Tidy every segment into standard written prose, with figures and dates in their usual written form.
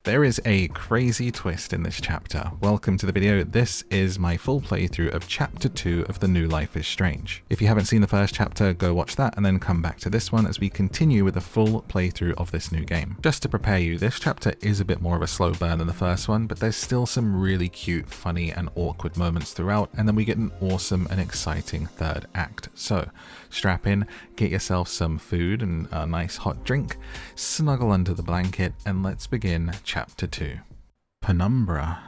There is a crazy twist in this chapter. Welcome to the video. This is my full playthrough of chapter 2 of The New Life is Strange. If you haven't seen the first chapter, go watch that and then come back to this one as we continue with the full playthrough of this new game. Just to prepare you, this chapter is a bit more of a slow burn than the first one, but there's still some really cute, funny and awkward moments throughout, and then we get an awesome and exciting third act. So strap in, get yourself some food and a nice hot drink, snuggle under the blanket, and let's begin Chapter 2. Penumbra.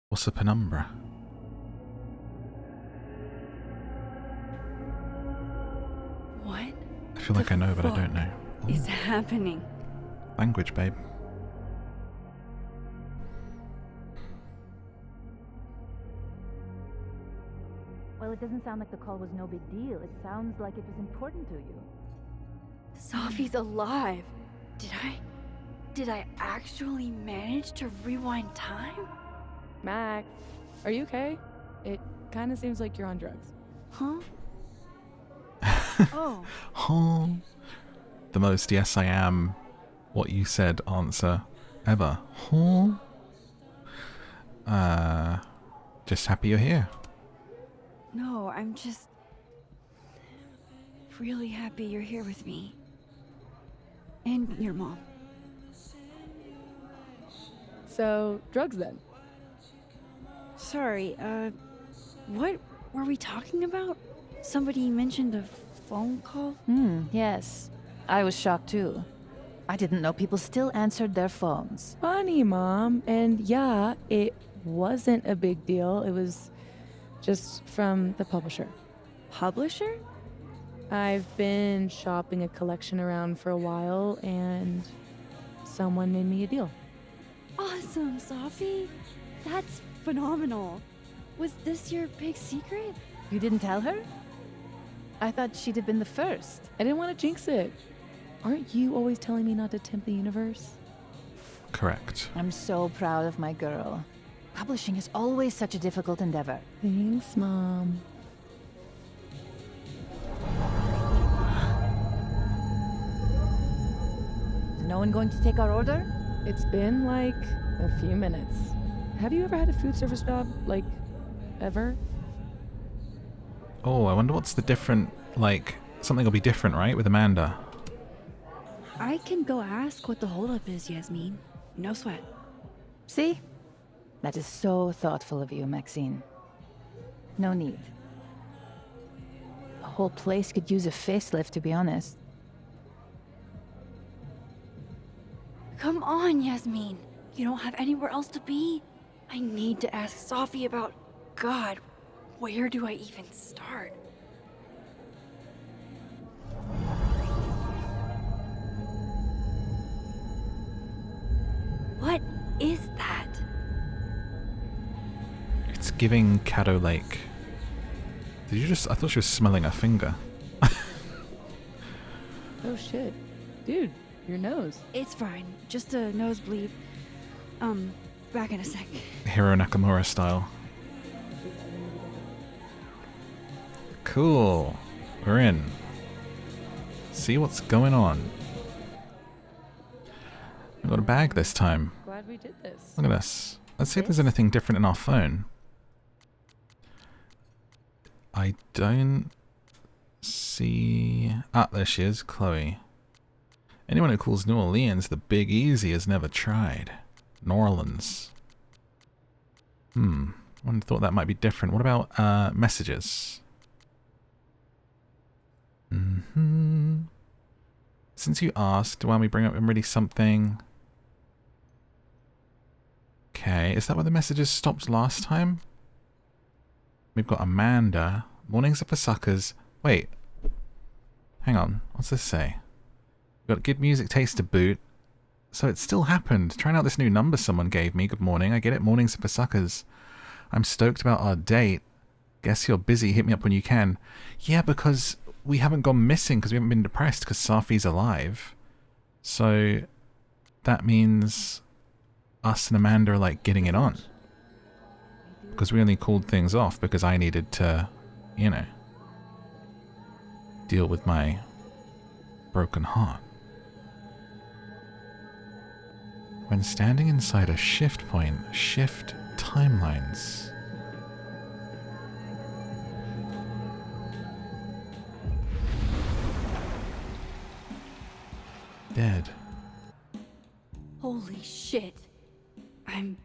What's a penumbra? What? I feel like I know, but I don't know. Is happening? Language, babe. Well, it doesn't sound like the call was no big deal. It sounds like it was important to you. Sophie's alive. Did I actually manage to rewind time? Max, are you okay? It kind of seems like you're on drugs. Huh? Oh. Huh. The most yes I am, what you said answer ever. Huh? Just happy you're here. No, I'm just really happy you're here with me. And your mom. So, drugs then? Sorry, what were we talking about? Somebody mentioned a phone call? Yes. I was shocked too. I didn't know people still answered their phones. Funny, Mom. And yeah, it wasn't a big deal. It was just from the publisher. Publisher? I've been shopping a collection around for a while, and someone made me a deal. Awesome, Sophie. That's phenomenal. Was this your big secret? You didn't tell her? I thought she'd have been the first. I didn't want to jinx it. Aren't you always telling me not to tempt the universe? Correct. I'm so proud of my girl. Publishing is always such a difficult endeavor. Thanks, Mom. Is no one going to take our order? It's been like a few minutes. Have you ever had a food service job? Like, ever? Oh, I wonder what's the different, like, something will be different, right, with Amanda? I can go ask what the holdup is, Yasmin. No sweat. See? That is so thoughtful of you, Maxine. No need. The whole place could use a facelift, to be honest. Come on, Yasmin. You don't have anywhere else to be? I need to ask Sophie about... God, where do I even start? What is that? It's giving Caddo Lake. Did you just... I thought she was smelling a finger. Oh shit. Dude, your nose. It's fine. Just a nosebleed. Back in a sec. Hiro Nakamura style. Cool. We're in. See what's going on. We got a bag this time. Glad we did this. Look at this. Let's see if there's anything different in our phone. I don't see... Ah, there she is, Chloe. Anyone who calls New Orleans the Big Easy has never tried. New Orleans. I thought that might be different. What about messages? Since you asked, why don't we bring up really something? Okay, is that where the messages stopped last time? We've got Amanda. Mornings are for suckers. Wait. Hang on. What's this say? We've got good music taste to boot. So it still happened. Trying out this new number someone gave me. Good morning. I get it. Mornings are for suckers. I'm stoked about our date. Guess you're busy. Hit me up when you can. Yeah, because we haven't gone missing because we haven't been depressed because Safi's alive. So that means us and Amanda are like getting it on. Because we only called things off because I needed to, you know, deal with my broken heart. When standing inside a shift point, shift timelines. Dead. Holy shit. I'm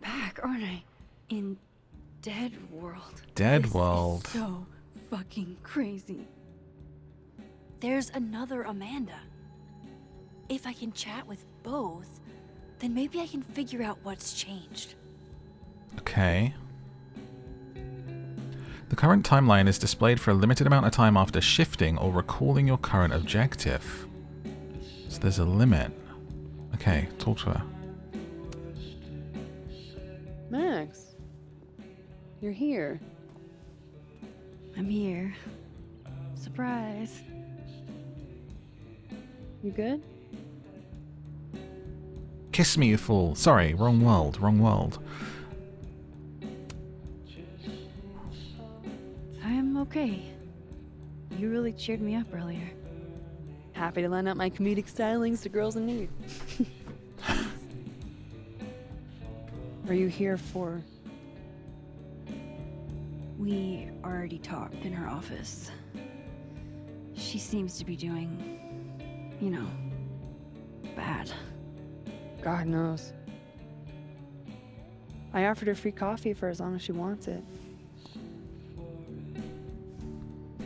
back, aren't I? In Dead World. Dead This World. Is so fucking crazy. There's another Amanda. If I can chat with both, then maybe I can figure out what's changed. Okay. The current timeline is displayed for a limited amount of time after shifting or recalling your current objective. So there's a limit. Okay, talk to her. Max, you're here. I'm here. Surprise. You good? Kiss me, you fool. Sorry, wrong world, wrong world. I'm okay. You really cheered me up earlier. Happy to lend out my comedic stylings to girls in need. Are you here for... We already talked in her office. She seems to be doing, you know, bad. God knows. I offered her free coffee for as long as she wants it.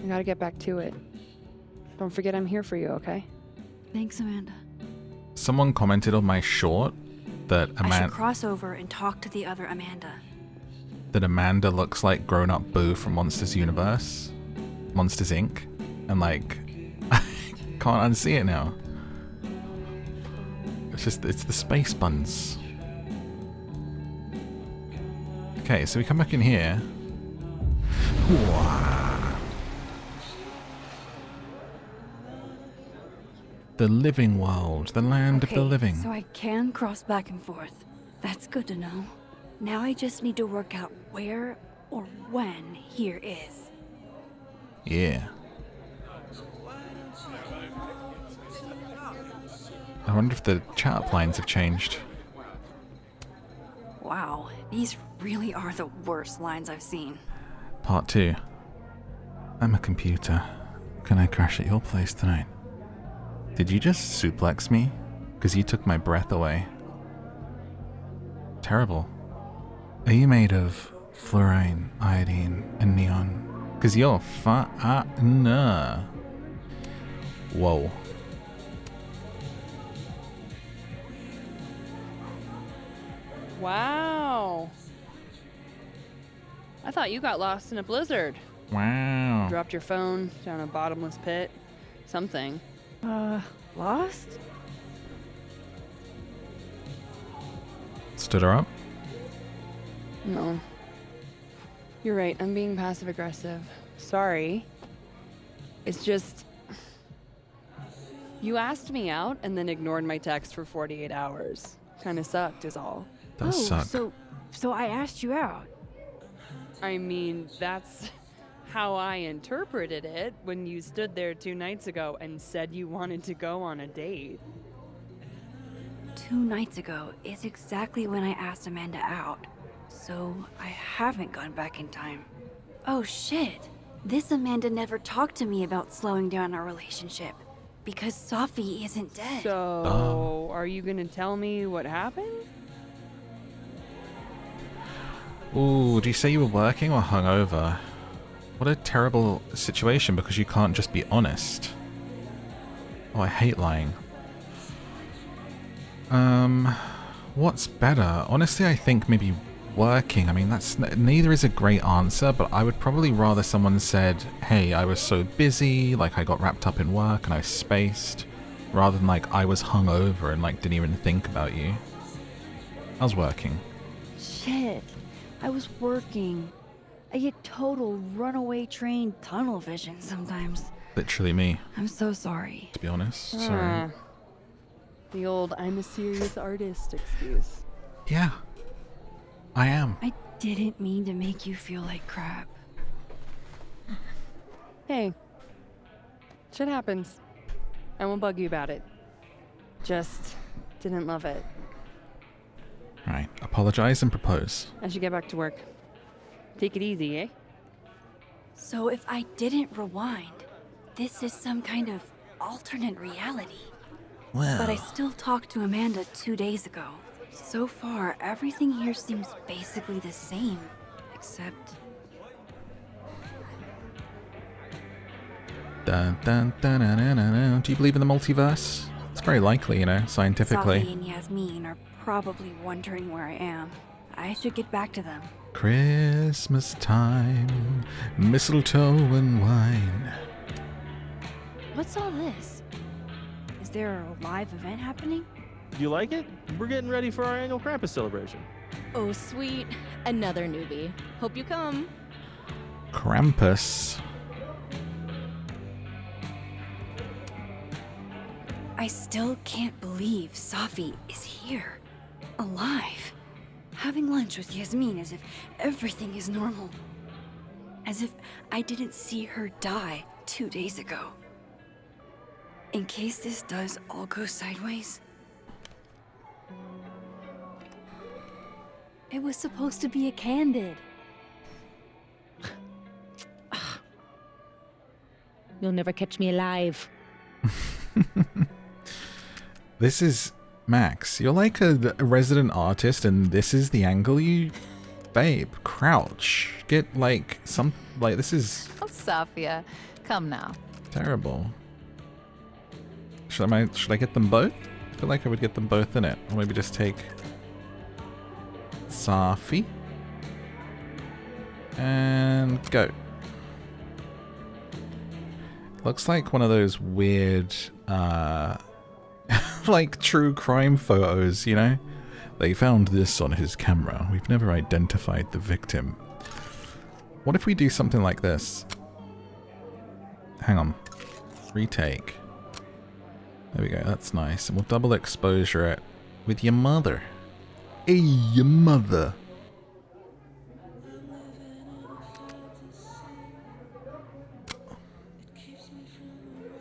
I gotta get back to it. Don't forget I'm here for you, okay? Thanks, Amanda. Someone commented on my short that I should cross over and talk to the other Amanda. Amanda looks like grown-up Boo from Monsters Universe, Monsters Inc. And like, I can't unsee it now. It's the space buns. Okay, so we come back in here. Wah. The living world, the land of the living. So I can cross back and forth. That's good to know. Now I just need to work out where or when here is. Yeah. I wonder if the chat lines have changed. Wow, these really are the worst lines I've seen. Part 2. I'm a computer. Can I crash at your place tonight? Did you just suplex me? Because you took my breath away. Terrible. Are you made of fluorine, iodine, and neon? Because you're nah. Whoa. Wow. I thought you got lost in a blizzard. Wow. Dropped your phone down a bottomless pit. Something. Lost? Stood her up? No. You're right, I'm being passive aggressive. Sorry. It's just... You asked me out and then ignored my text for 48 hours. Kinda sucked is all. Does suck. So I asked you out. I mean, that's how I interpreted it when you stood there 2 nights ago and said you wanted to go on a date. 2 nights ago is exactly when I asked Amanda out. So I haven't gone back in time. Oh shit. This Amanda never talked to me about slowing down our relationship. Because Sophie isn't dead. So, are you gonna tell me what happened? Ooh, do you say you were working or hungover? What a terrible situation because you can't just be honest. Oh, I hate lying. What's better? Honestly, I think maybe working. I mean, that's neither is a great answer, but I would probably rather someone said, hey, I was so busy, like I got wrapped up in work and I spaced, rather than like I was hungover and like didn't even think about you. I was working. Shit. I was working. I get total runaway train tunnel vision sometimes. Literally me, I'm so sorry. to be honest. Sorry. The old I'm a serious artist excuse. Yeah, I am. I didn't mean to make you feel like crap. Hey, shit happens. I won't bug you about it. Just didn't love it. Right, apologize and propose. I should get back to work. Take it easy, eh? So if I didn't rewind, this is some kind of alternate reality. Well, But I still talked to Amanda 2 days ago. So far, everything here seems basically the same, except... dun, dun, dun, dun, dun, dun, dun. Do you believe in the multiverse? It's very likely, you know, scientifically. Safi and Yasmin are probably wondering where I am. I should get back to them. Christmas time, mistletoe and wine. What's all this? Is there a live event happening? You like it? We're getting ready for our annual Krampus celebration. Oh, sweet. Another newbie. Hope you come. Krampus. I still can't believe Safi is here. Alive. Having lunch with Yasmin as if everything is normal. As if I didn't see her die 2 days ago. In case this does all go sideways. It was supposed to be a candid. You'll never catch me alive. This is Max. You're like a resident artist, and this is the angle you. Babe, crouch. Get like some. Like, this is Oh, Safia, come now. terrible. Should I get them both? I feel like I would get them both in it. Or maybe just take Safi. And go. Looks like one of those weird, like true crime photos, you know? They found this on his camera. We've never identified the victim. What if we do something like this? Hang on. Retake. There we go, that's nice. And we'll double exposure it with your mother. Hey, your mother.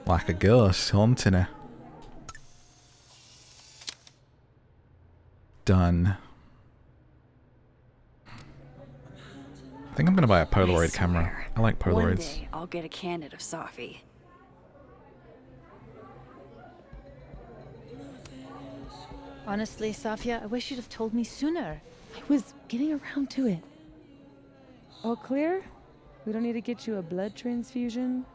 Like a ghost haunting her. Done. I think I'm gonna buy a Polaroid camera. swear, I like One Polaroids. day I'll get a candid of Safi. Honestly, Safia, I wish you'd have told me sooner. I was getting around to it. All clear? We don't need to get you a blood transfusion.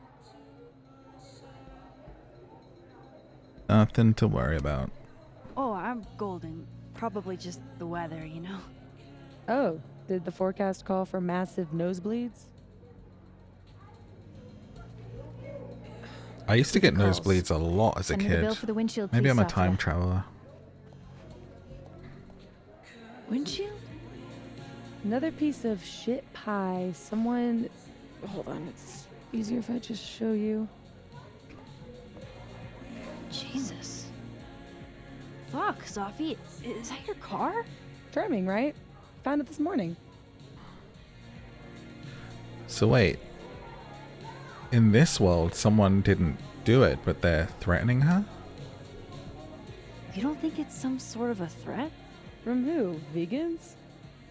Nothing to worry about. Oh, I'm golden. Probably just the weather, you know? Oh, did the forecast call for massive nosebleeds? I used to get Calls. nosebleeds a lot as a Send me the bill kid. for the windshield, Maybe please, I'm a Safia. time traveler. Windshield? Another piece of shit pie. Someone... Hold on, it's easier if I just show you. Jesus. Fuck, Safi. Is that your car? Charming, right? Found it this morning. So wait. In this world, someone didn't do it, but they're threatening her? You don't think it's some sort of a threat? From who? Vegans?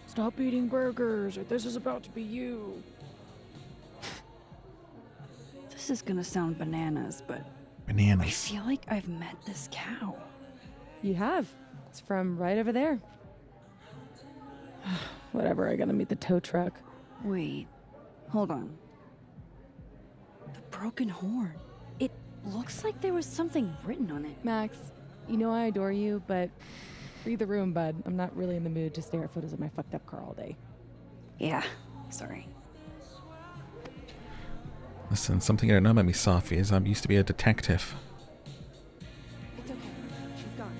Stop eating burgers, or this is about to be you. This is gonna sound bananas, but I Bananas. feel like I've met this cow. You have. It's from right over there. Whatever, I gotta meet the tow truck. Wait, hold on. The broken horn. It looks like there was something written on it. Max, you know I adore you, but read the room, bud. I'm not really in the mood to stare at photos of my fucked up car all day. Yeah, sorry. Listen, something you don't know about me, Safi, is I used to be a detective. It's okay. She's gone.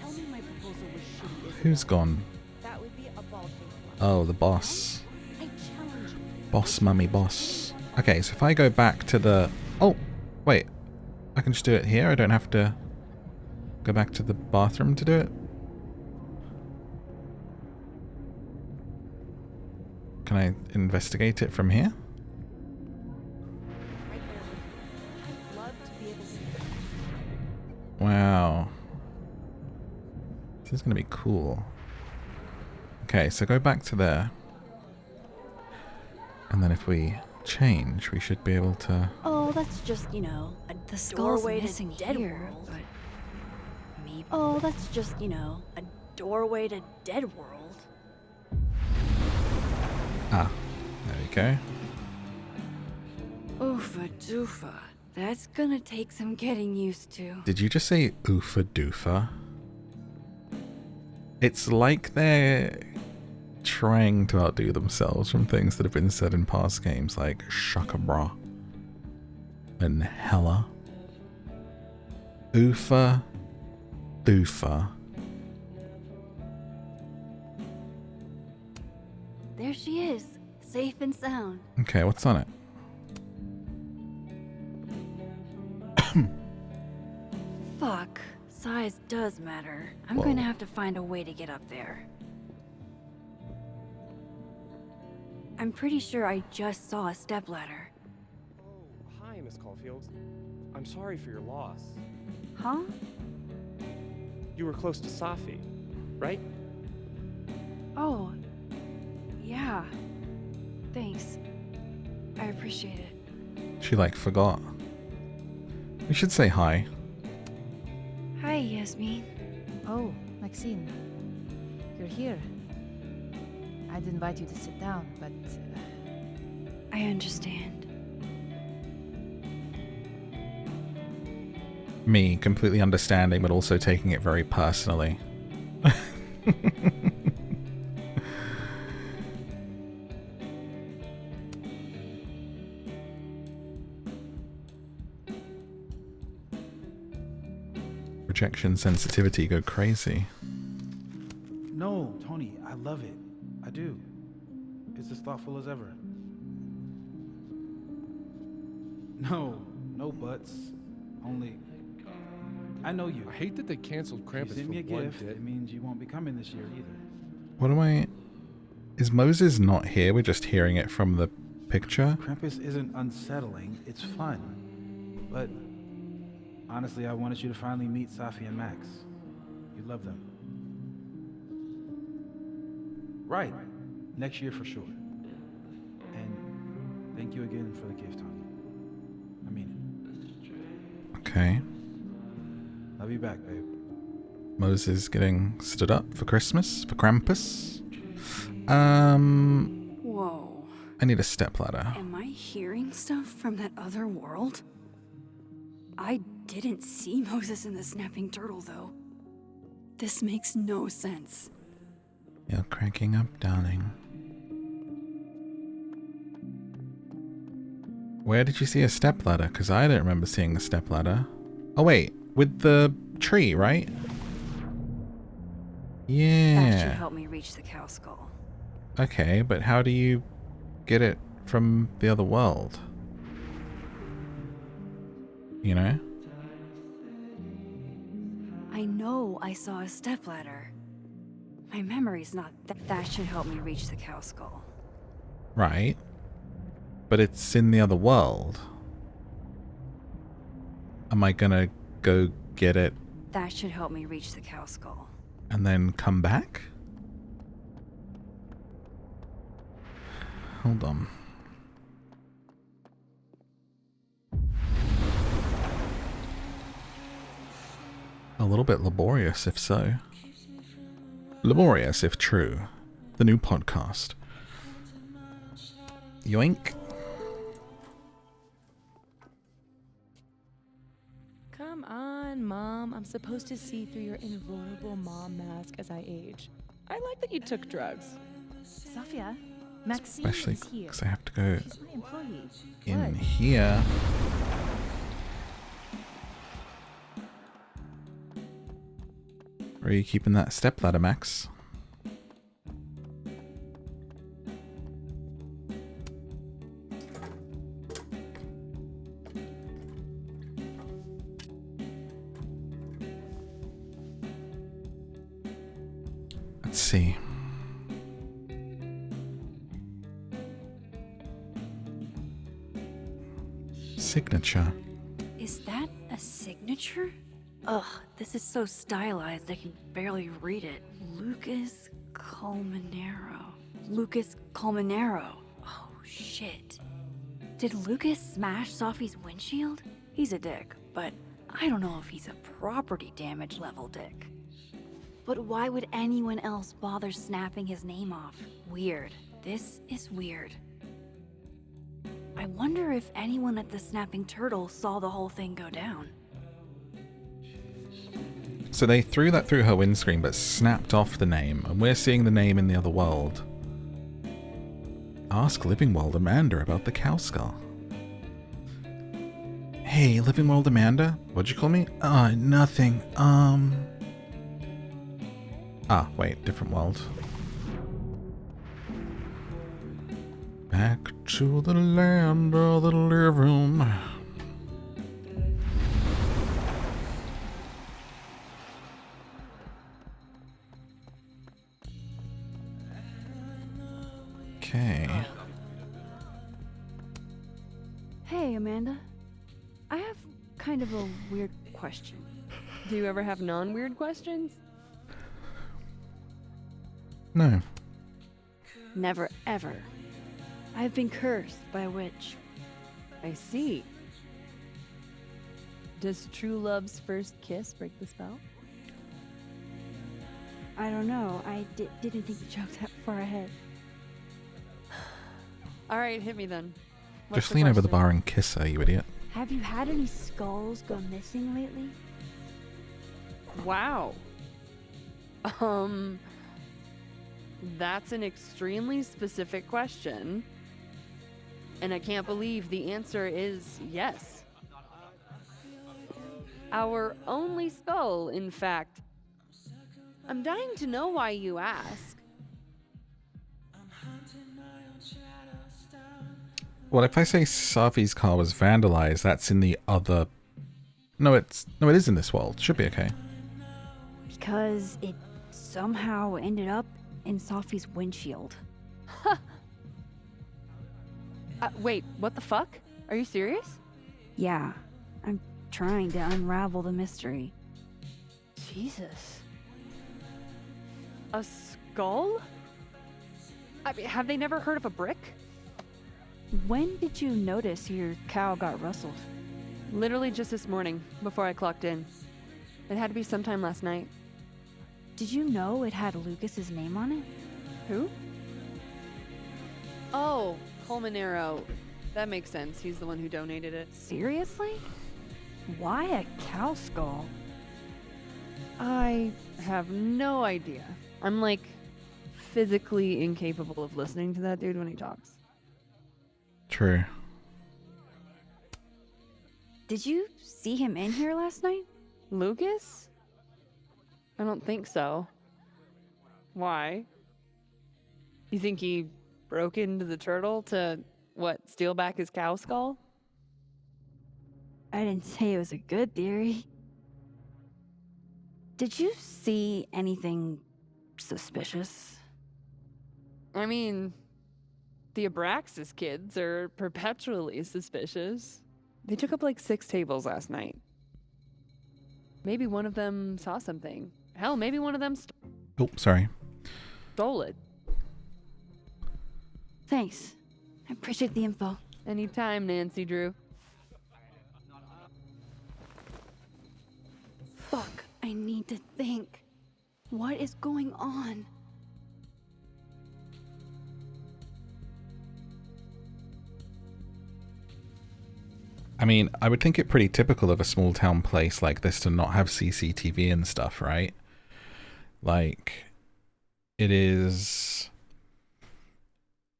Tell me my proposal was shitty. Who's gone? That would be a bald-faced Oh, the boss. I challenge you. Boss, mummy, boss. Okay, so if I go back to the... Oh, wait. I can just do it here? I don't have to go back to the bathroom to do it? Can I investigate it from here? Right there. I'd love to be able to. Wow. This is going to be cool. Okay, so go back to there. And then if we change, we should be able to... Oh, that's just, you know, the skull's doorway to missing dead here, world. but maybe. Oh, that's just, you know, a doorway to dead world. Ah, there we go. Oofa doofa. That's gonna take some getting used to. Did you just say oofa doofa? It's like they're trying to outdo themselves from things that have been said in past games, like shaka bra and hella. Oofa doofa. There she is, safe and sound. Okay, what's on it? Fuck, size does matter. I'm Whoa. going to have to find a way to get up there. I'm pretty sure I just saw a stepladder. Oh, hi, Miss Caulfield. I'm sorry for your loss. Huh? You were close to Safi, right? Oh, yeah. Thanks. I appreciate it. She like forgot. We should say hi. Hi, Yasmin. Oh, Maxine. You're here. I'd invite you to sit down, but... I understand. Me completely understanding, but also taking it very personally. Rejection sensitivity go crazy. No, Tony, I love it. I do. It's as thoughtful as ever. No buts. Only, I know you. I hate that they canceled You Krampus sent me a for one gift. day. It means you won't be coming this year either. What am I... Is Moses not here? We're just hearing it from the picture? Krampus isn't unsettling. It's fun. But honestly, I wanted you to finally meet Safi and Max. You love them. Right. Next year for sure. And thank you again for the gift, Tony. I mean Okay. it. Love you back, babe. Moses getting stood up for Christmas? For Krampus? Whoa. I need a stepladder. Am I hearing stuff from that other world? I didn't see Moses in the snapping turtle, though. This makes no sense. You're cranking up, darling. Where did you see a stepladder? Because I don't remember seeing the stepladder. Oh wait, with the tree, right? That should Yeah. help me reach the cow skull. Okay, but how do you get it from the other world? You know? I know I saw a stepladder. My memory's not that should help me reach the cow skull. Right. But it's in the other world. Am I gonna go get it That should help me reach the cow skull. and then come back? Hold on. A little bit laborious, if so. Laborious, if true. The new podcast. Yoink. Come on, Mom. I'm supposed to see through your invulnerable mom mask as I age. I like that you took drugs. Safia, Maxine Especially is here. because I have to go She's my employee. in What? here. Where are you keeping that stepladder, Max? Let's see. Signature. Is that a signature? Ugh, this is so stylized I can barely read it. Lucas Colmenero. Lucas Colmenero. Oh, shit. Did Lucas smash Sophie's windshield? He's a dick, but I don't know if he's a property damage level dick. But why would anyone else bother snapping his name off? Weird. This is weird. I wonder if anyone at the Snapping Turtle saw the whole thing go down. So they threw that through her windscreen but snapped off the name, and we're seeing the name in the other world. Ask Living World Amanda about the cow skull. Hey, Living World Amanda? What'd you call me? Nothing. Ah, wait, different world. Back to the land of the living. Okay. Hey, Amanda. I have kind of a weird question. Do you ever have non-weird questions? No. Never ever. I've been cursed by a witch. I see. Does true love's first kiss break the spell? I don't know. I didn't think the joke that far ahead. All right, hit me then. Just lean over the bar and kiss her, you idiot. Have you had any skulls go missing lately? Wow. That's an extremely specific question. And I can't believe the answer is yes. Our only skull, in fact. I'm dying to know why you ask. Well, if I say Safi's car was vandalized, that's in the other... No, it is in this world. Should be okay. Because it somehow ended up in Sophie's windshield. Huh. Wait, what the fuck? Are you serious? Yeah, I'm trying to unravel the mystery. Jesus. A skull? I mean, have they never heard of a brick? When did you notice your cow got rustled? Literally just this morning, before I clocked in. It had to be sometime last night. Did you know it had Lucas's name on it? Who? Oh, Colmenero. That makes sense. He's the one who donated it. Seriously? Why a cow skull? I have no idea. I'm like physically incapable of listening to that dude when he talks. True. Did you see him in here last night? Lucas? I don't think so. Why? You think he broke into the turtle to, what, steal back his cow skull? I didn't say it was a good theory. Did you see anything suspicious? I mean, the Abraxas kids are perpetually suspicious. They took up like 6 tables last night. Maybe one of them saw something. Hell, maybe one of them Oh, sorry. stole it. Thanks. I appreciate the info. Anytime, Nancy Drew. Fuck, I need to think. What is going on? I mean, I would think it pretty typical of a small town place like this to not have CCTV and stuff, right? Like, it is...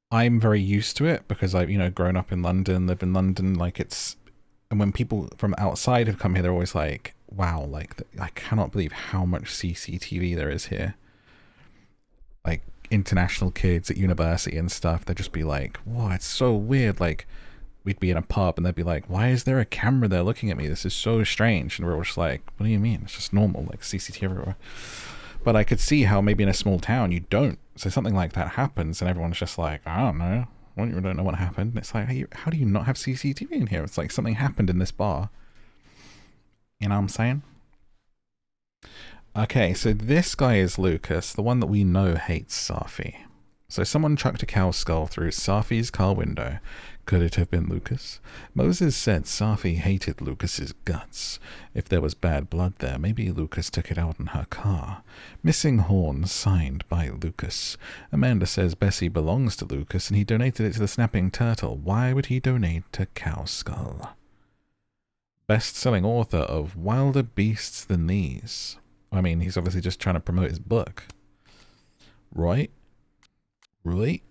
I'm very used to it because I've, grown up in London, lived in London, like it's... And when people from outside have come here, they're always like, wow, like, I cannot believe how much CCTV there is here. Like, international kids at university and stuff, they'd just be like, wow, it's so weird, like... We'd be in a pub and they'd be like, why is there a camera there looking at me? This is so strange. And we're just like, what do you mean? It's just normal, like CCTV everywhere. But I could see how maybe in a small town you don't. So something like that happens and everyone's just like, I don't know. You don't know what happened. And it's like, how do you not have CCTV in here? It's like something happened in this bar. You know what I'm saying? Okay, so this guy is Lucas, the one that we know hates Safi. So someone chucked a cow skull through Safi's car window. Could it have been Lucas? Moses said Safi hated Lucas's guts. If there was bad blood there, maybe Lucas took it out in her car. Missing horn signed by Lucas. Amanda says Bessie belongs to Lucas and he donated it to the Snapping Turtle. Why would he donate to Cow Skull? Best-selling author of Wilder Beasts Than These. I mean, he's obviously just trying to promote his book. Right? Right?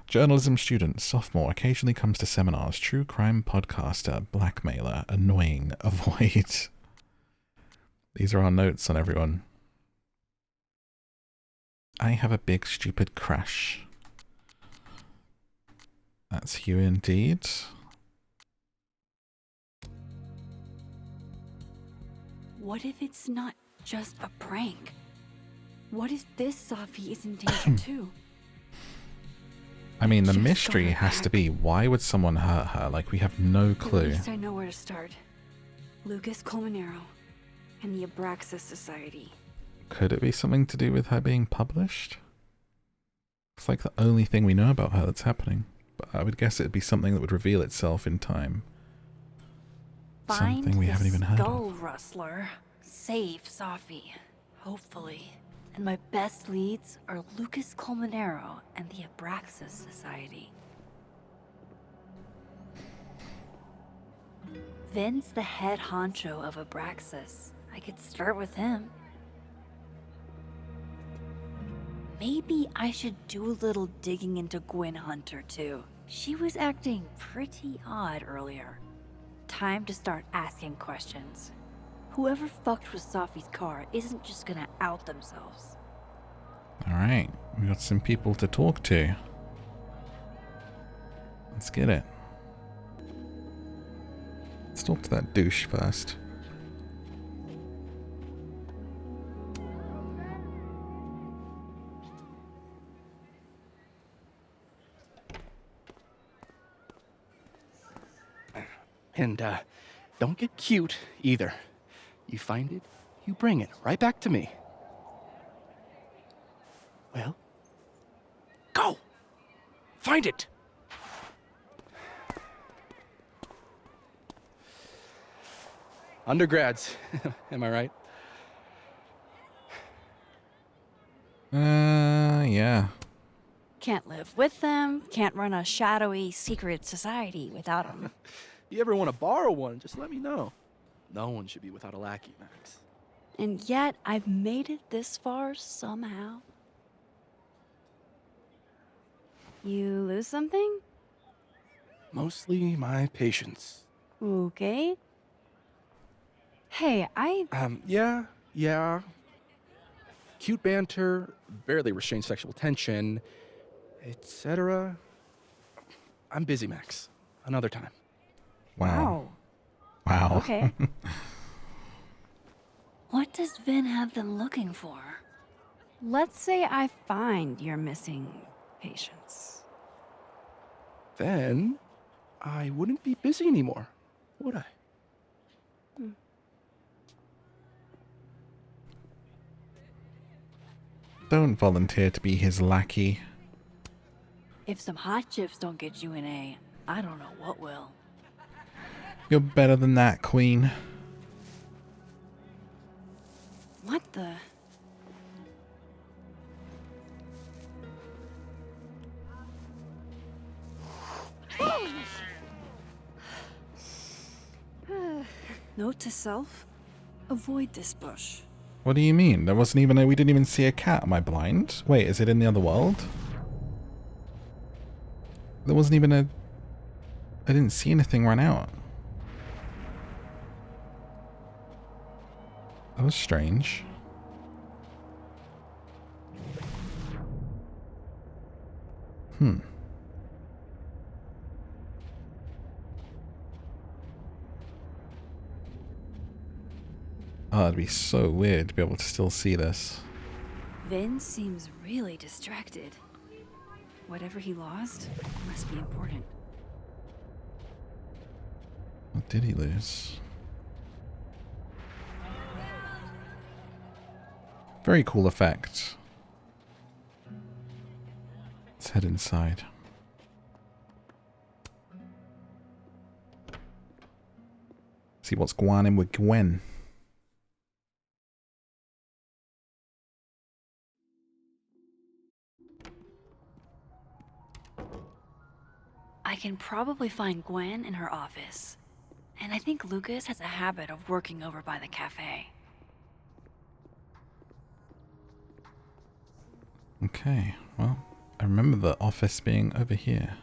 Journalism student, sophomore, occasionally comes to seminars, true crime podcaster, blackmailer, annoying, avoid. These are our notes on everyone. I have a big stupid crush. That's you indeed. What if it's not just a prank? What if this Safi is in danger too? I mean, the Just mystery going has to back. be, why would someone hurt her? Like, we have no At clue. least I know where to start. Lucas Colmenero and the Abraxas Society. Could it be something to do with her being published? It's like the only thing we know about her that's happening. But I would guess it'd be something that would reveal itself in time. Find Something we the haven't even heard Skull of. Rustler. Save Safi. Hopefully. And my best leads are Lucas Colmenero and the Abraxas Society. Vin's the head honcho of Abraxas. I could start with him. Maybe I should do a little digging into Gwen Hunter too. She was acting pretty odd earlier. Time to start asking questions. Whoever fucked with Safi's car isn't just gonna out themselves. Alright, we got some people to talk to. Let's get it. Let's talk to that douche first. And, don't get cute, either. You find it, you bring it right back to me. Well, go! Find it! Undergrads, am I right? Yeah. Can't live with them, can't run a shadowy secret society without them. You ever want to borrow one, just let me know. No one should be without a lackey, Max. And yet, I've made it this far somehow. You lose something? Mostly my patience. Okay. Hey, Yeah. Cute banter, barely restrained sexual tension, etc. I'm busy, Max. Another time. Wow. Wow. Okay. What does Vin have them looking for? Let's say I find your missing patients. Then I wouldn't be busy anymore, would I? Don't volunteer to be his lackey. If some hot chips don't get you an A, I don't know what will. You're better than that, Queen. What the? Note to self, avoid this bush. What do you mean? There wasn't even we didn't even see a cat. Am I blind? Wait, is it in the other world? There wasn't even I didn't see anything run out. That was strange. Oh, it'd be so weird to be able to still see this. Vin seems really distracted. Whatever he lost must be important. What did he lose? Very cool effect. Let's head inside. See what's going on with Gwen. I can probably find Gwen in her office. And I think Lucas has a habit of working over by the cafe. Okay, well, I remember the office being over here.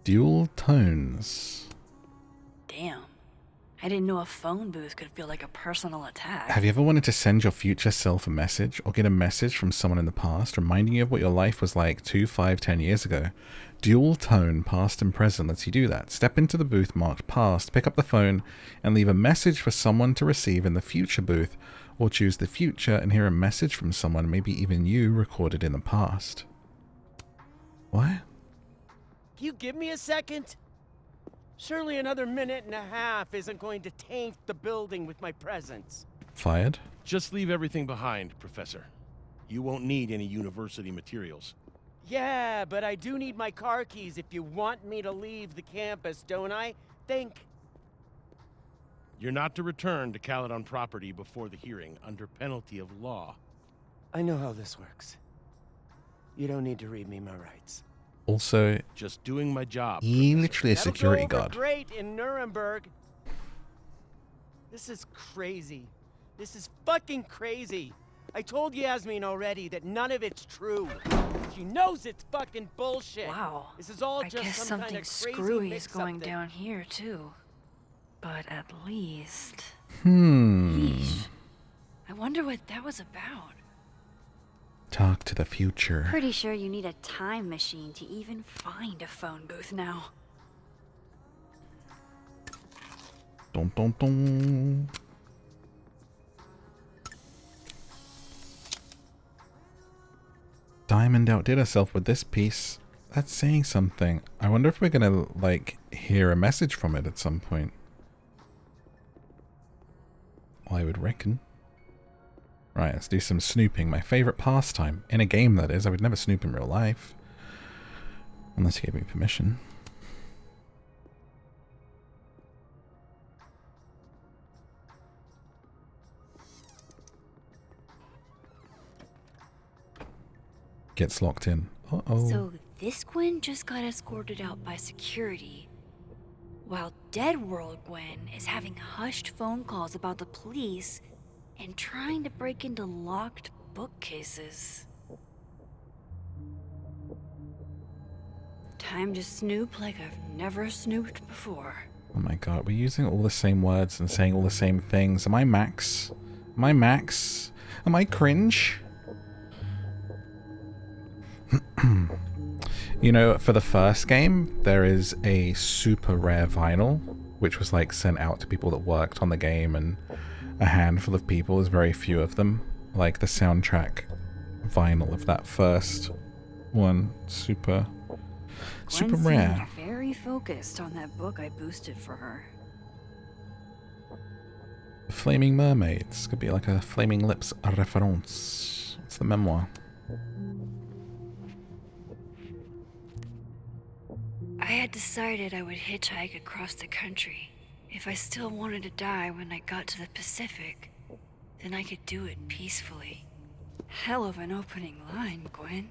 Dual tones. Damn. I didn't know a phone booth could feel like a personal attack. Have you ever wanted to send your future self a message or get a message from someone in the past reminding you of what your life was like 2, 5, 10 years ago? Dual tone, past and present, lets you do that. Step into the booth marked past, pick up the phone, and leave a message for someone to receive in the future booth, or choose the future and hear a message from someone, maybe even you, recorded in the past. What? Can you give me a second? Surely another minute and a half isn't going to taint the building with my presence. Fired? Just leave everything behind, Professor. You won't need any university materials. Yeah, but I do need my car keys if you want me to leave the campus, don't I? Think. You're not to return to Caledon property before the hearing, under penalty of law. I know how this works. You don't need to read me my rights. Also, just doing my job. Literally a That'll security go over guard. Great in Nuremberg. This is crazy. This is fucking crazy. I told Yasmin already that none of it's true. She knows it's fucking bullshit. Wow. This is all I just guess some something kind of crazy screwy is mix-up going that- down here too. But at least... Yeesh. I wonder what that was about. Talk to the future. Pretty sure you need a time machine to even find a phone booth now. Dun, dun, dun. Diamond outdid herself with this piece. That's saying something. I wonder if we're gonna, like, hear a message from it at some point. Well, I would reckon. Right, let's do some snooping. My favorite pastime. In a game, that is. I would never snoop in real life. Unless you gave me permission. Gets locked in. Uh-oh. So this Gwen just got escorted out by security, while Dead World Gwen is having hushed phone calls about the police and trying to break into locked bookcases. Time to snoop like I've never snooped before. Oh my god, we're using all the same words and saying all the same things. Am I Max? Am I Max? Am I cringe? You know, for the first game, there is a super rare vinyl, which was like sent out to people that worked on the game, and a handful of people, there's very few of them, like the soundtrack vinyl of that first one. Super Gwen rare. seemed very focused on that book I boosted for her. Flaming Mermaids. Could be like a Flaming Lips reference. It's the memoir. I had decided I would hitchhike across the country. If I still wanted to die when I got to the Pacific, then I could do it peacefully. Hell of an opening line, Gwen.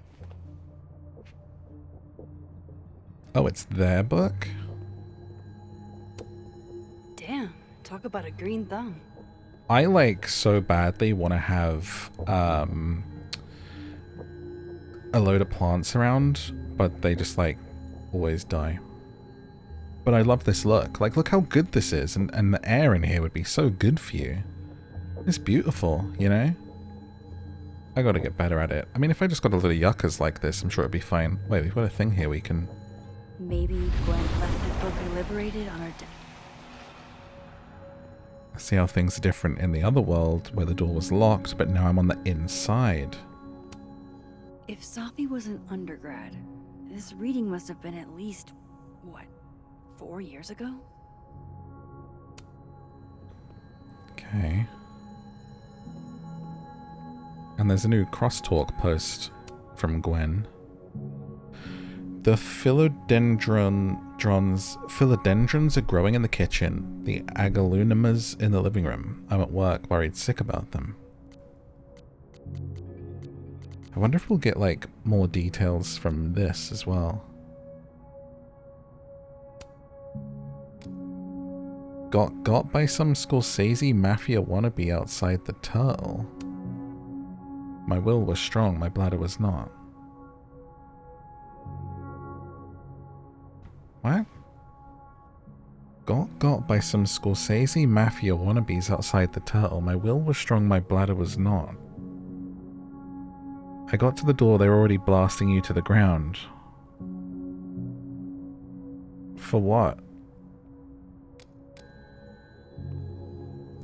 Oh, it's their book? Damn, talk about a green thumb. I like so badly want to have a load of plants around, but they just like always die. But I love this look. Like, look how good this is, and the air in here would be so good for you. It's beautiful, you know? I gotta get better at it. I mean, if I just got a little yuccas like this, I'm sure it'd be fine. Wait, we've got a thing here we can... Maybe Gwen left that book liberated on her See how things are different in the other world, where the door was locked, but now I'm on the inside. If Safi was an undergrad, this reading must have been at least, what, 4 years ago? And there's a new crosstalk post from Gwen. The philodendrons are growing in the kitchen. The aglaonemas in the living room. I'm at work, worried sick about them. I wonder if we'll get, like, more details from this as well. Got by some Scorsese mafia wannabe outside the turtle. My will was strong, my bladder was not. What? Got by some Scorsese mafia wannabes outside the turtle. My will was strong, my bladder was not. I got to the door, they were already blasting you to the ground. For what?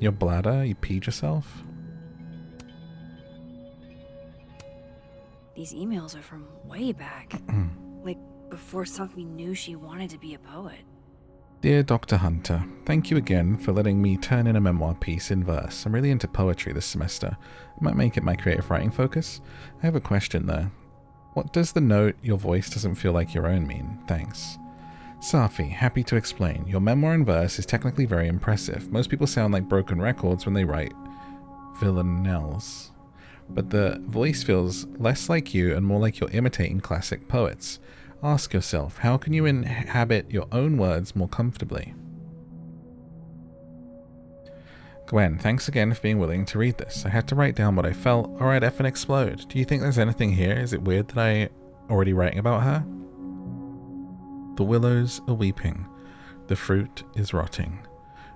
Your bladder? You peed yourself? These emails are from way back. Like, before Sophie knew she wanted to be a poet. Dear Dr. Hunter, thank you again for letting me turn in a memoir piece in verse. I'm really into poetry this semester. I might make it my creative writing focus. I have a question though. What does the note, your voice doesn't feel like your own mean? Thanks. Safi, happy to explain. Your memoir in verse is technically very impressive. Most people sound like broken records when they write villanelles. But the voice feels less like you and more like you're imitating classic poets. Ask yourself, how can you inhabit your own words more comfortably? Gwen, thanks again for being willing to read this. I had to write down what I felt, or I'd effing explode. Do you think there's anything here? Is it weird that I already writing about her? The willows are weeping. The fruit is rotting.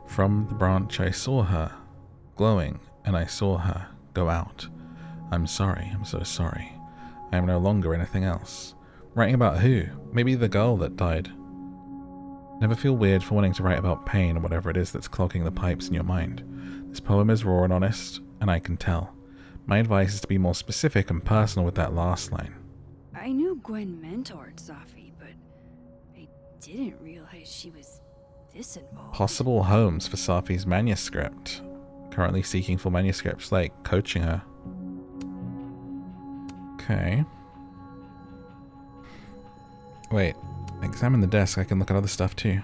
From the branch I saw her, glowing, and I saw her go out. I'm sorry, I'm so sorry. I am no longer anything else. Writing about who? Maybe the girl that died. Never feel weird for wanting to write about pain or whatever it is that's clogging the pipes in your mind. This poem is raw and honest, and I can tell. My advice is to be more specific and personal with that last line. I knew Gwen mentored Safi, but I didn't realize she was this involved. Possible homes for Safi's manuscript. Currently seeking for manuscripts, like coaching her. Okay. Wait, examine the desk. I can look at other stuff too.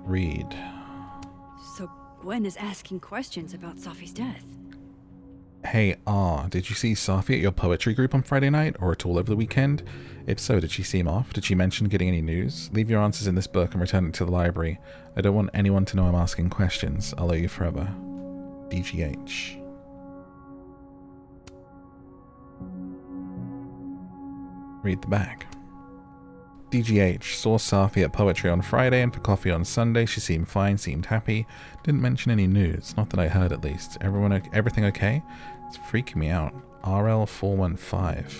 Read. So Gwen is asking questions about Safi's death. Hey, did you see Safi at your poetry group on Friday night, or at all over the weekend? If so, did she seem off? Did she mention getting any news? Leave your answers in this book and return it to the library. I don't want anyone to know I'm asking questions. I'll owe you forever. DGH. Read the back. DGH saw Safi at poetry on Friday and for coffee on Sunday. She seemed fine, seemed happy. Didn't mention any news, not that I heard at least. Everything okay? It's freaking me out. RL415.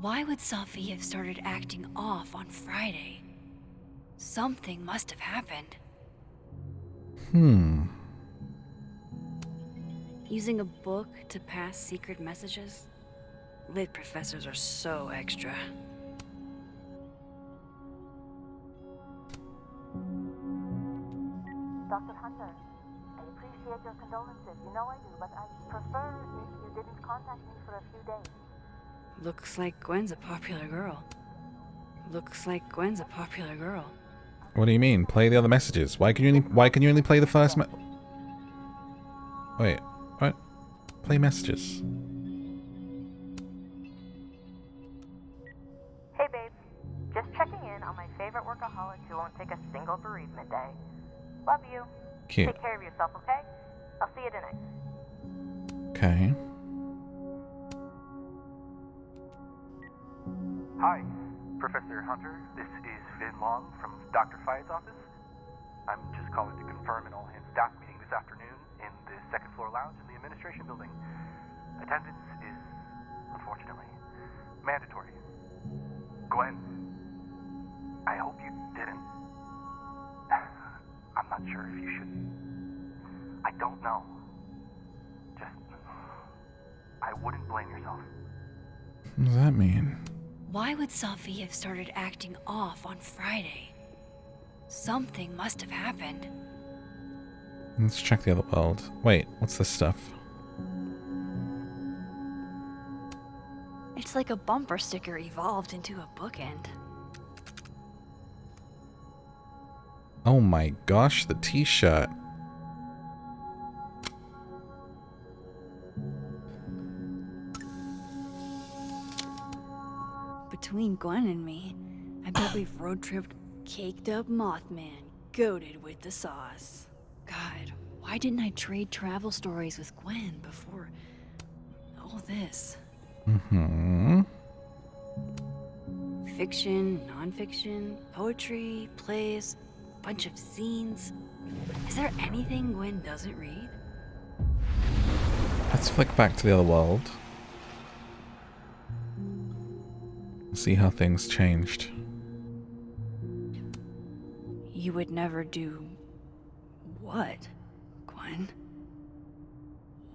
Why would Safi have started acting off on Friday? Something must have happened. Using a book to pass secret messages? Lit professors are so extra. Dr. Hunter, I appreciate your condolences. You know I do, but I prefer if you didn't contact me for a few days. Looks like Gwen's a popular girl. What do you mean? Play the other messages. Why can you only play the first Wait, what? Play messages. Hey babe, just checking in on my favorite workaholic who won't take a single bereavement day. Love you. Cute. Take care of yourself, okay? I'll see you tonight. Okay. Hi, Professor Hunter. This is Vin Long from Dr. Fayed's office. I'm just calling to confirm an all-hands staff meeting this afternoon in the second floor lounge in the administration building. Attendance is, unfortunately, mandatory. Gwen, I hope you didn't. I'm not sure if you should. I don't know. Just, I wouldn't blame yourself. What does that mean? Why would Sophie have started acting off on Friday? Something must have happened. Let's check the other world. Wait, what's this stuff? It's like a bumper sticker evolved into a bookend. Oh my gosh, the t-shirt. Between Gwen and me, I bet we've road-tripped caked up Mothman, goated with the sauce. God, why didn't I trade travel stories with Gwen before all this? Mm-hmm. Fiction, non-fiction, poetry, plays, bunch of scenes. Is there anything Gwen doesn't read? Let's flick back to the other world. See how things changed. You would never do... what, Gwen?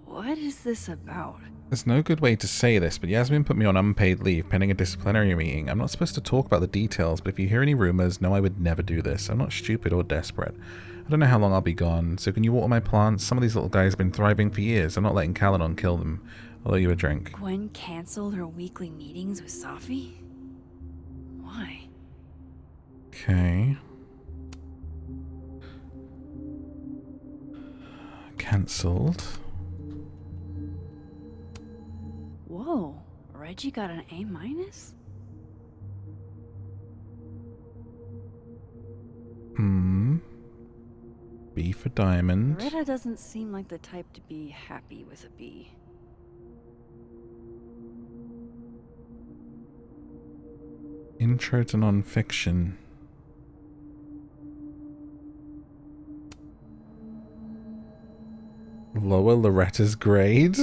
What is this about? There's no good way to say this, but Yasmin put me on unpaid leave pending a disciplinary meeting. I'm not supposed to talk about the details, but if you hear any rumors, know I would never do this. I'm not stupid or desperate. I don't know how long I'll be gone, so can you water my plants? Some of these little guys have been thriving for years. I'm not letting Caladon kill them. I'll owe you a drink. Gwen canceled her weekly meetings with Sophie? Why? Okay. Cancelled. Whoa, Reggie got an A-? B for diamond. Rita doesn't seem like the type to be happy with a B. Intro to non-fiction. Lower Loretta's grade?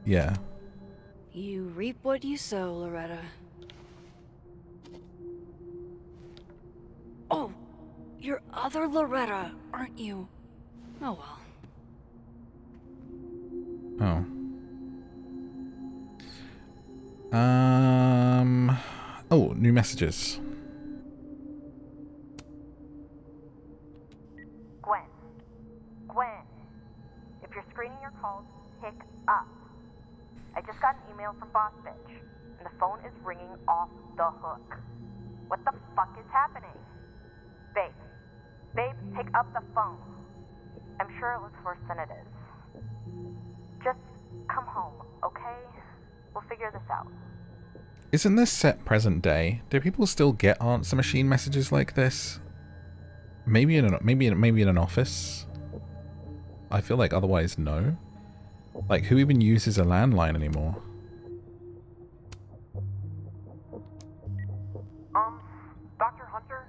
Yeah. You reap what you sow, Loretta. Oh, you're other Loretta, aren't you? Oh well. Oh. Oh, new messages. Gwen, if you're screening your calls, pick up. I just got an email from Boss Bitch, and the phone is ringing off the hook. What the fuck is happening? Babe, pick up the phone. I'm sure it looks worse than it is. Just come home, okay? We'll figure this out. Isn't this set present day? Do people still get answer machine messages like this? Maybe in an office. I feel like otherwise no. Like, who even uses a landline anymore? Dr. Hunter,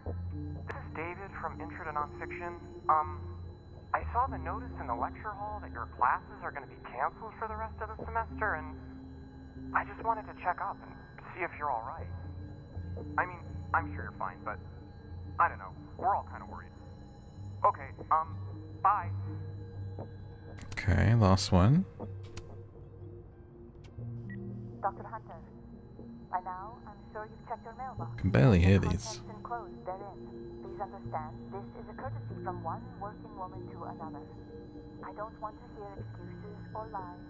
this is David from Intro to Nonfiction. I saw the notice in the lecture hall that your classes are going to be canceled for the rest of the semester, and I just wanted to check up and see if you're all right. I mean, I'm sure you're fine, but I don't know. We're all kind of worried. Okay, bye. Okay, last one. Dr. Hunter, by now, I'm sure you've checked your mailbox. Can barely hear these. Enclosed therein. Please understand, this is a courtesy from one working woman to another. I don't want to hear excuses or lies.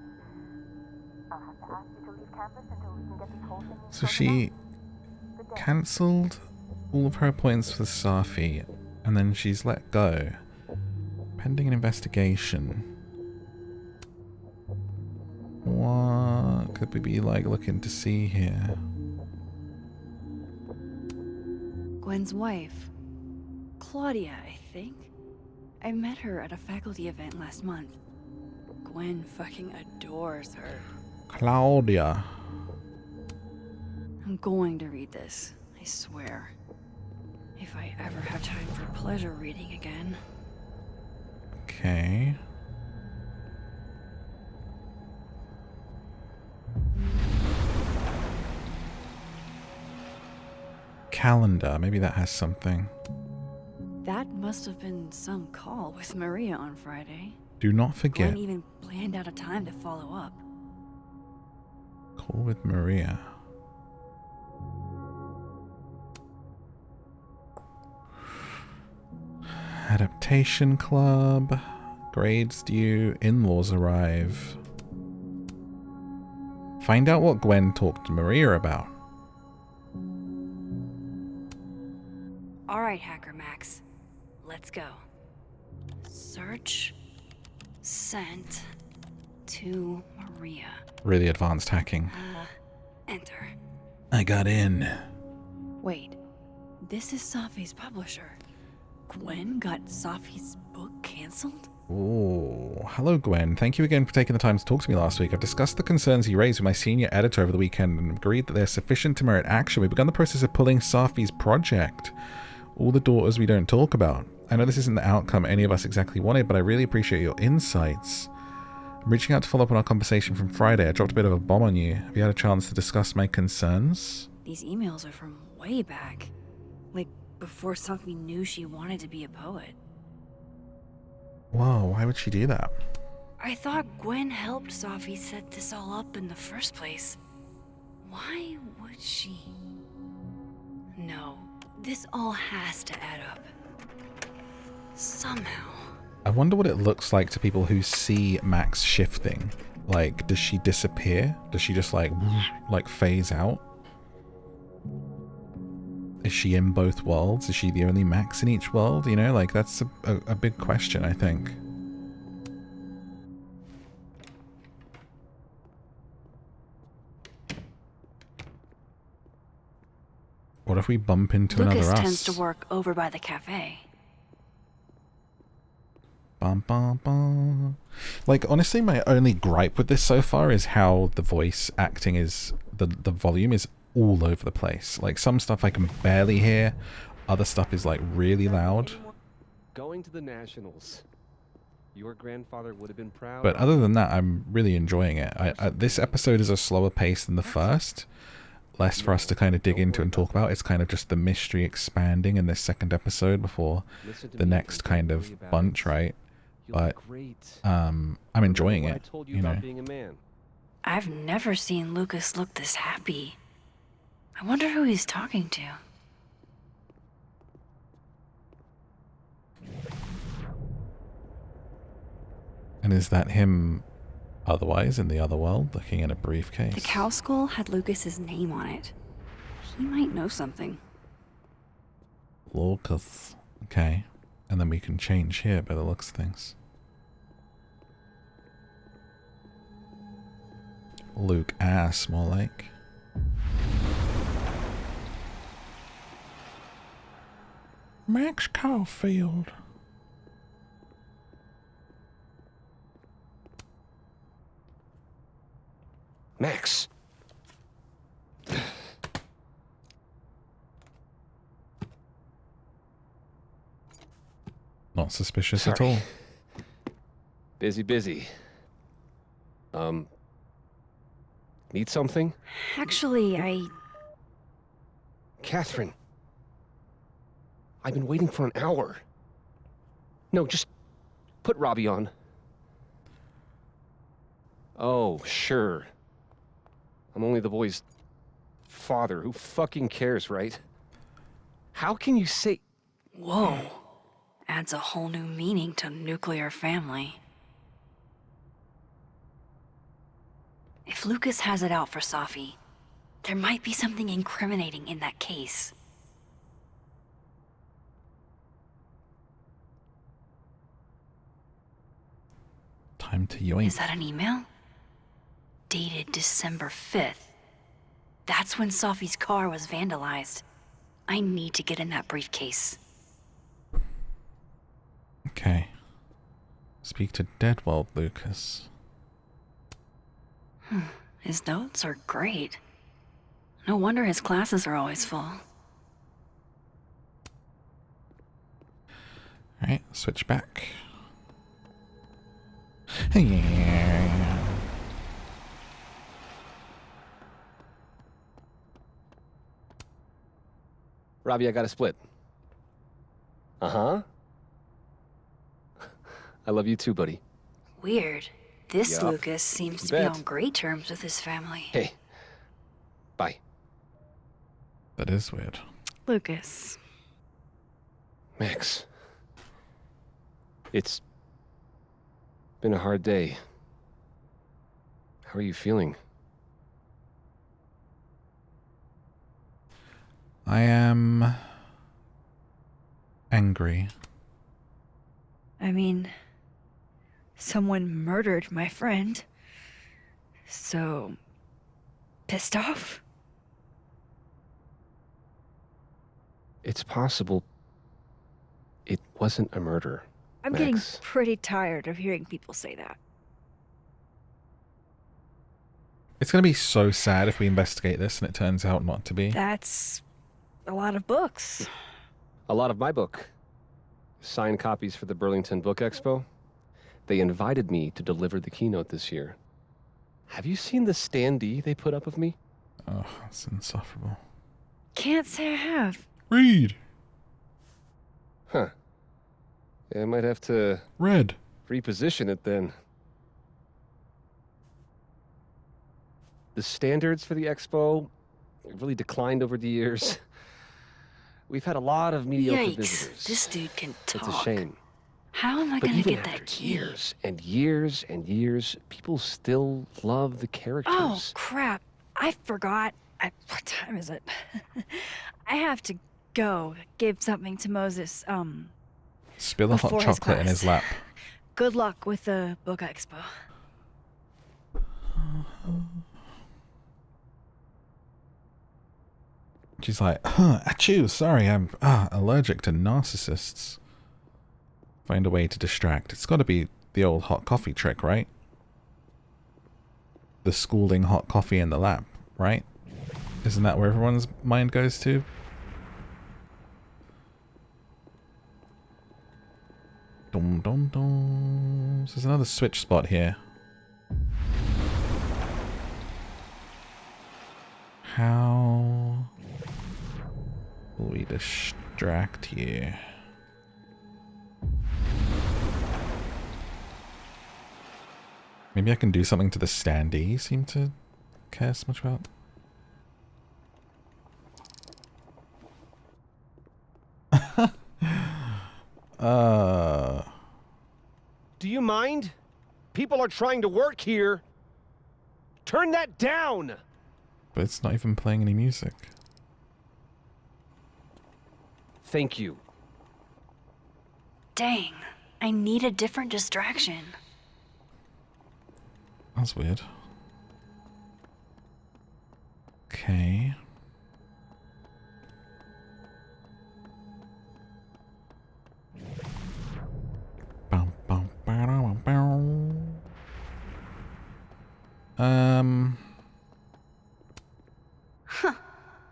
I'll have to ask you to leave campus until we can get this whole thing. So she cancelled all of her appointments with Safi, and then she's let go. Pending an investigation. What could we be like looking to see here? Gwen's wife. Claudia, I think. I met her at a faculty event last month. Gwen fucking adores her. Claudia. I'm going to read this, I swear. If I ever have time for pleasure reading again. Okay. Calendar, maybe that has something. That must have been some call with Maria on Friday. Do not forget. Gwen even planned out a time to follow up. Call with Maria. Adaptation club. Grades due. In-laws arrive. Find out what Gwen talked to Maria about. Alright, Hacker Max. Let's go. Search. Sent. To Maria. Really advanced hacking. Enter. I got in. Wait. This is Safi's publisher. Gwen got Safi's book cancelled? Oh, hello Gwen. Thank you again for taking the time to talk to me last week. I've discussed the concerns you raised with my senior editor over the weekend and agreed that they're sufficient to merit action. We've begun the process of pulling Safi's project. All the daughters we don't talk about. I know this isn't the outcome any of us exactly wanted, but I really appreciate your insights. I'm reaching out to follow up on our conversation from Friday. I dropped a bit of a bomb on you. Have you had a chance to discuss my concerns? These emails are from way back. Like, before Safi knew she wanted to be a poet. Whoa, why would she do that? I thought Gwen helped Safi set this all up in the first place. Why would she? No, this all has to add up. Somehow. I wonder what it looks like to people who see Max shifting. Like, does she disappear? Does she just like phase out? Is she in both worlds? Is she the only Max in each world? You know, like that's a big question, I think. What if we bump into Lucas another us? tends to work over by the cafe. Bum, bum, bum. Like, honestly, my only gripe with this so far is how the voice acting is, the volume is all over the place. Like, some stuff I can barely hear, other stuff is like really loud. Going to the Nationals. Your grandfather would have been proud. But other than that, I'm really enjoying it. This episode is a slower pace than the first. Less for us to kind of dig into and talk about. It's kind of just the mystery expanding in this second episode before the next kind of bunch, right? But I'm enjoying it, you know. I've never seen Lucas look this happy. I wonder who he's talking to. And is that him otherwise in the other world, looking in a briefcase? The cow skull had Lucas's name on it. He might know something. Lucas. Okay. And then we can change here by the looks of things. Luke ass, more like. Max Caulfield. Max. Not suspicious at all. Busy. Need something? Actually, Catherine. I've been waiting for an hour. No, just put Robbie on. Oh, sure. I'm only the boy's father. Who fucking cares, right? How can you say... Whoa. Adds a whole new meaning to nuclear family. If Lucas has it out for Safi, there might be something incriminating in that case. Time to yoink. Is that an email? Dated December 5th. That's when Safi's car was vandalized. I need to get in that briefcase. Okay. Speak to Deadworld, Lucas. His notes are great. No wonder his classes are always full. Alright, switch back. Robbie, I got a split. Uh-huh. I love you too, buddy. Weird. This Yup. Lucas seems You to be bet. on great terms with his family. Hey, Bye. That is weird. Lucas. Max. It's been a hard day. How are you feeling? I am angry. I mean, someone murdered my friend. So, pissed off? It's possible it wasn't a murder. I'm Max. getting pretty tired of hearing people say that. It's going to be so sad if we investigate this and it turns out not to be. That's a lot of books. A lot of my book. Signed copies for the Burlington Book Expo. They invited me to deliver the keynote this year. Have you seen the standee they put up of me? Oh, it's insufferable. Can't say I have. Read. Huh. Yeah, I might have to... Read. Reposition it then. The standards for the expo really declined over the years. We've had a lot of mediocre visitors. This dude can talk. It's a shame. How am I But gonna even get that after key? years and years and years, people still love the characters. Oh, crap. I forgot. What time is it? I have to go give something to Moses, Spill the hot before his chocolate in his lap. Good luck with the book expo. She's like, achoo, sorry, I'm allergic to narcissists. Find a way to distract. It's got to be the old hot coffee trick, right? The scalding hot coffee in the lap, right? Isn't that where everyone's mind goes to? Dum dum dum. So there's another switch spot here. How will we distract you? Maybe I can do something to the standee you seem to care so much about. Do you mind? People are trying to work here. Turn that down! But it's not even playing any music. Thank you. Dang, I need a different distraction. That's weird. Okay. Bum, bum, ba-da, bum, bum. Huh.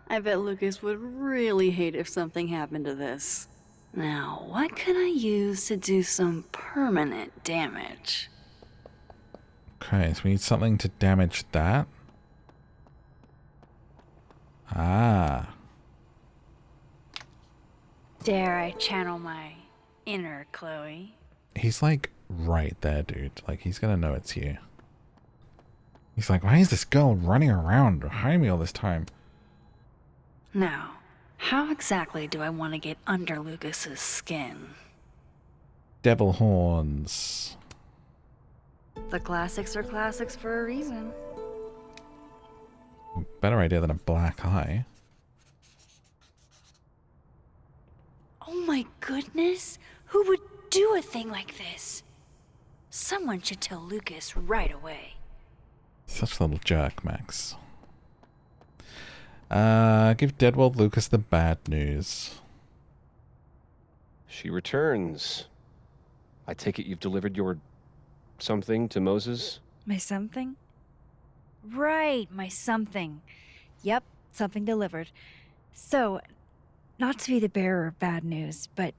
I bet Lucas would really hate if something happened to this. Now, what can I use to do some permanent damage? Okay, so we need something to damage that. Ah. Dare I channel my inner Chloe? He's like right there, dude. Like he's gonna know it's you. He's like, why is this girl running around behind me all this time? Now, how exactly do I want to get under Lucas's skin? Devil horns. The classics are classics for a reason. Better idea than a black eye. Oh my goodness! Who would do a thing like this? Someone should tell Lucas right away. Such a little jerk, Max. Give Deadworld Lucas the bad news. She returns. I take it you've delivered your something to Moses? My something? Right, my something. Yep, something delivered. So, not to be the bearer of bad news, but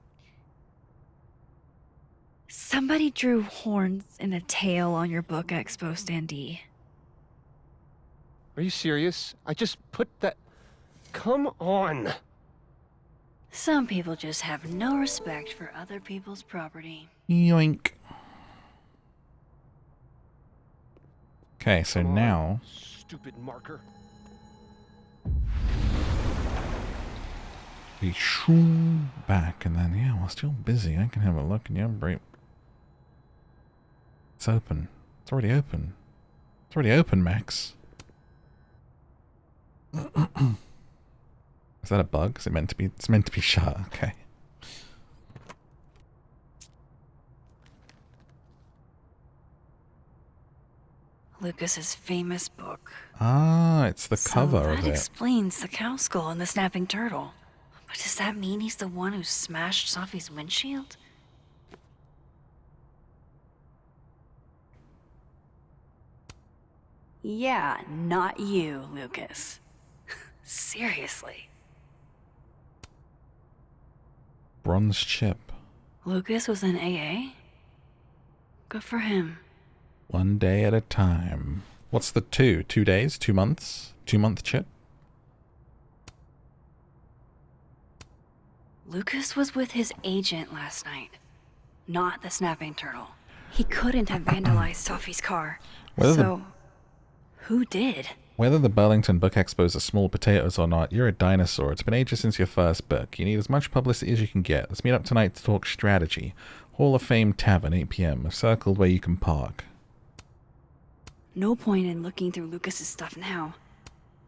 somebody drew horns and a tail on your book expo standee. Are you serious? I just put that... Come on! Some people just have no respect for other people's property. Yoink. Okay, so now... Stupid marker. Be shoo back, and then, yeah, we're still busy. I can have a look, and yeah, break. It's open. It's already open. It's already open, Max. Is that a bug? Is it meant to be? It's meant to be shut. Okay. Lucas's famous book. Ah, it's the cover So of that it. explains the cow skull and the snapping turtle. But does that mean he's the one who smashed Sophie's windshield? Yeah, not you, Lucas. Seriously. Bronze chip. Lucas was in AA? Good for him. 1 day at a time. What's the 2? 2 days? 2 months? 2-month chip? Lucas was with his agent last night, not the snapping turtle. He couldn't have vandalized Sophie's car. So, who did? Whether the Burlington Book Expos are small potatoes or not, you're a dinosaur. It's been ages since your first book. You need as much publicity as you can get. Let's meet up tonight to talk strategy. Hall of Fame Tavern, 8 p.m. I've circled where you can park. No point in looking through Lucas's stuff now.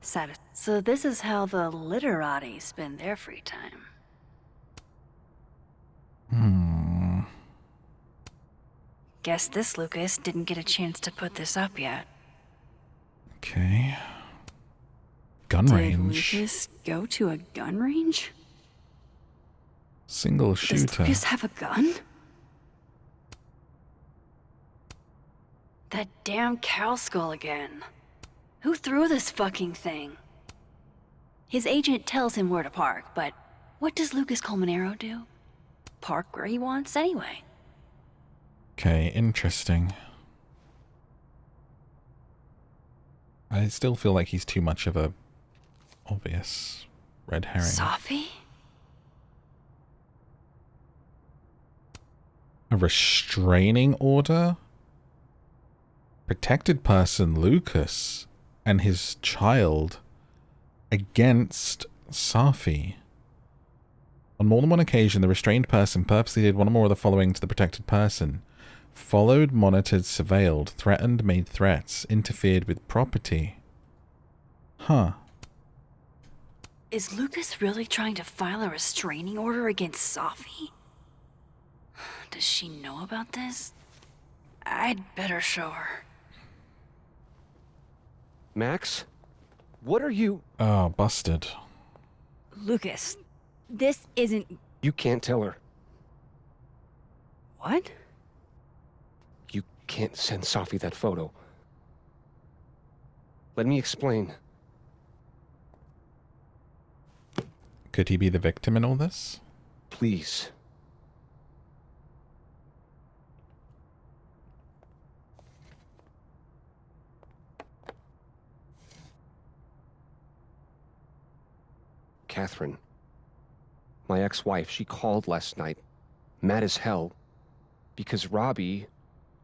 So this is how the literati spend their free time. Guess this Lucas didn't get a chance to put this up yet. Okay. Gun Did range. Lucas go to a gun range? Single Does shooter. Lucas have a gun? That damn cow skull again. Who threw this fucking thing? His agent tells him where to park, but what does Lucas Colmenero do? Park where he wants anyway. Okay, interesting. I still feel like he's too much of a obvious red herring. Sophie? A restraining order? Protected person Lucas and his child against Safi. On more than one occasion, the restrained person purposely did one or more of the following to the protected person. Followed, monitored, surveilled, threatened, made threats, interfered with property. Huh. Is Lucas really trying to file a restraining order against Safi? Does she know about this? I'd better show her. Max? What are you... Oh, busted. Lucas, this isn't... You can't tell her. What? You can't send Safi that photo. Let me explain. Could he be the victim in all this? Please. Catherine, my ex-wife, she called last night, mad as hell, because Robbie,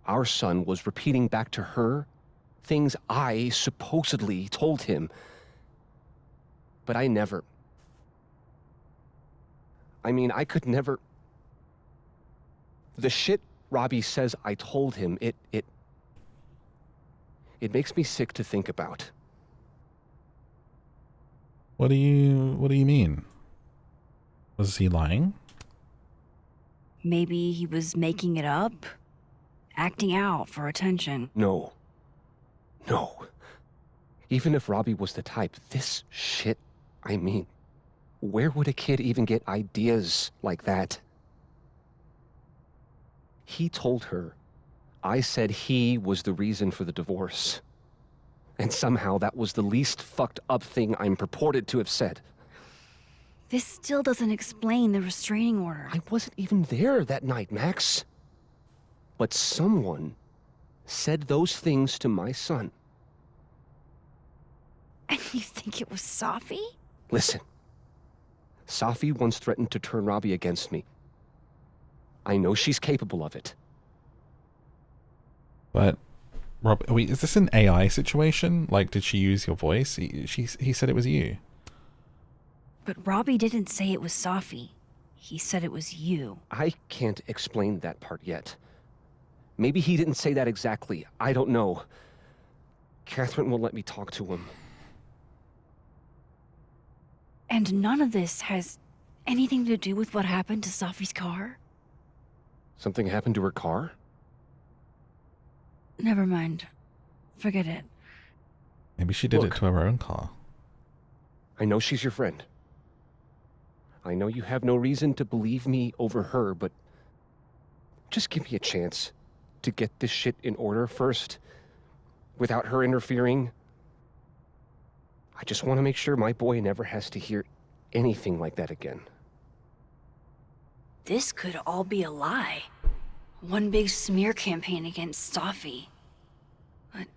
our son, was repeating back to her things I supposedly told him. But I never... I mean, I could never... The shit Robbie says I told him, it makes me sick to think about. What do you mean? Was he lying? Maybe he was making it up? Acting out for attention? No. No. Even if Robbie was the type, this shit, I mean, where would a kid even get ideas like that? He told her I said he was the reason for the divorce. And somehow that was the least fucked up thing I'm purported to have said. This still doesn't explain the restraining order. I wasn't even there that night, Max. But someone said those things to my son. And you think it was Safi? Listen. Safi once threatened to turn Robbie against me. I know she's capable of it. But, Rob, wait, is this an AI situation? Like, did she use your voice? He said it was you. But Robbie didn't say it was Safi. He said it was you. I can't explain that part yet. Maybe he didn't say that exactly. I don't know. Catherine won't let me talk to him. And none of this has anything to do with what happened to Safi's car? Something happened to her car? Never mind. Forget it. Maybe she did it to her own car. I know she's your friend. I know you have no reason to believe me over her, but just give me a chance to get this shit in order first, without her interfering. I just want to make sure my boy never has to hear anything like that again. This could all be a lie. One big smear campaign against Safi. But,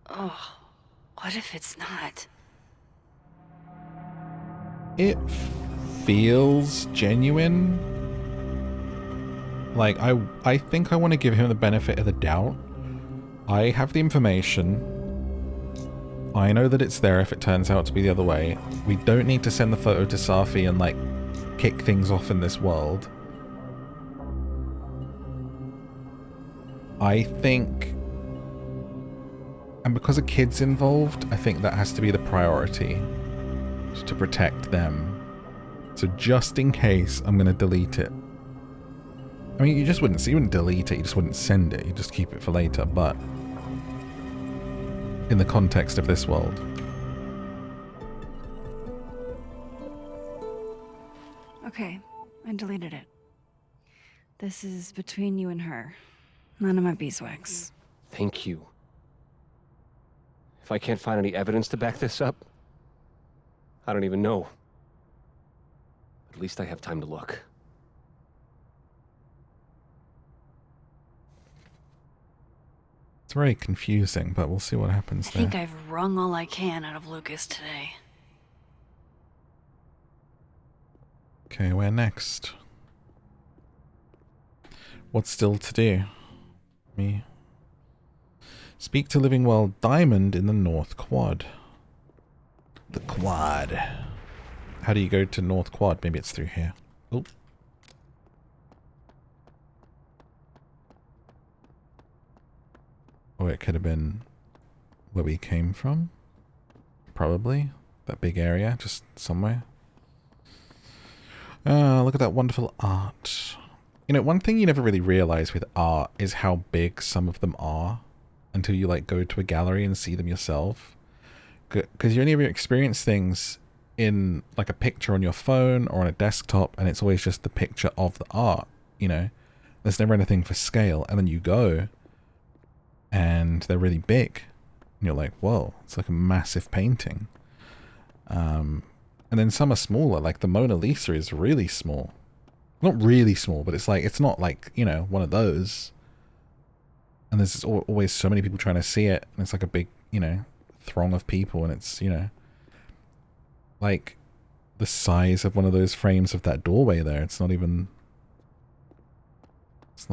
oh, what if it's not? It feels genuine. Like, I think I want to give him the benefit of the doubt. I have the information. I know that it's there if it turns out to be the other way. We don't need to send the photo to Safi and, like, kick things off in this world. I think... And because a kid's involved, I think that has to be the priority. To protect them. So just in case, I'm going to delete it. I mean, you wouldn't delete it, you just wouldn't send it, you just keep it for later, but in the context of this world. Okay, I deleted it. This is between you and her. None of my beeswax. Thank you. If I can't find any evidence to back this up, I don't even know. At least I have time to look. It's very confusing, but we'll see what happens there. I think I've wrung all I can out of Lucas today. Okay, where next? What's still to do? Me. Speak to Living Well Diamond in the North Quad. The Quad. How do you go to North Quad? Maybe it's through here. Oh. Or it could have been where we came from. Probably. That big area, just somewhere. Look at that wonderful art. You know, one thing you never really realize with art is how big some of them are until you, like, go to a gallery and see them yourself. Because you only ever experience things in, like, a picture on your phone or on a desktop, and it's always just the picture of the art, you know? There's never anything for scale, and then you go, and they're really big. And you're like, whoa, it's like a massive painting. And then some are smaller, like the Mona Lisa is really small. Not really small, but it's like, it's not like, you know, one of those. And there's always so many people trying to see it, and it's like a big, you know, throng of people, and it's, you know, like the size of one of those frames of that doorway there. It's not even it's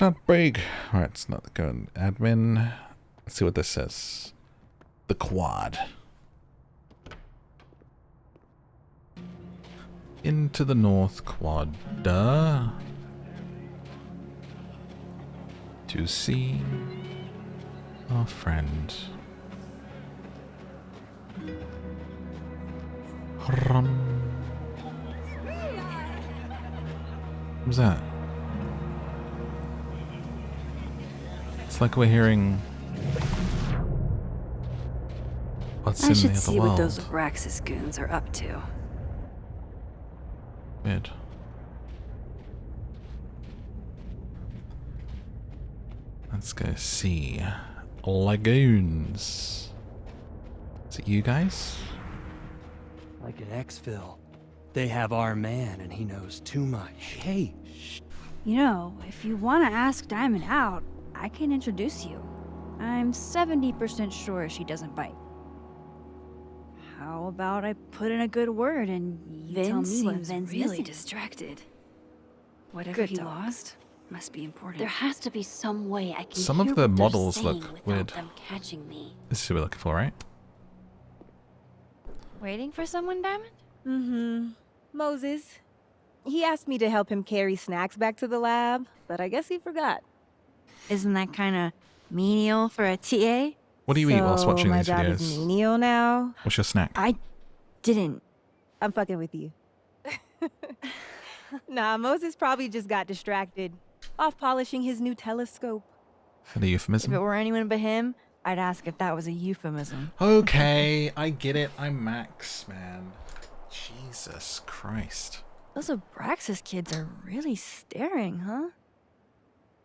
not big. Alright, it's not going admin. Let's see what this says. The Quad. Into the North Quad. To see our friend. What's that? It's like we're hearing what's in I the should other see world. what those Abraxas goons are up to. Weird. Let's go see. Lagoons. Is it you guys? Like an exfil. They have our man and he knows too much. Hey, shh. You know, if you want to ask Diamond out, I can introduce you. I'm 70% sure she doesn't bite. How about I put in a good word and you tell me when Vin's really distracted? Whatever he lost must be important. There has to be some way I can Some hear of the what they're models saying look without weird. them catching me. This is who we're looking for, right? Waiting for someone, Diamond? Mm-hmm. Moses. He asked me to help him carry snacks back to the lab, but I guess he forgot. Isn't that kind of menial for a TA? What do you eat whilst watching my these job videos? is menial now. What's your snack? I didn't. I'm fucking with you. Nah, Moses probably just got distracted. Off polishing his new telescope. Is that a euphemism? If it were anyone but him, I'd ask if that was a euphemism. Okay, I get it. I'm Max, man. Jesus Christ. Those Abraxas kids are really staring, huh?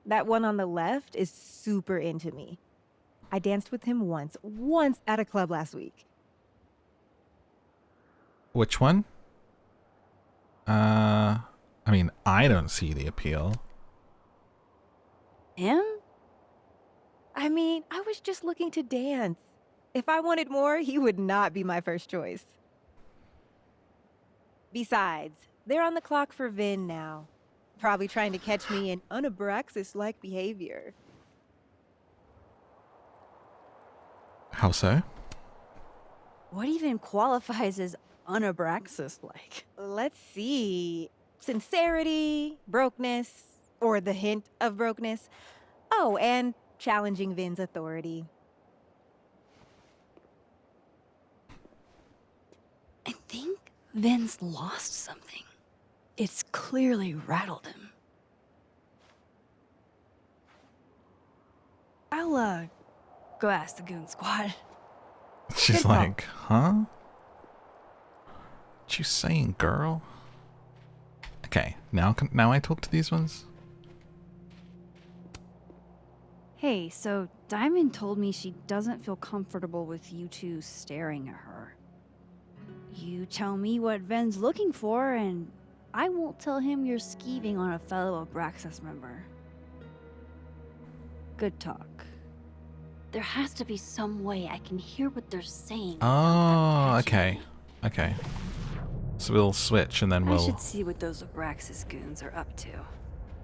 That one on the left is super into me. I danced with him once at a club last week. Which one? I mean, I don't see the appeal. Him? I mean, I was just looking to dance. If I wanted more, he would not be my first choice. Besides, they're on the clock for Vin now. Probably trying to catch me in unabraxas-like behavior. How so? What even qualifies as unabraxas-like? Let's see. Sincerity, brokenness, or the hint of brokenness. Oh, and challenging Vin's authority. I think Vin's lost something. It's clearly rattled him. I'll, go ask the Goon Squad. She's like, huh? What you saying, girl? Okay, now I talk to these ones? Hey, so Diamond told me she doesn't feel comfortable with you two staring at her. You tell me what Ven's looking for, and I won't tell him you're skeeving on a fellow Abraxas member. Good talk. There has to be some way I can hear what they're saying. Oh, okay. Okay. So we'll switch and then I we'll... should see what those Abraxas goons are up to.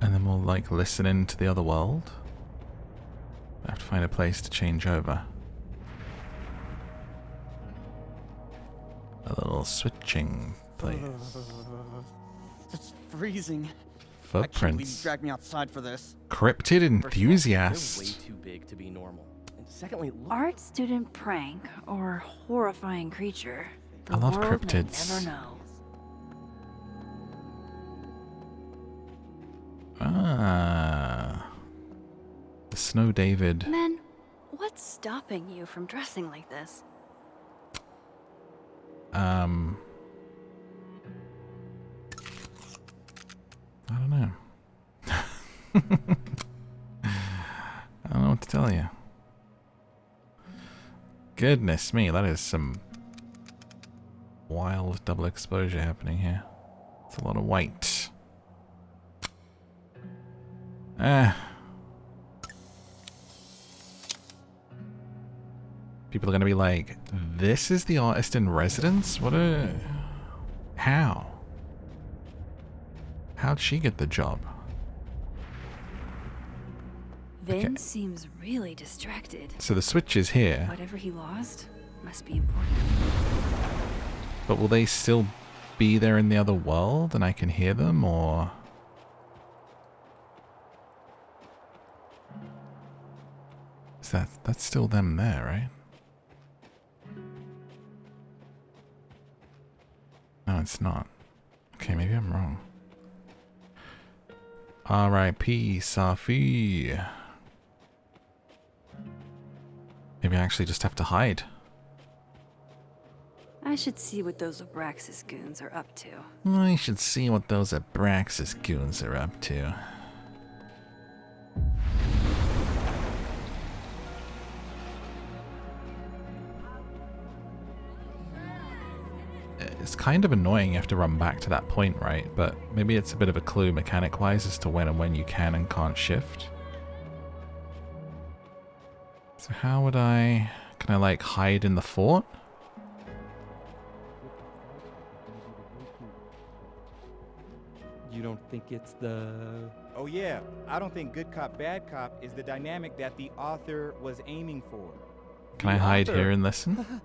And then we'll, like, listen into the other world? I have to find a place to change over. A little switching place. It's freezing. Footprints. I can't believe you dragged me outside for this. Cryptid enthusiast. They're way too big to be normal. And secondly, look. Art student prank or horrifying creature. The I love world may cryptids. never know. Ah. The Snow David. Men, what's stopping you from dressing like this? I don't know. I don't know what to tell you. Goodness me, that is some wild double exposure happening here. It's a lot of white. People are going to be like, this is the artist in residence? What a... How? How'd she get the job? Vin seems really distracted. So the switch is here. Whatever he lost must be important. But will they still be there in the other world and I can hear them, or... Is that's still them there, right? No, it's not. Okay, maybe I'm wrong. R.I.P. Safi. Maybe I actually just have to hide. I should see what those Abraxas goons are up to. I should see what those Abraxas goons are up to. It's kind of annoying you have to run back to that point, right? But maybe it's a bit of a clue mechanic-wise as to when you can and can't shift. So how would I... Can I, like, hide in the fort? You don't think it's the... Oh yeah, I don't think good cop, bad cop is the dynamic that the author was aiming for. Can I hide here and listen?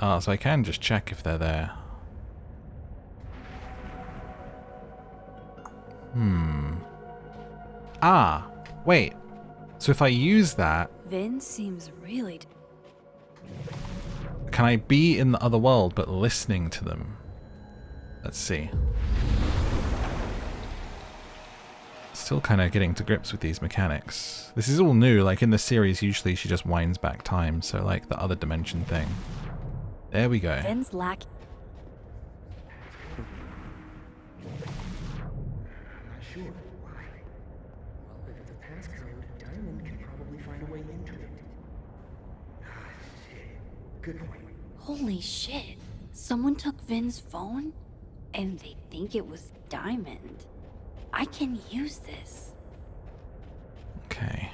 Oh, so I can just check if they're there. Ah, wait. So if I use that, Vin seems really... can I be in the other world but listening to them? Let's see. Still kind of getting to grips with these mechanics. This is all new. Like in the series, usually she just winds back time. So like the other dimension thing. There we go. Vin's lack... Sure. Why? Well, if it's a passcode, Diamond can probably find a way into it. Ah, shit. Good point. Holy shit. Someone took Vin's phone? And they think it was Diamond. I can use this. Okay.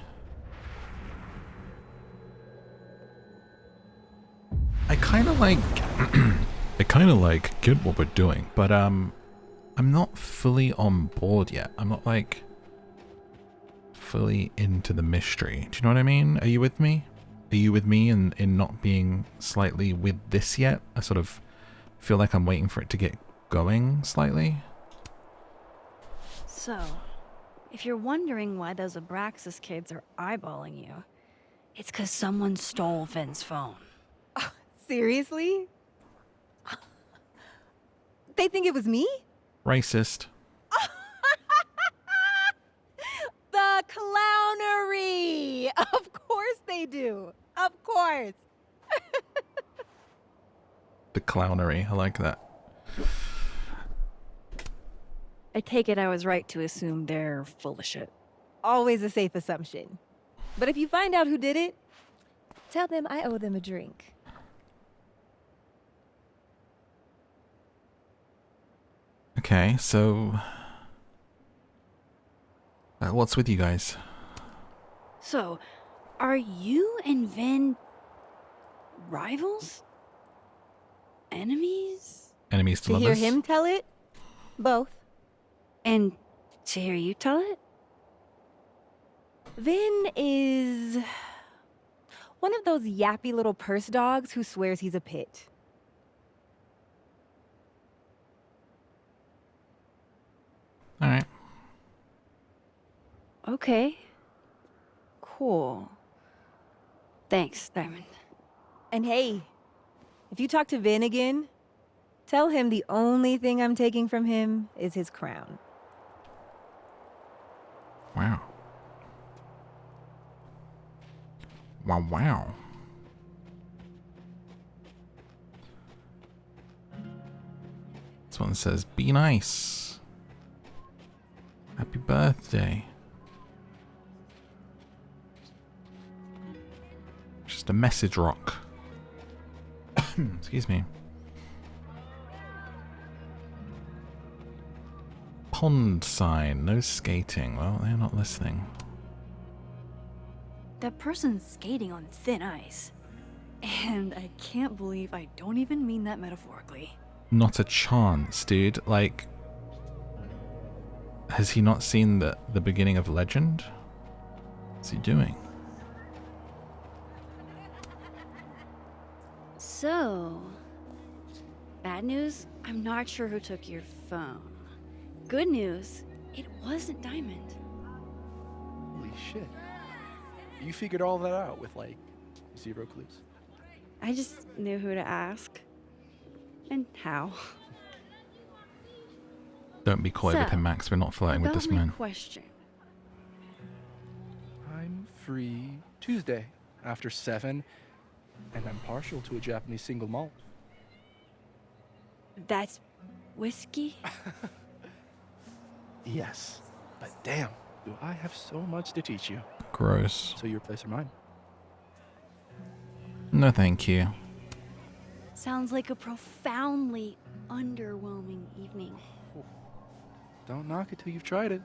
I kind of like... I kind of like get what we're doing, but I'm not fully on board yet. I'm not like fully into the mystery. Do you know what I mean? Are you with me? Are you with me in not being slightly with this yet? I sort of feel like I'm waiting for it to get going slightly. So, if you're wondering why those Abraxas kids are eyeballing you, it's because someone stole Vin's phone. Seriously? They think it was me? Racist. The clownery! Of course they do. Of course. The clownery. I like that. I take it I was right to assume they're full of shit. Always a safe assumption. But if you find out who did it, tell them I owe them a drink. Okay, so... what's with you guys? So, are you and Vin rivals? Enemies? Enemies to To lovers? hear him tell it? Both. And to hear you tell it? Vin is one of those yappy little purse dogs who swears he's a pit. Alright. Okay. Cool. Thanks, Diamond. And hey, if you talk to Vin again, tell him the only thing I'm taking from him is his crown. Wow. Wow. This one says, be nice. Happy birthday. Just a message rock. Excuse me. Pond sign, no skating. Well, they're not listening. That person's skating on thin ice. And I can't believe I don't even mean that metaphorically. Not a chance, dude. Like, has he not seen the beginning of Legend? What's he doing? So, bad news, I'm not sure who took your phone. Good news, it wasn't Diamond. Holy shit. You figured all that out with, like, 0 clues? I just knew who to ask. And how. Don't be coy with him, Max. We're not flirting with this man. Question. I'm free Tuesday after 7, and I'm partial to a Japanese single malt. That's whiskey? Yes, but damn, do I have so much to teach you. Gross. So your place or mine? No, thank you. Sounds like a profoundly underwhelming evening. Don't knock it till you've tried it.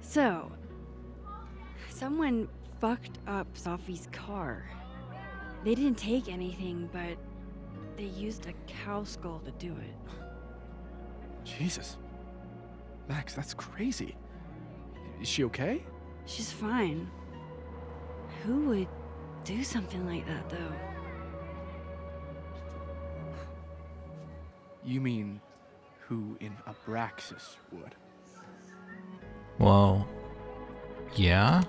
So, someone fucked up Sophie's car. They didn't take anything, but they used a cow skull to do it. Jesus. Max, that's crazy. Is she okay? She's fine. Who would do something like that, though. You mean who in Abraxas would? Well, yeah?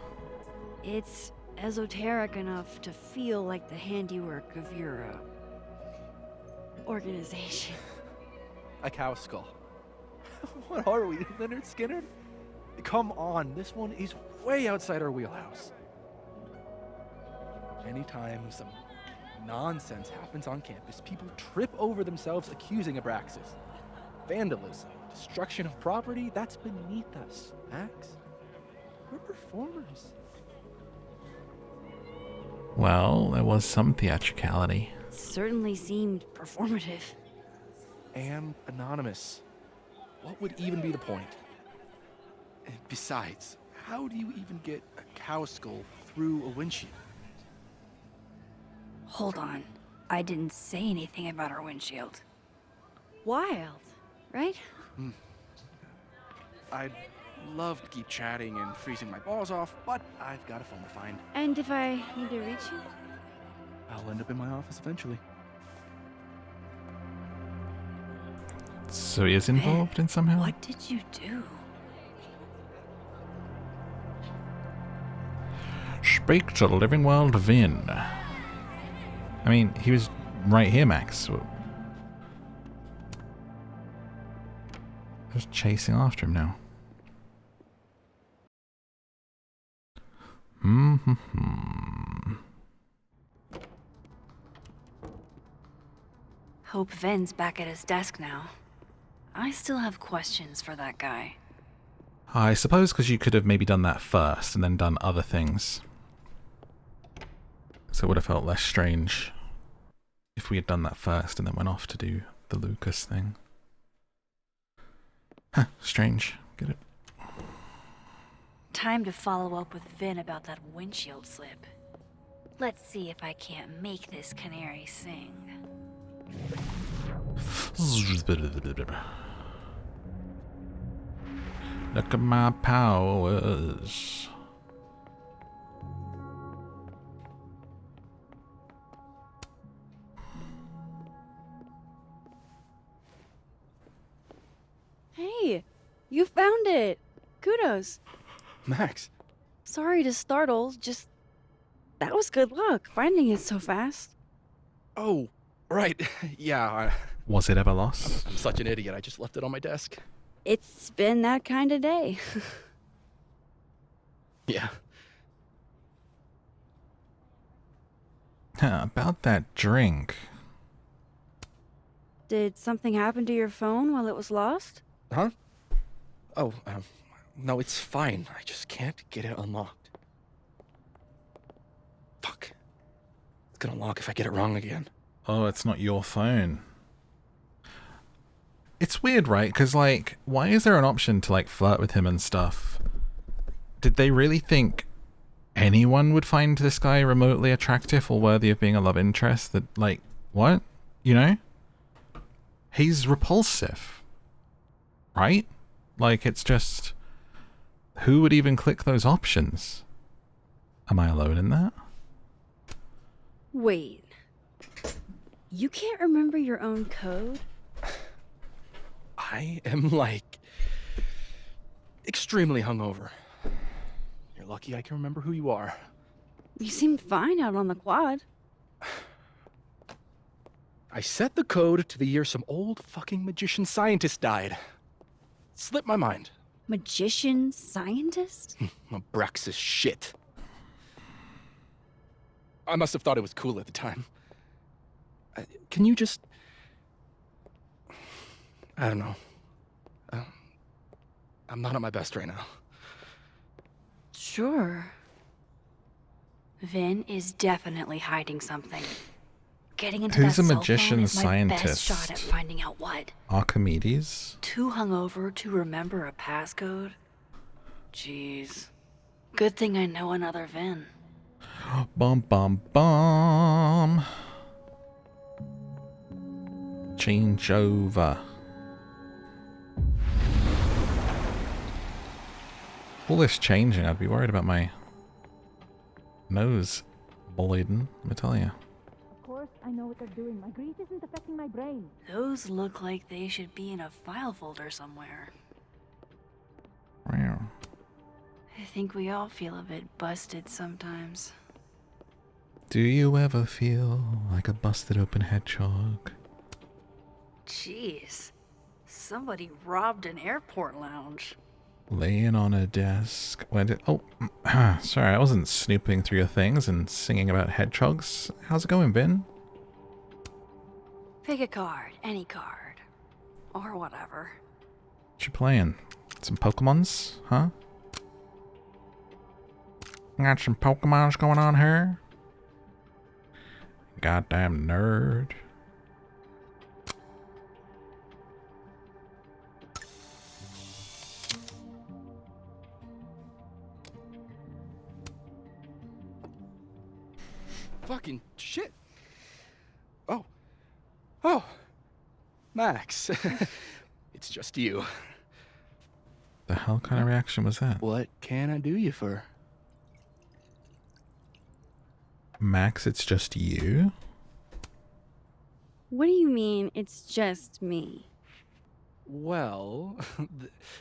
It's esoteric enough to feel like the handiwork of your organization. A cow skull. What are we, Leonard Skinner? Come on, this one is way outside our wheelhouse. Anytime some nonsense happens on campus, people trip over themselves accusing Abraxas. Vandalism, destruction of property, that's beneath us, Max. We're performers. Well, there was some theatricality. Certainly seemed performative. And anonymous. What would even be the point? And besides, how do you even get a cow skull through a windshield? Hold on. I didn't say anything about our windshield. Wild, right? I'd love to keep chatting and freezing my balls off, but I've got a phone to find. And if I need to reach you? I'll end up in my office eventually. So he is involved in somehow? What did you do? Speak to the living world, Vin. I mean, he was right here, Max. Just chasing after him now. Hope Ven's back at his desk now. I still have questions for that guy. I suppose because you could have maybe done that first and then done other things. So it would have felt less strange if we had done that first and then went off to do the Lucas thing. Huh, strange. Get it? Time to follow up with Vin about that windshield slip. Let's see if I can't make this canary sing. Look at my powers. Hey, you found it. Kudos. Max. Sorry to startle, just that was good luck finding it so fast. Oh, right. Yeah. Was it ever lost? I'm such an idiot. I just left it on my desk. It's been that kind of day. Yeah. About that drink. Did something happen to your phone while it was lost? Huh? Oh, no, it's fine. I just can't get it unlocked. Fuck. It's gonna lock if I get it wrong again. Oh, it's not your phone. It's weird, right? Because, like, why is there an option to, like, flirt with him and stuff? Did they really think anyone would find this guy remotely attractive or worthy of being a love interest? That, like, what? You know? He's repulsive. Right? Like, it's just... Who would even click those options? Am I alone in that? Wait. You can't remember your own code? I am, like, extremely hungover. You're lucky I can remember who you are. You seemed fine out on the quad. I set the code to the year some old fucking magician scientist died. Slipped my mind. Magician scientist? Abraxas shit. I must have thought it was cool at the time. Can you just... I don't know. I'm not at my best right now. Sure. Vin is definitely hiding something. Getting into Who's that a cell magician phone is my scientist? best shot at finding out what. Archimedes? Too hungover to remember a passcode? Jeez. Good thing I know another Vin. Bum bum bum. Change over. All this changing, I'd be worried about my nose bleeding, let me tell you. Of course, I know what they're doing. My grief isn't affecting my brain. Those look like they should be in a file folder somewhere. Wow. I think we all feel a bit busted sometimes. Do you ever feel like a busted open hedgehog? Jeez. Somebody robbed an airport lounge. Laying on a desk. When did, oh, sorry, I wasn't snooping through your things and singing about hedgehogs. How's it going, Vin? Pick a card, any card. Or whatever. What you playing? Some Pokemons, huh? Got some Pokemons going on here? Goddamn nerd. Fucking shit. Oh. Max. It's just you. The hell kind of reaction was that? What can I do you for? Max, it's just you? What do you mean, it's just me? Well,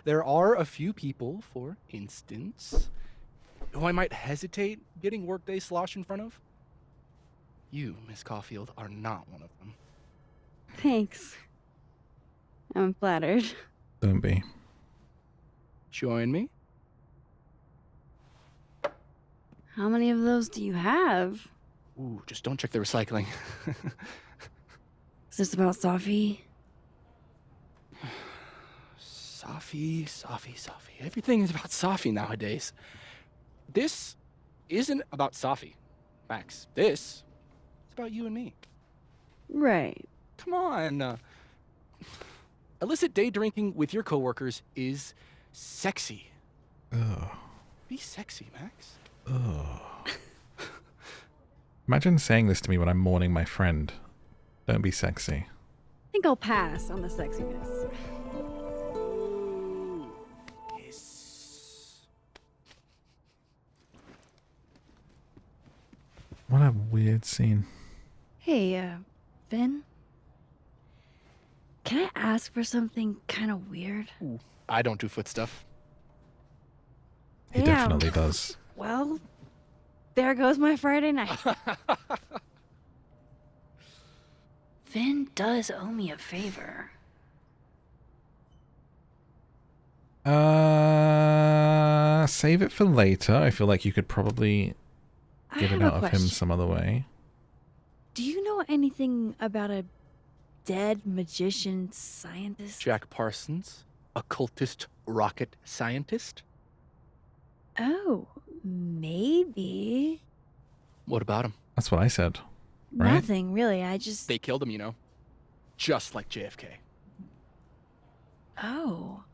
there are a few people, for instance, who I might hesitate getting workday slosh in front of. You, Miss Caulfield, are not one of them. Thanks. I'm flattered. Don't be. Join me? How many of those do you have? Ooh, just don't check the recycling. Is this about Safi? Safi. Everything is about Safi nowadays. This isn't about Safi, Max. This is about you and me. Right. Come on. Illicit day drinking with your coworkers is sexy. Ugh. Be sexy, Max. Ugh. Imagine saying this to me when I'm mourning my friend. Don't be sexy. I think I'll pass on the sexiness. What a weird scene. Hey, Finn? Can I ask for something kind of weird? Ooh, I don't do foot stuff. He definitely does. Well, there goes my Friday night. Finn does owe me a favor. Save it for later. I feel like you could probably get it out of him some other way. Do you know anything about a dead magician scientist? Jack Parsons, occultist rocket scientist. Oh, maybe. What about him? That's what I said. Right? Nothing, really. I just... They killed him, you know. Just like JFK. Oh.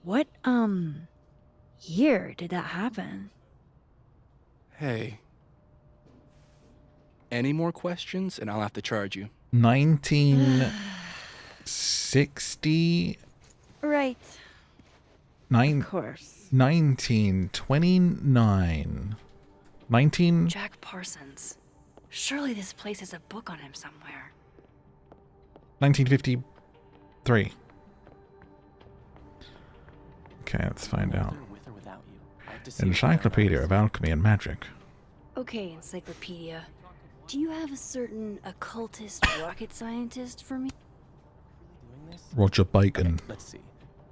What, year did that happen? Hey. Any more questions and I'll have to charge you. 1960... Right. Of course. 1929. 19... Jack Parsons. Surely this place has a book on him somewhere. 1953. Okay, let's find out. Encyclopedia of Alchemy and Magic. Okay, Encyclopedia. Do you have a certain occultist rocket scientist for me? Roger Bacon. Let's see.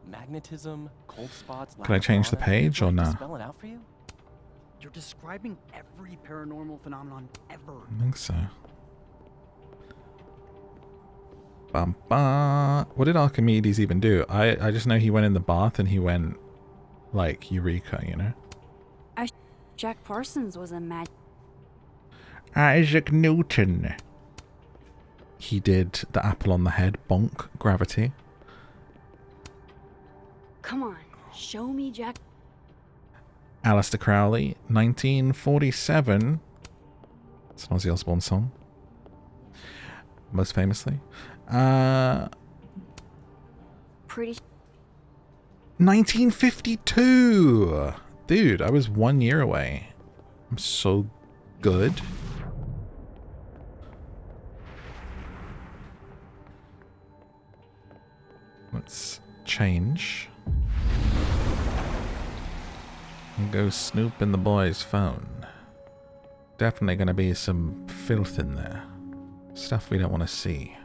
Magnetism, cold spots. Can I change the page or no? Spell it out for you? You're describing every paranormal phenomenon ever. I think so. Bum, ba. What did Archimedes even do? I just know he went in the bath and he went like Eureka, you know? Jack Parsons was a mad... Isaac Newton. He did the apple on the head, bonk, gravity. Come on, show me Jack... Aleister Crowley, 1947. It's an Ozzy Osbourne song. Most famously. Pretty... 1952! Dude, I was 1 year away. I'm so good. Let's change. And go snoop in the boy's phone. Definitely gonna be some filth in there. Stuff we don't want to see.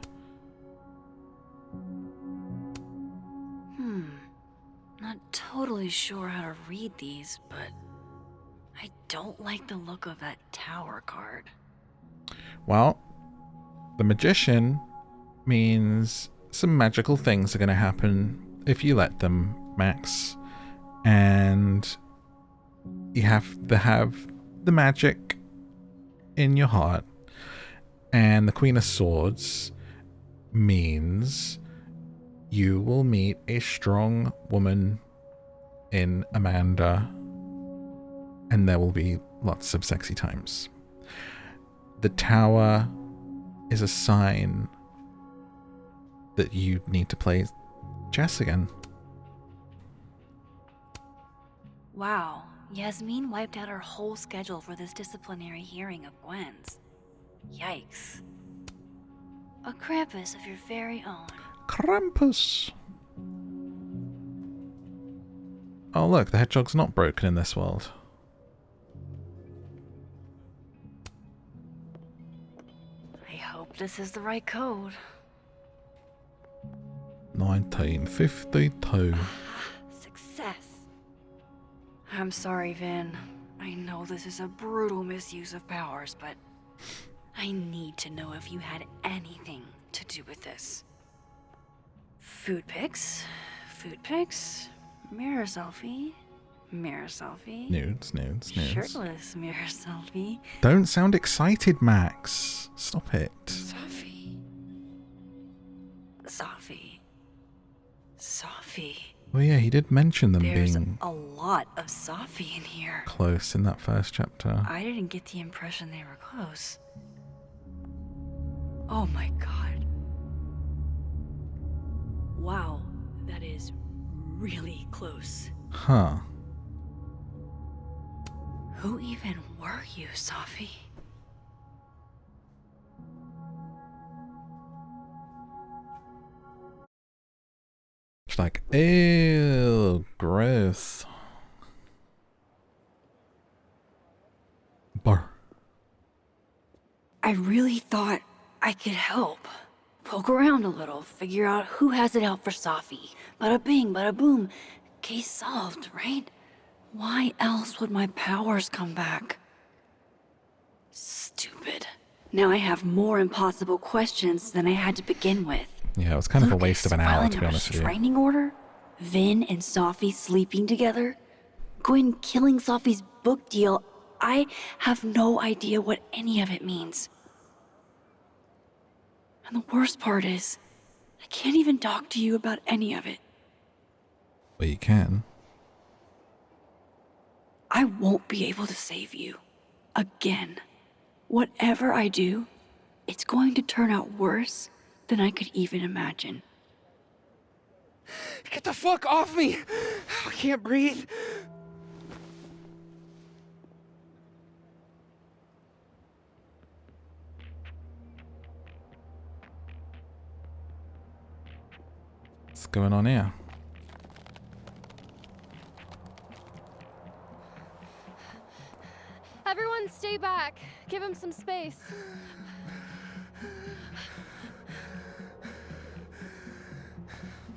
Not totally sure how to read these, but I don't like the look of that tower card. Well, the magician means some magical things are going to happen if you let them, Max. And you have to have the magic in your heart. And the Queen of Swords means you will meet a strong woman in Amanda, and there will be lots of sexy times. The tower is a sign that you need to play chess again. Wow, Yasmin wiped out her whole schedule for this disciplinary hearing of Gwen's. Yikes. A Krampus of your very own. Krampus! Oh look, the hedgehog's not broken in this world. I hope this is the right code. 1952. Success. I'm sorry, Vin. I know this is a brutal misuse of powers, but I need to know if you had anything to do with this. Food pics, mirror selfie, Nudes. shirtless mirror selfie. Don't sound excited, Max. Stop it. Sophie. Oh yeah, he did mention them There's being a lot of Sophie in here. close in that first chapter. I didn't get the impression they were close. Oh my god. Wow, that is really close. Huh. Who even were you, Sophie? It's like, ew, gross. Bar. I really thought I could help. Poke around a little, figure out who has it out for Sophie. Bada bing, bada boom. Case solved, right? Why else would my powers come back? Stupid. Now I have more impossible questions than I had to begin with. Yeah, it was kind of a waste of an hour, to be honest with you. Restraining order? Vin and Sophie sleeping together? Gwen killing Sophie's book deal? I have no idea what any of it means. And the worst part is, I can't even talk to you about any of it. Well, you can. I won't be able to save you. Again. Whatever I do, it's going to turn out worse than I could even imagine. Get the fuck off me! I can't breathe. What's going on here? Everyone stay back. Give him some space.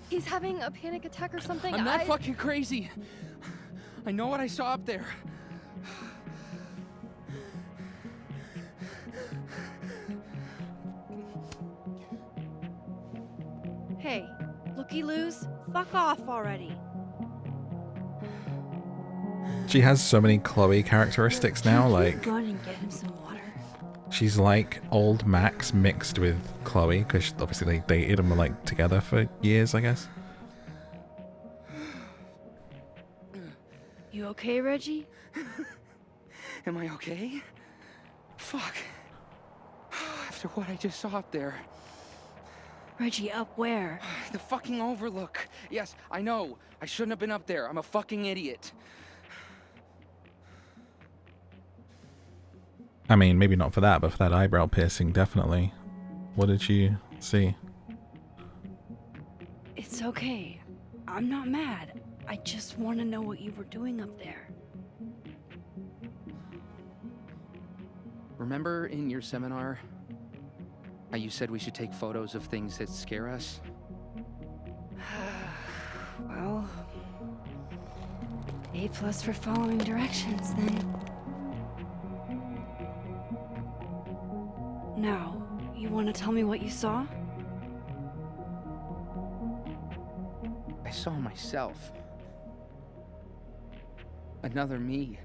He's having a panic attack or something. I'm not fucking crazy. I know what I saw up there. Hey, looky-loos, fuck off already. She has so many Chloe characteristics now, like... Go and get him some water. She's like old Max mixed with Chloe, because obviously they dated and were like together for years, I guess. You okay, Reggie? Am I okay? Fuck. After what I just saw up there. Reggie, up where? The fucking overlook. Yes, I know. I shouldn't have been up there. I'm a fucking idiot. I mean, maybe not for that, but for that eyebrow piercing, definitely. What did you see? It's okay. I'm not mad. I just want to know what you were doing up there. Remember in your seminar how you said we should take photos of things that scare us? Well, A+ for following directions, then. Now, you want to tell me what you saw? I saw myself. Another me.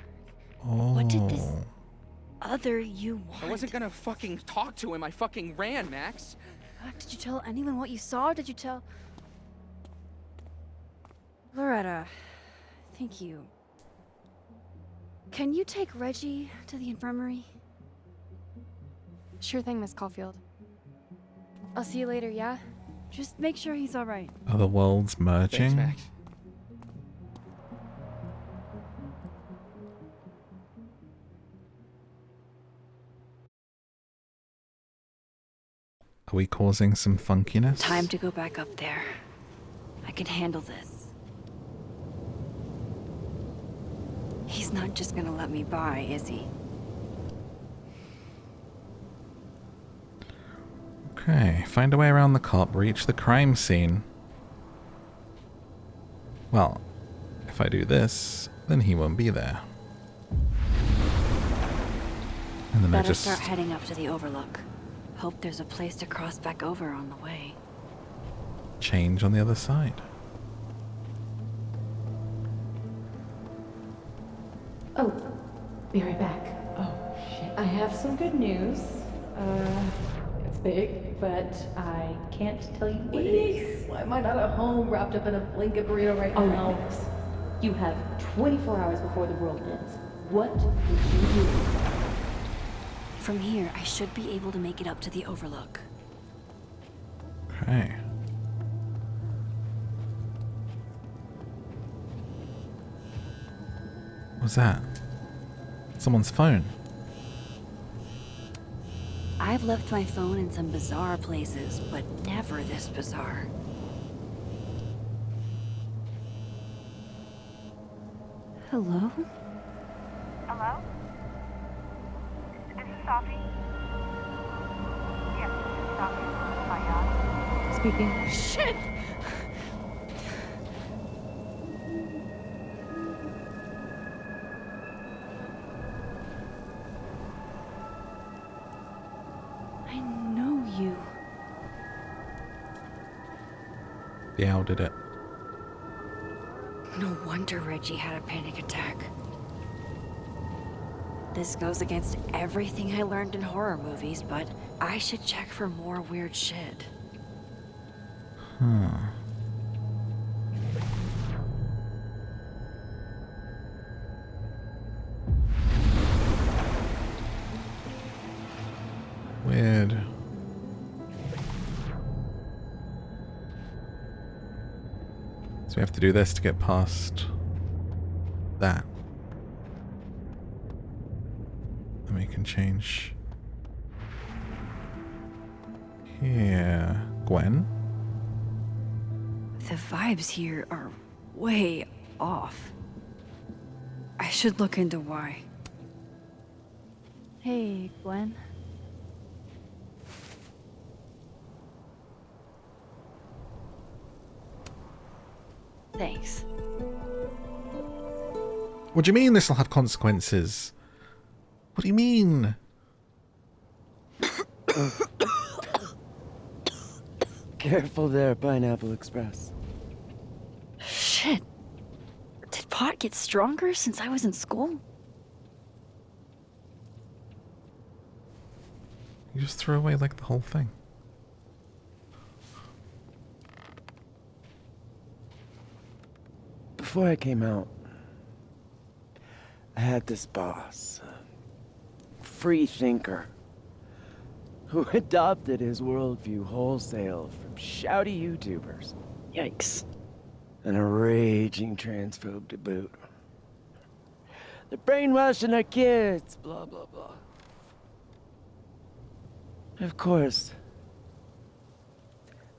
Oh. What did this other you want? I wasn't gonna fucking talk to him. I fucking ran, Max. Did you tell anyone what you saw? Did you tell... Loretta, thank you. Can you take Reggie to the infirmary? Sure thing, Miss Caulfield. I'll see you later, yeah? Just make sure he's alright. Are the worlds merging? Thanks, Max. Are we causing some funkiness? Time to go back up there. I can handle this. He's not just gonna let me by, is he? Okay, find a way around the cop, reach the crime scene. Well, if I do this, then he won't be there. And then I Better just start heading up to the overlook. Hope there's a place to cross back over on the way. change on the other side. Oh, be right back. Oh, shit. I have some good news. It's big, but I can't tell you what it is. Why am I not at home wrapped up in a blanket burrito right now? Right, Max. You have 24 hours before the world ends. What would you do? From here, I should be able to make it up to the overlook. Okay. What's that? Someone's phone. I've left my phone in some bizarre places, but never this bizarre. Hello? Hello? This is Safi. Yes, this is Safi. Hi, Speaking. Shit! I know you. The owl did it. No wonder Reggie had a panic attack. This goes against everything I learned in horror movies, but I should check for more weird shit. Huh. Weird. So we have to do this to get past that. And we can change here. Gwen? The vibes here are way off. I should look into why. Hey, Gwen. Thanks. What do you mean this will have consequences? What do you mean? Careful there, Pineapple Express. Shit. Did pot get stronger since I was in school? You just throw away like the whole thing. Before I came out, I had this boss, a free thinker, who adopted his worldview wholesale from shouty YouTubers. Yikes. And a raging transphobe to boot. They're brainwashing our kids, blah, blah, blah. Of course.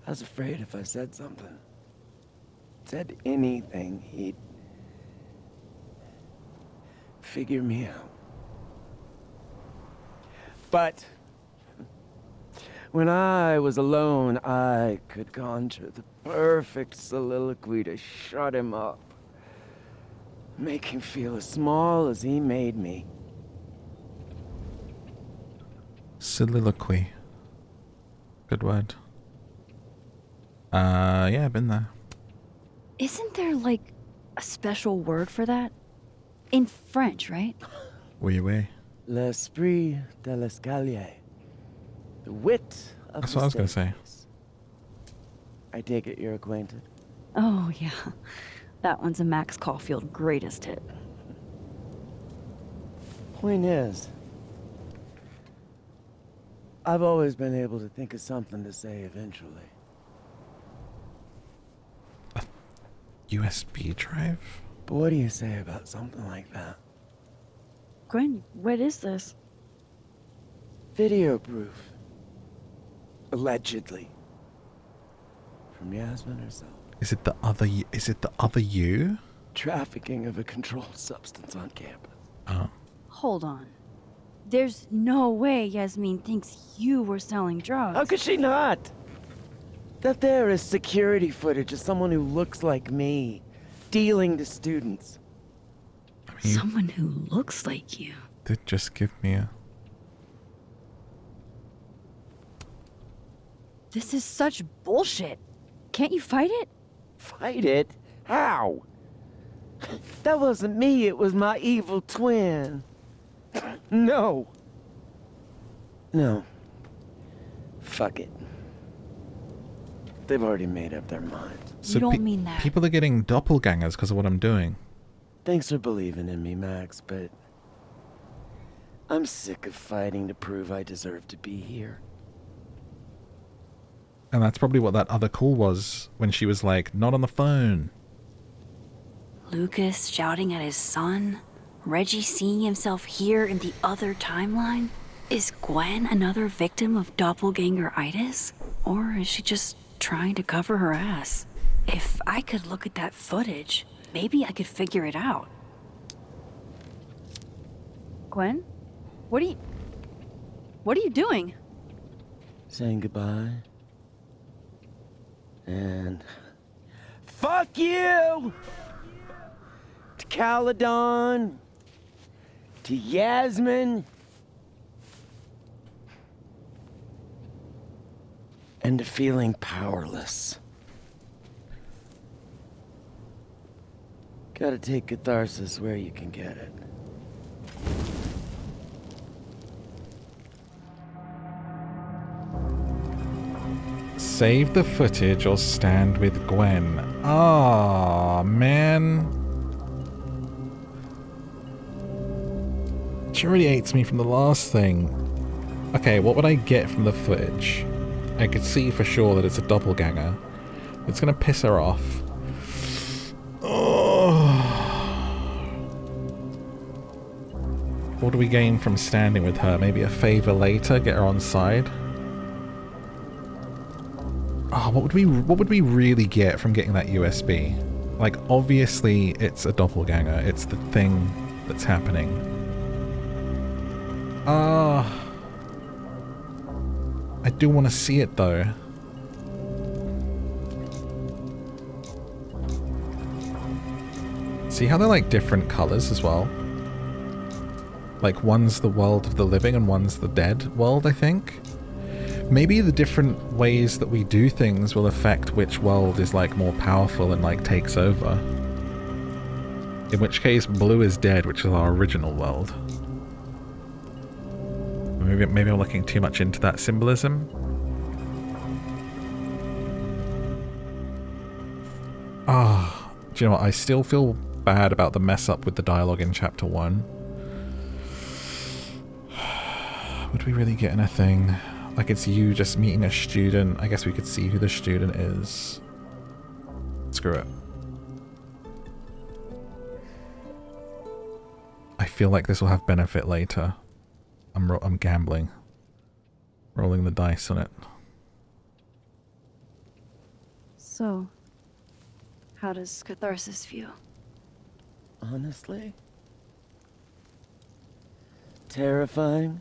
I was afraid if I said something, said anything, he'd figure me out. But when I was alone, I could conjure the perfect soliloquy to shut him up. Make him feel as small as he made me. Soliloquy. Good word. Yeah, I've been there. Isn't there, like, a special word for that? In French, right? Oui, oui. L'esprit de l'escalier. The wit of That's the what I was gonna say. staircase. I take it you're acquainted. Oh, yeah. That one's a Max Caulfield greatest hit. Point is, I've always been able to think of something to say eventually. USB drive? But what do you say about something like that? Gwen, what is this? Video proof. Allegedly. From Yasmin herself. Is it the other you? Trafficking of a controlled substance on campus. Oh. Hold on. There's no way Yasmin thinks you were selling drugs. How could she not? That there is security footage of someone who looks like me, dealing to students. Someone who looks like you. Did just give me a... This is such bullshit. Can't you fight it? Fight it? How? That wasn't me, it was my evil twin. No. No. Fuck it. They've already made up their minds. So you don't mean that. People are getting doppelgangers because of what I'm doing. Thanks for believing in me, Max, but I'm sick of fighting to prove I deserve to be here. And that's probably what that other call was when she was like, not on the phone. Lucas shouting at his son? Reggie seeing himself here in the other timeline? Is Gwen another victim of doppelganger-itis? Or is she just trying to cover her ass? If I could look at that footage, maybe I could figure it out. Gwen? What are you doing? Saying goodbye. And fuck you! To Caledon, to Yasmin, and to feeling powerless. Gotta take catharsis where you can get it. Save the footage or stand with Gwen. Ah, man. She already hates me from the last thing. Okay, what would I get from the footage? I could see for sure that it's a doppelganger. It's gonna piss her off. Oh. What do we gain from standing with her? Maybe a favor later? Get her on side? Oh, what would we really get from getting that USB? Like, obviously it's a doppelganger. It's the thing that's happening. I do want to see it though. See how they're like different colors as well? Like one's the world of the living and one's the dead world, I think. Maybe the different ways that we do things will affect which world is like more powerful and like takes over. In which case blue is dead, which is our original world. Maybe I'm looking too much into that symbolism. Ah, do you know what? I still feel bad about the mess up with the dialogue in chapter 1. Would we really get anything? Like it's you just meeting a student. I guess we could see who the student is. Screw it. I feel like this will have benefit later. I'm gambling. Rolling the dice on it. So, how does catharsis feel? Honestly? Terrifying.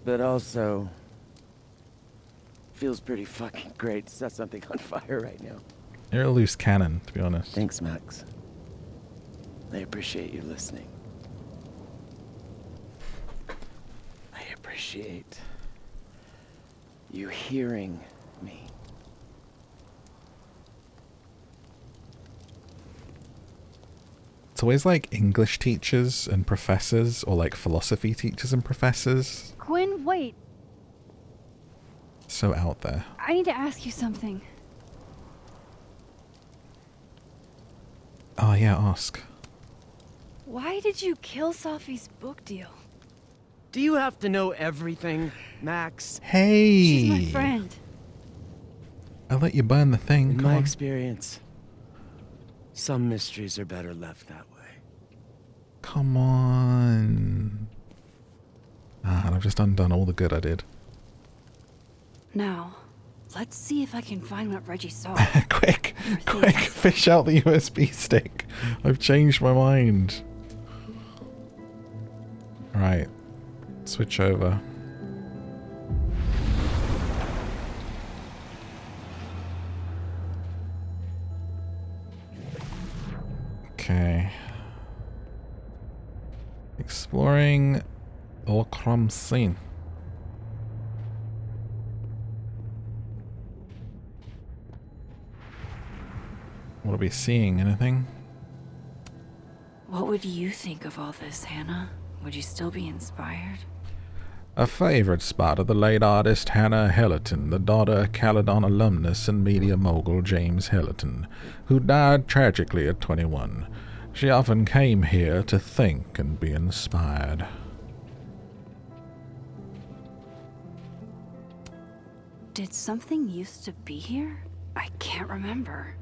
But also feels pretty fucking great to set something on fire right now. You're a loose cannon, to be honest. Thanks, Max. I appreciate you listening. I appreciate you hearing me. It's always like English teachers and professors, or like philosophy teachers and professors. Quinn, wait. So out there. I need to ask you something. Oh yeah, ask. Why did you kill Sophie's book deal? Do you have to know everything, Max? Hey! She's my friend. I let you burn the thing. In Come my on. experience, some mysteries are better left that way. Come on. Ah, I've just undone all the good I did. Now, let's see if I can find what Reggie saw. Quick, fish out the USB stick. I've changed my mind. Right, switch over. Okay. Exploring Olcrom scene. What are we seeing? Anything? What would you think of all this, Hannah? Would you still be inspired? A favorite spot of the late artist Hannah Hellerton, the daughter of Caledon alumnus and media mogul James Hellerton, who died tragically at 21. She often came here to think and be inspired. Did something used to be here? I can't remember.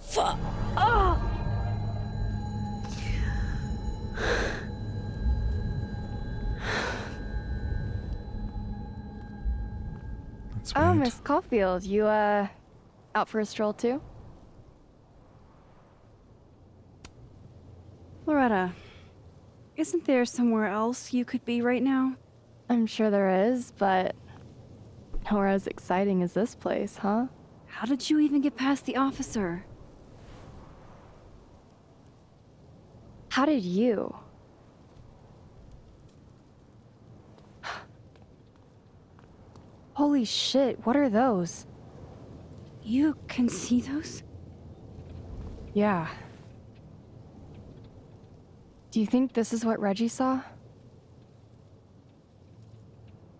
Fuck! Oh! That's Oh, weird. Miss Caulfield, you, out for a stroll too? Loretta, isn't there somewhere else you could be right now? I'm sure there is, but nowhere as exciting as this place, huh? How did you even get past the officer? How did you? Holy shit, what are those? You can see those? Yeah. Do you think this is what Reggie saw?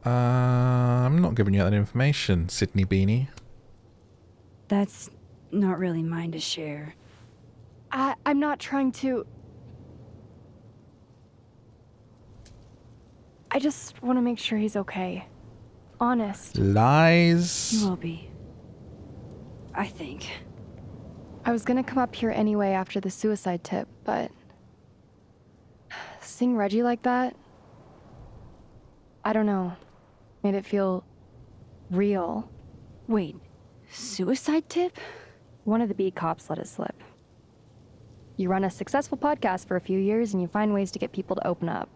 I'm not giving you that information, Sydney Beanie. That's not really mine to share. I'm not trying to... I just want to make sure he's okay. Honest. Lies. You will be. I think. I was gonna come up here anyway after the suicide tip, but... seeing Reggie like that... I don't know. Made it feel... real. Wait, suicide tip? One of the beat cops let it slip. You run a successful podcast for a few years and you find ways to get people to open up.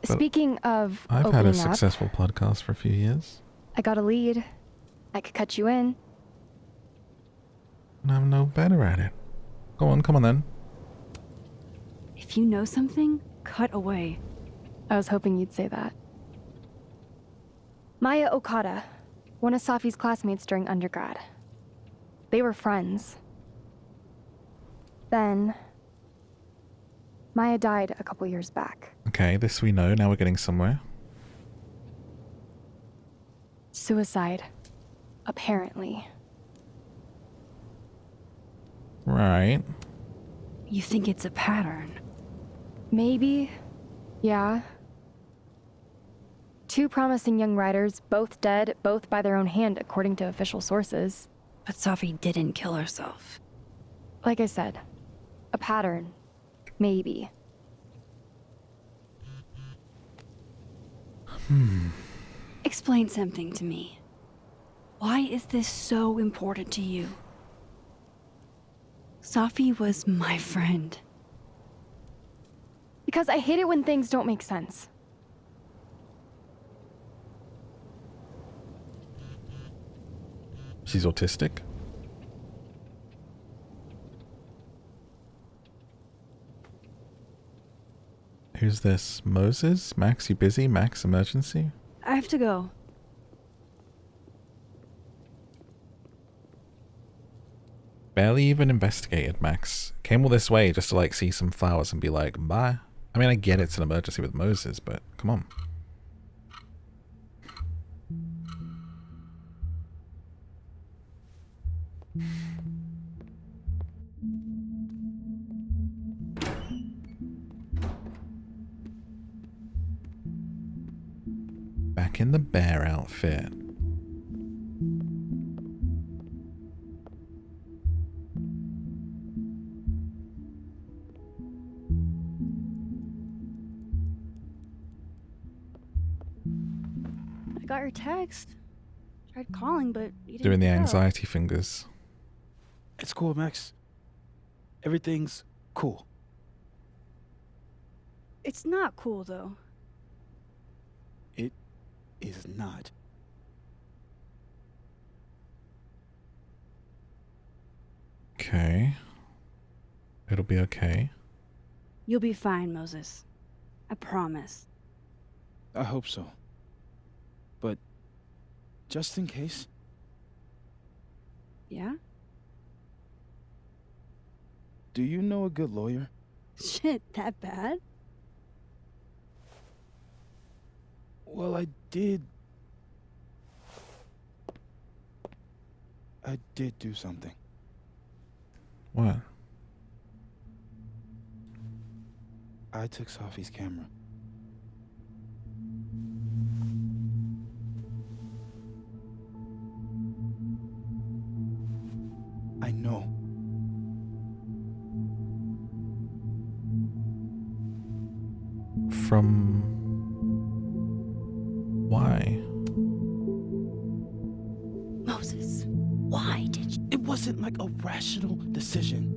But Speaking of I've opening had a up, successful podcast for a few years. I got a lead. I could cut you in. And I'm no better at it. Go on, come on then. If you know something, cut away. I was hoping you'd say that. Maya Okada, one of Safi's classmates during undergrad. They were friends. Then, Maya died a couple years back. Okay, this we know. Now we're getting somewhere. Suicide. Apparently. Right. You think it's a pattern? Maybe. Yeah. 2 promising young writers, both dead, both by their own hand, according to official sources. But Sophie didn't kill herself. Like I said, a pattern. Maybe. Explain something to me. Why is this so important to you? Sophie was my friend. Because I hate it when things don't make sense. She's autistic. Who's this? Moses? Max, you busy? Max, emergency? I have to go. Barely even investigated, Max. Came all this way just to like see some flowers and be like, bye. I mean, I get it's an emergency with Moses, but come on. Back in the bear outfit. I got your text. Tried calling, but you didn't Doing the pick up. anxiety fingers. It's cool, Max. Everything's cool. It's not cool, though. It is not. Okay. It'll be okay. You'll be fine, Moses. I promise. I hope so. But just in case, Yeah? do you know a good lawyer? Shit, that bad? Well, I did do something. What? I took Sophie's camera. I know. From... Why? Moses, why did you? It wasn't like a rational decision.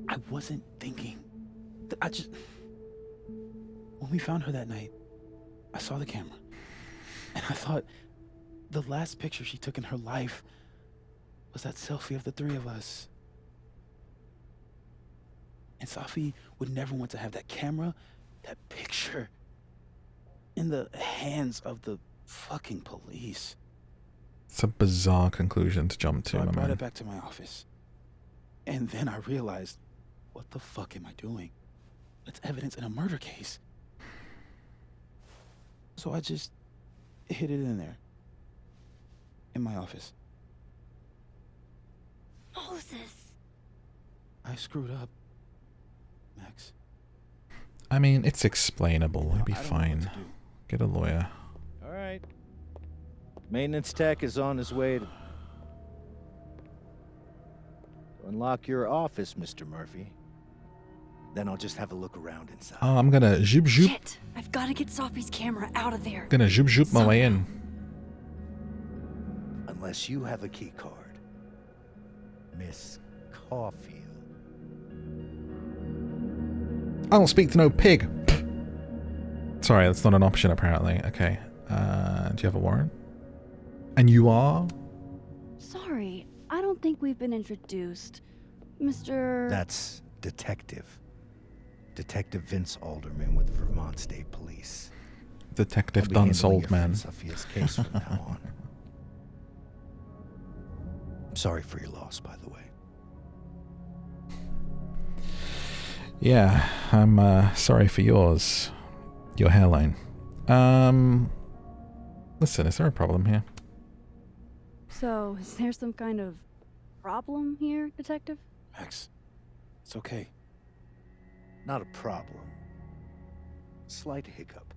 I wasn't thinking. I just... When we found her that night, I saw the camera. And I thought the last picture she took in her life was that selfie of the 3 of us. And Sophie would never want to have that camera, that picture, in the hands of the fucking police. It's a bizarre conclusion to jump to, So I my brought man. it back to my office. And then I realized, what the fuck am I doing? It's evidence in a murder case. So I just hid it in there. In my office. Moses. I screwed up, Max. I mean, it's explainable. It'll be I don't know what fine. to do. Get a lawyer. All right. Maintenance tech is on his way to unlock your office, Mr. Murphy. Then I'll just have a look around inside. Oh, I'm gonna zoop zoop. Shit, I've got to get Sophie's camera out of there. Gonna zoop zoop my way in. Unless you have a key card. Miss Caulfield. I don't speak to no pig. Sorry, that's not an option apparently. Okay. Do you have a warrant? And you are? Sorry, I don't think we've been introduced. Mr. That's Detective. Detective Vince Alderman with Vermont State Police. Detective I'll be Done handling Sold your friend Man. Sophia's case from now on. I'm sorry for your loss, by the way. Yeah, I'm sorry for yours. Your hairline. Listen, is there a problem here? So, is there some kind of problem here, Detective? Max, it's okay. Not a problem. slight hiccup.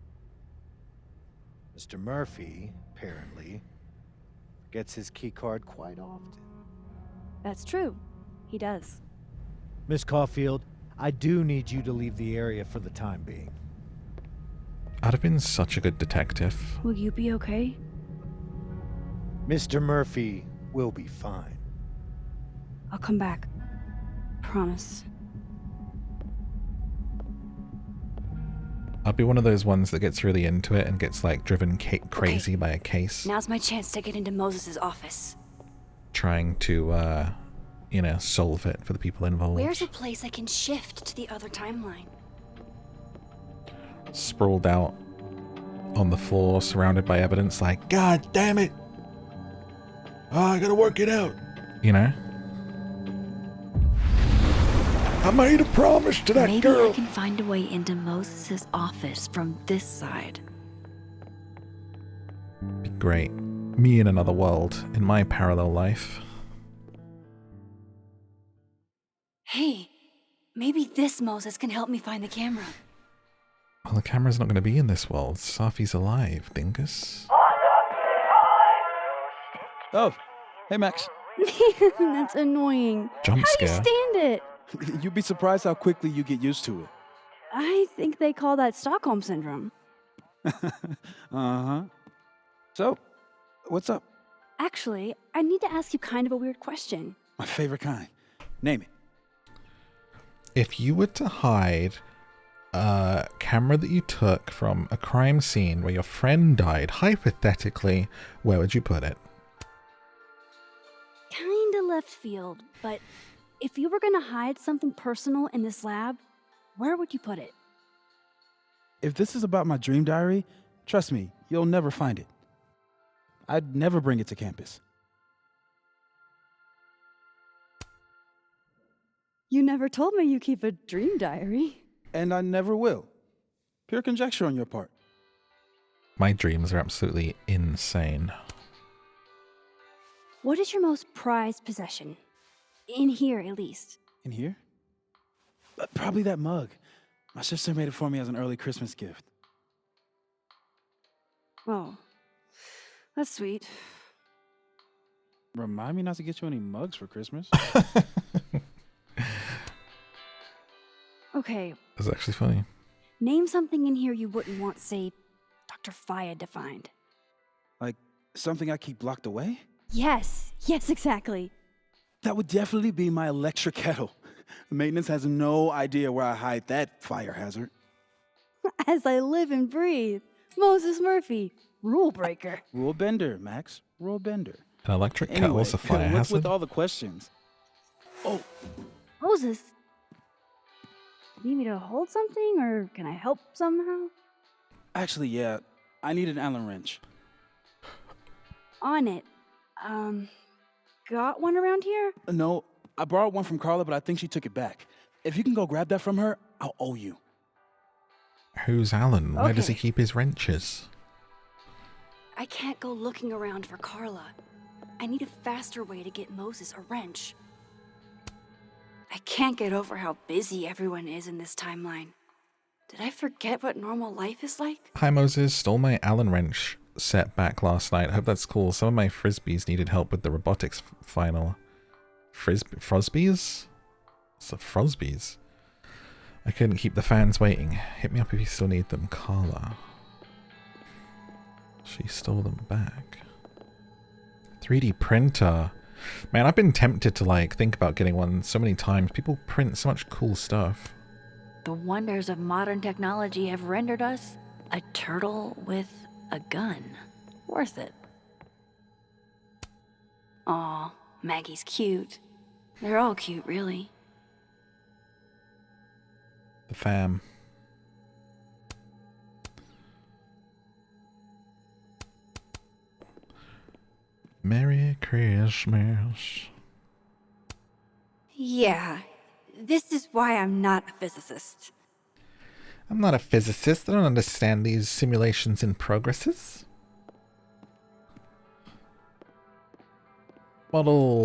Mr. Murphy, apparently, gets his keycard quite often. That's true. He does. Miss Caulfield, I do need you to leave the area for the time being. I'd have been such a good detective. Will you be okay? Mr. Murphy will be fine. I'll come back. Promise. I'll be one of those ones that gets really into it and gets like driven crazy by a case. Now's my chance to get into Moses' office. Trying to, you know, solve it for the people involved. Where's a place I can shift to the other timeline? Sprawled out on the floor, surrounded by evidence, like, God damn it! Oh, I gotta work it out. You know? I made a promise to that girl. Maybe I can find a way into Moses' office from this side. Be great. Me in another world, in my parallel life. Hey, maybe this Moses can help me find the camera. Well, the camera's not going to be in this world. Safi's alive, dingus. Oh, hey Max. That's annoying. Jump How do scare. you stand it? You'd be surprised how quickly you get used to it. I think they call that Stockholm Syndrome. Uh-huh. So, what's up? Actually, I need to ask you kind of a weird question. My favorite kind. Name it. If you were to hide a camera that you took from a crime scene where your friend died, hypothetically, where would you put it? Kinda left field, but if you were gonna hide something personal in this lab, where would you put it? If this is about my dream diary, trust me, you'll never find it. I'd never bring it to campus. You never told me you keep a dream diary. And I never will. Pure conjecture on your part. My dreams are absolutely insane. What is your most prized possession? In here, at least. In here? Probably that mug. My sister made it for me as an early Christmas gift. Oh, that's sweet. Remind me not to get you any mugs for Christmas. Okay, That's actually funny. name something in here you wouldn't want, say, Dr. Fayed to find. Like something I keep locked away? Yes, exactly. That would definitely be my electric kettle. Maintenance has no idea where I hide that fire hazard. As I live and breathe. Moses Murphy, rule breaker. Rule bender, Max. Rule bender. An electric Anyway, kettle's a fire what's hazard? with all the questions? Oh, Moses, you need me to hold something, or can I help somehow? actually, yeah. I need an Allen wrench. On it. Got one around here? No, I borrowed one from Carla, but I think she took it back. If you can go grab that from her, I'll owe you. Who's Alan? Why does he Okay. keep his wrenches? I can't go looking around for Carla. I need a faster way to get Moses a wrench. I can't get over how busy everyone is in this timeline. Did I forget what normal life is like? Hi Moses, stole my Allen wrench set back last night. I hope that's cool. Some of my frisbees needed help with the robotics final. Frosbees? What's the Frosbees? I couldn't keep the fans waiting. Hit me up if you still need them. Carla. She stole them back. 3D printer. Man, I've been tempted to like think about getting one so many times. People print so much cool stuff. The wonders of modern technology have rendered us a turtle with a gun. Worth it. Aw, Maggie's cute. They're all cute, really. The fam. Merry Christmas. Yeah, this is why I'm not a physicist. I'm not a physicist. I don't understand these simulations in progresses.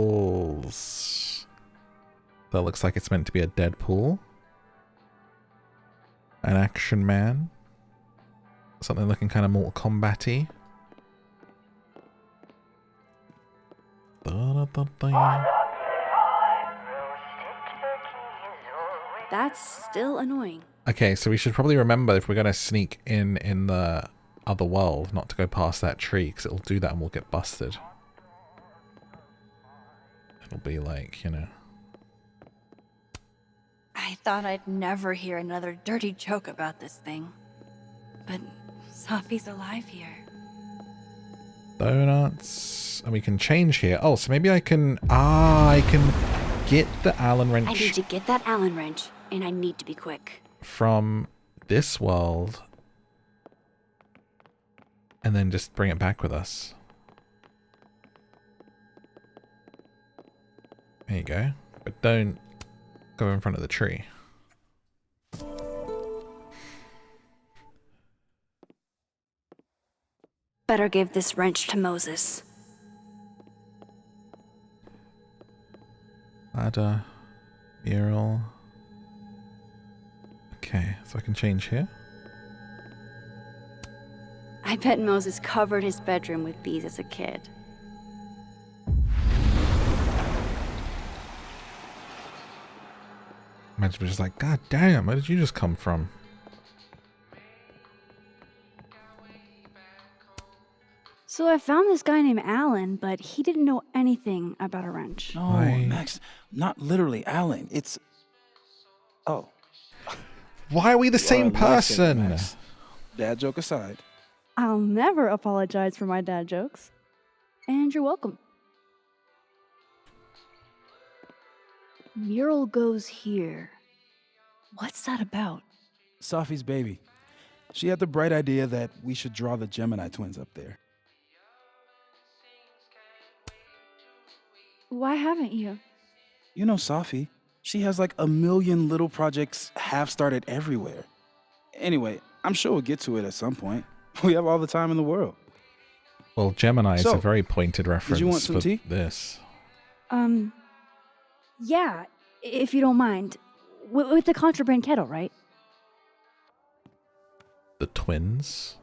Models. That looks like it's meant to be a Deadpool. An Action Man. Something looking kind of Mortal Kombat-y. That's still annoying. Okay, so we should probably remember if we're going to sneak in the other world, not to go past that tree, because it'll do that and we'll get busted. It'll be like, you know. I thought I'd never hear another dirty joke about this thing. But Sophie's alive here. Donuts. And we can change here. Oh, so maybe I can get the Allen wrench. I need to get that Allen wrench, and I need to be quick. From this world. And then just bring it back with us. There you go. But don't go in front of the tree. Better give this wrench to Moses. Ladder. Mural. Okay, so I can change here. I bet Moses covered his bedroom with these as a kid. Imagine we're just like, God damn, where did you just come from? So I found this guy named Alan, but he didn't know anything about a wrench. No, Max, not literally Alan. It's... Oh. Why are we the same person? Max. Dad joke aside. I'll never apologize for my dad jokes. And you're welcome. Mural goes here. What's that about? Sophie's baby. She had the bright idea that we should draw the Gemini twins up there. Why haven't you? You know Sophie. She has like 1 million little projects half-started everywhere. Anyway, I'm sure we'll get to it at some point. We have all the time in the world. Well, Gemini is a very pointed reference did you want some for tea? this. Yeah, if you don't mind. With the contraband kettle, right? The twins?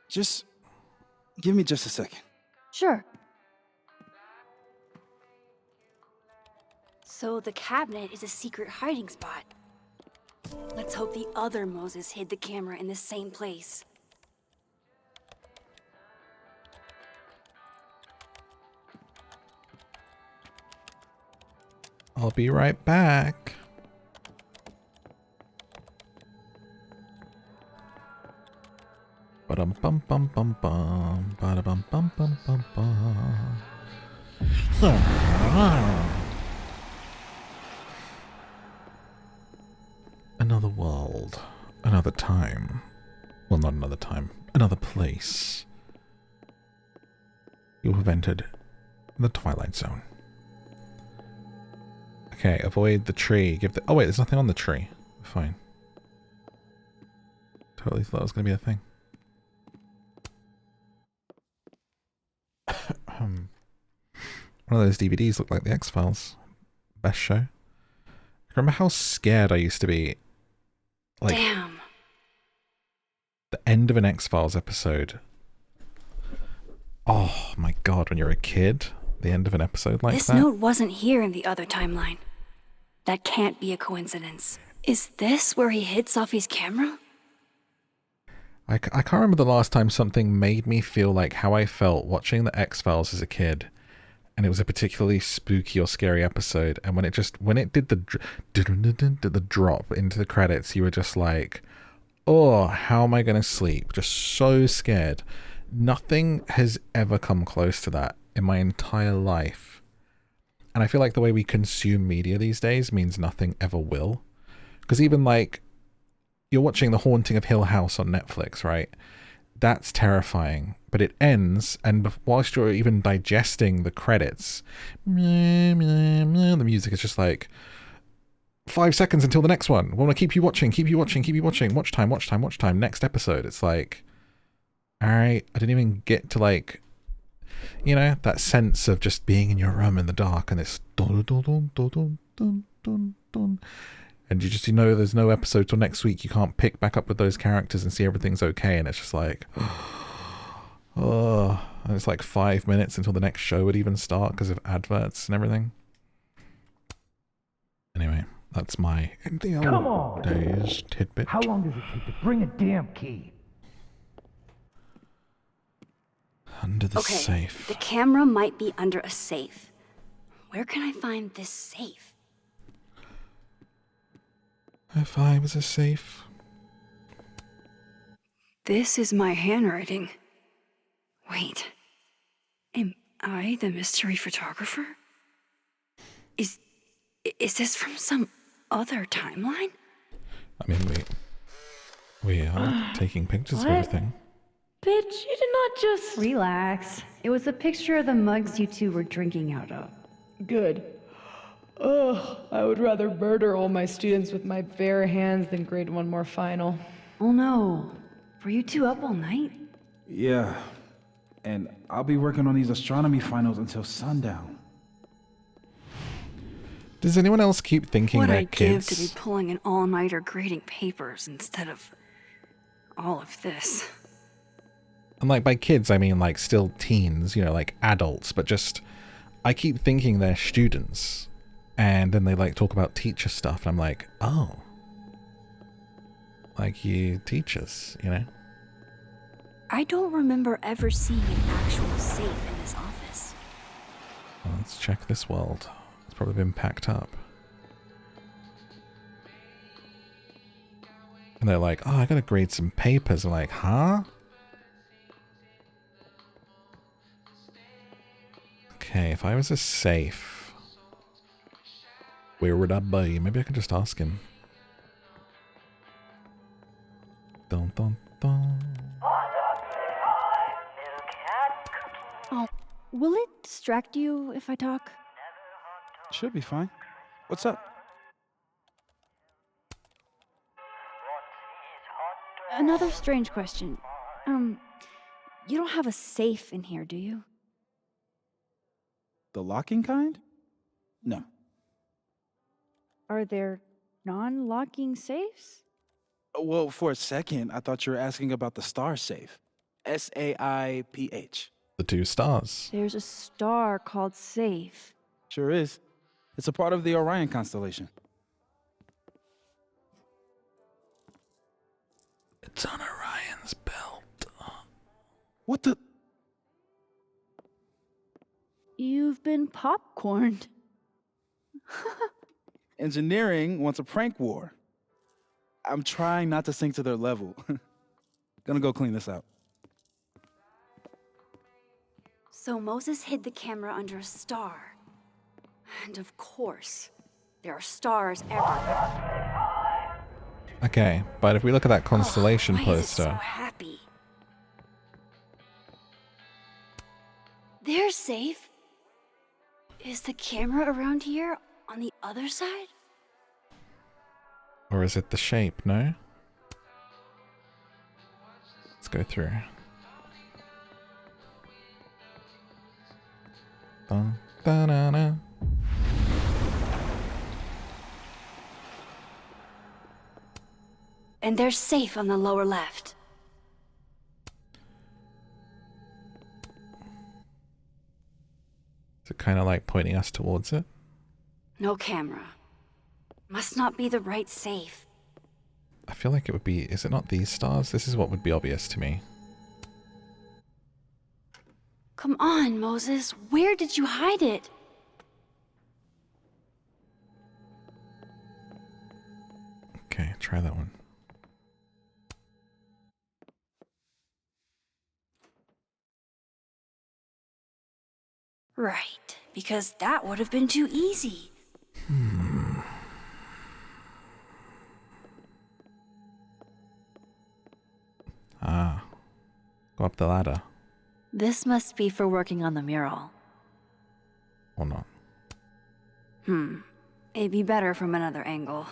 Just give me just a second. Sure. So the cabinet is a secret hiding spot. Let's hope the other Moses hid the camera in the same place. I'll be right back. Ba-dum bum bum bum bum. Ba-da-bum bum bum bum bum. Another world. Another time. Well, not another time. Another place. You have entered the Twilight Zone. Okay, avoid the tree. Give the... Oh wait, there's nothing on the tree. Fine. Totally thought it was going to be a thing. One of those DVDs looked like the X-Files. Best show. Remember how scared I used to be? Like, damn. The end of an X-Files episode. Oh my god, when you're a kid, the end of an episode like This that. note wasn't here in the other timeline. That can't be a coincidence. Is this where he hid Sophie's camera? I can't remember the last time something made me feel like how I felt watching the X-Files as a kid. And it was a particularly spooky or scary episode. And when it did the drop into the credits, you were just like, oh, how am I going to sleep? Just so scared. Nothing has ever come close to that in my entire life. And I feel like the way we consume media these days means nothing ever will. Because even like, you're watching The Haunting of Hill House on Netflix, right? That's terrifying. But it ends, and whilst you're even digesting the credits, the music is just like, 5 seconds until the next one. We want to keep you watching, keep you watching, keep you watching. Watch time, watch time, watch time. Next episode. It's like, Alright, I didn't even get to like, you know, that sense of just being in your room in the dark and it's dun dun dun dun dun dun dun dun. And you know there's no episode till next week. You can't pick back up with those characters and see everything's okay, and it's just like, oh, and it's like 5 minutes until the next show would even start because of adverts and everything. Anyway, that's my in the Come old on! days tidbit. How long does it take to bring a damn key? Under the Okay, safe. the camera might be under a safe. Where can I find this safe? If I was a safe. This is my handwriting. Wait. Am I the mystery photographer? Is this from some other timeline? I mean, we are taking pictures of What? everything. Bitch, you did not just... Relax. It was a picture of the mugs you two were drinking out of. Good. Ugh, I would rather murder all my students with my bare hands than grade one more final. Oh no. Were you two up all night? Yeah. And I'll be working on these astronomy finals until sundown. Does anyone else keep thinking What they're I'd give to be kids? pulling an all-nighter grading papers instead of all of this. And like by kids, I mean like still teens, you know, like adults, but just, I keep thinking they're students. And then they like talk about teacher stuff, and I'm like, oh. Like you teachers, you know? I don't remember ever seeing an actual safe in this office. Well, let's check this world. It's probably been packed up. And they're like, oh, I gotta grade some papers. I'm like, huh? Okay, if I was a safe, where would I be? Maybe I can just ask him. Dun dun dun. Oh, will it distract you if I talk? Should be fine. What's up? Another strange question. You don't have a safe in here, do you? The locking kind? No. Are there non-locking safes? Well, for a second, I thought you were asking about the star safe. SAIPH. The 2 stars. There's a star called Safe. Sure is. It's a part of the Orion constellation. It's on Orion's belt. What the? You've been popcorned. Engineering wants a prank war. I'm trying not to sink to their level. Gonna go clean this out. So Moses hid the camera under a star. And of course, there are stars everywhere. Okay, but if we look at that constellation Why is it so poster. happy? They're safe. Is the camera around here on the other side? Or is it the shape, no? Let's go through. Dun, da, da, da. And they're safe on the lower left. Is it kind of like pointing us towards it? No camera. Must not be the right safe. I feel like it would be... Is it not these stars? This is what would be obvious to me. Come on, Moses. Where did you hide it? Okay, try that one. Right, because that would have been too easy. Ah. Go up the ladder. This must be for working on the mural. Or not. It'd be better from another angle.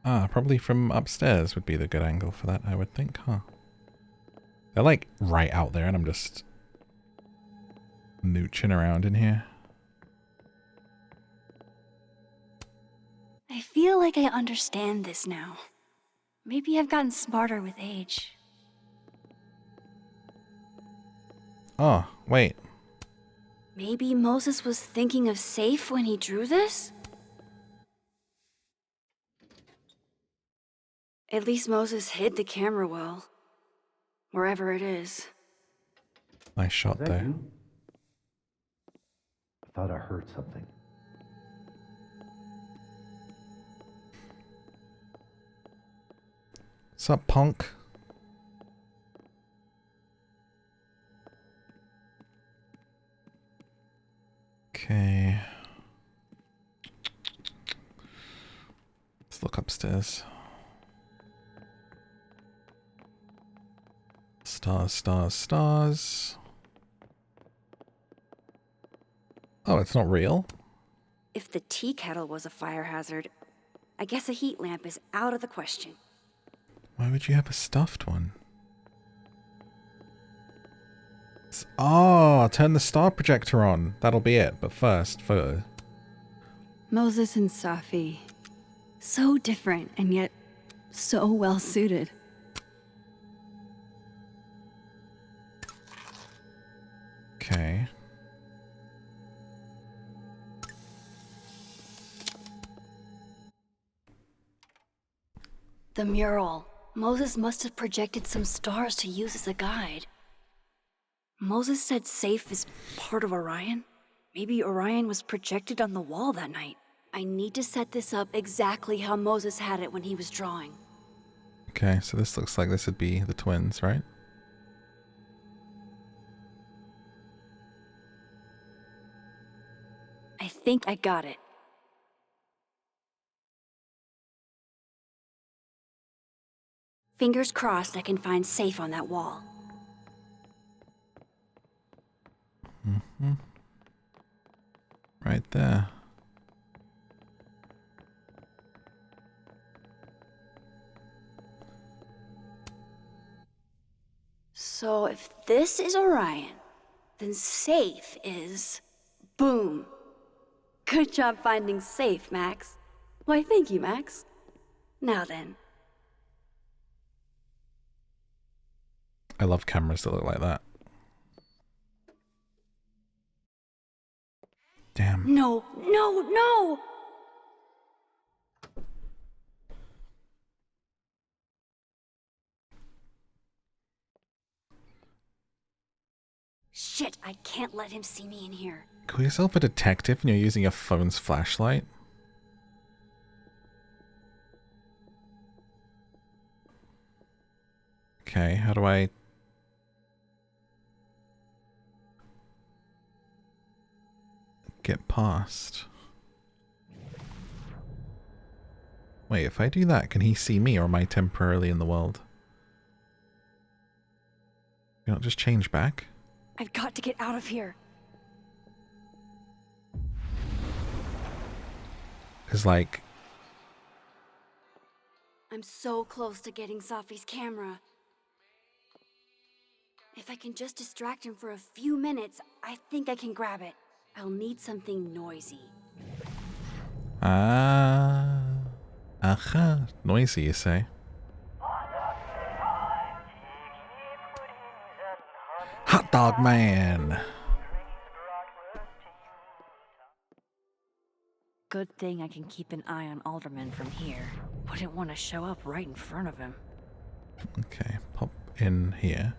Ah, probably from upstairs would be the good angle for that, I would think, huh? They're like right out there and I'm just mooching around in here. I feel like I understand this now. Maybe I've gotten smarter with age. Oh, wait. Maybe Moses was thinking of safe when he drew this? At least Moses hid the camera well. Wherever it is. Nice shot Was that there. you? I thought I heard something. What's up, punk? Okay. Let's look upstairs. Stars, stars, stars. Oh, it's not real? If the tea kettle was a fire hazard, I guess a heat lamp is out of the question. Why would you have a stuffed one? Oh, turn the star projector on. That'll be it. But first, photo. Moses and Safi. So different and yet so well suited. Okay. The mural. Moses must have projected some stars to use as a guide. Moses said safe is part of Orion? Maybe Orion was projected on the wall that night. I need to set this up exactly how Moses had it when he was drawing. Okay, so this looks like this would be the twins, right? I think I got it. Fingers crossed I can find safe on that wall. Mm-hmm. Right there. So if this is Orion, then safe is... boom. Good job finding safe, Max. Why, thank you, Max. Now then. I love cameras that look like that. Damn. No, no, no! Shit, I can't let him see me in here. Call yourself a detective and you're using your phone's flashlight? Okay, how do I... get past? Wait, if I do that, can he see me or am I temporarily in the world? You not just change back? I've got to get out of here. Because, like... I'm so close to getting Safi's camera. If I can just distract him for a few minutes, I think I can grab it. I'll need something noisy. Ah... aha. Noisy, you say? Hot Dog Man! Good thing I can keep an eye on Alderman from here. Wouldn't want to show up right in front of him. Okay, pop in here.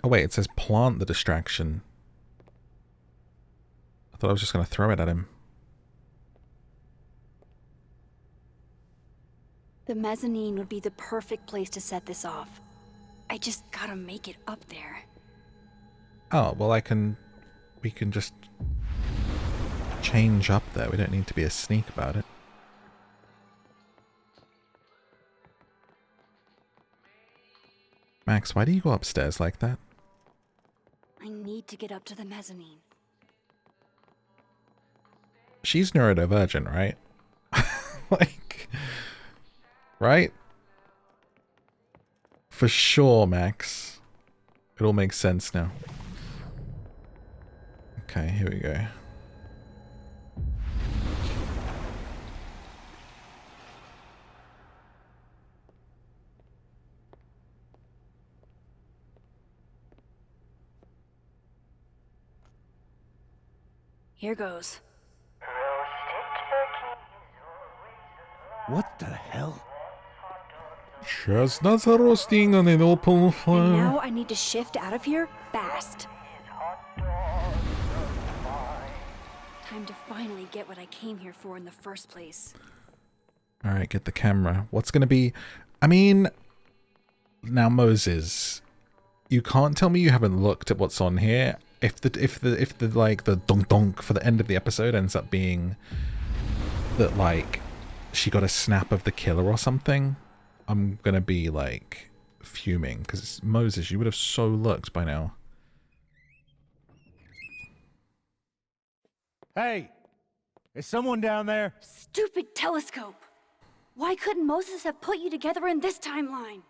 Oh wait, it says plant the distraction. I thought I was just going to throw it at him. The mezzanine would be the perfect place to set this off. I just gotta make it up there. Oh, well we can just change up there. We don't need to be a sneak about it. Max, why do you go upstairs like that? I need to get up to the mezzanine. She's neurodivergent, right? Like... Right? For sure, Max. It all makes sense now. Okay, here we go. Here goes. What the hell? Chestnuts are roasting on an open And fire. now I need to shift out of here fast. Time to finally get what I came here for in the first place. Alright, get the camera. What's gonna be... I mean... Now, Moses, you can't tell me you haven't looked at what's on here. If the like the donk donk for the end of the episode ends up being that like she got a snap of the killer or something, I'm gonna be like fuming, because Moses, you would have so looked by now. Hey, is someone down there? Stupid telescope! Why couldn't Moses have put you together in this timeline?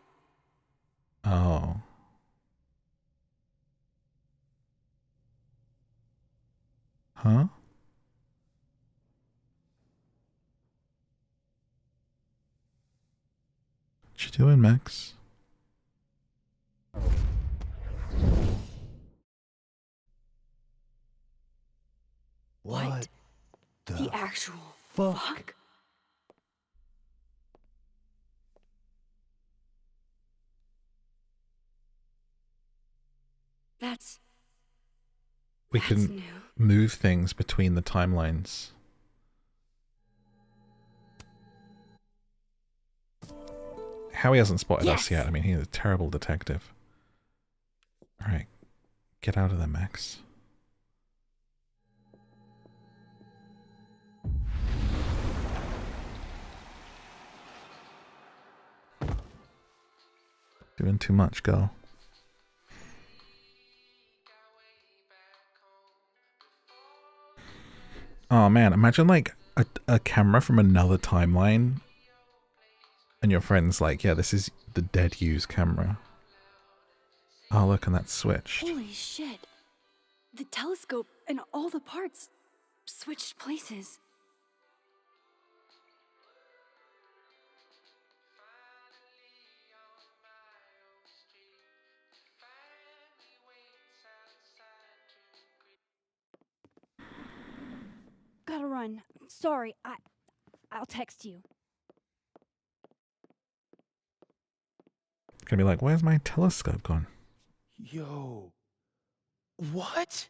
Oh. Huh? What you doing, Max? What the actual fuck? That's We can new. move things between the timelines. Howie hasn't spotted us yet. I mean, he's a terrible detective. Alright. Get out of there, Max. Doing too much, girl. Oh man, imagine like a camera from another timeline and your friend's like, yeah, this is the dead use camera. Oh look, and that's switched. Holy shit. The telescope and all the parts switched places. Gotta run. Sorry, I'll text you. Gonna be like, where's my telescope gone? Yo. What?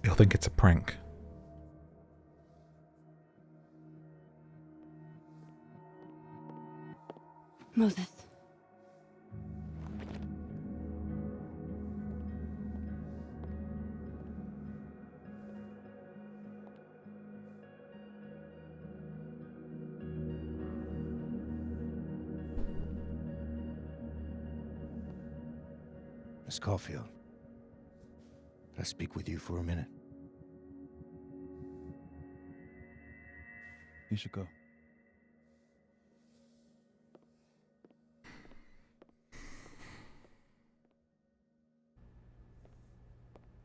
You'll think it's a prank. Moses. Miss Caulfield, can I speak with you for a minute? You should go.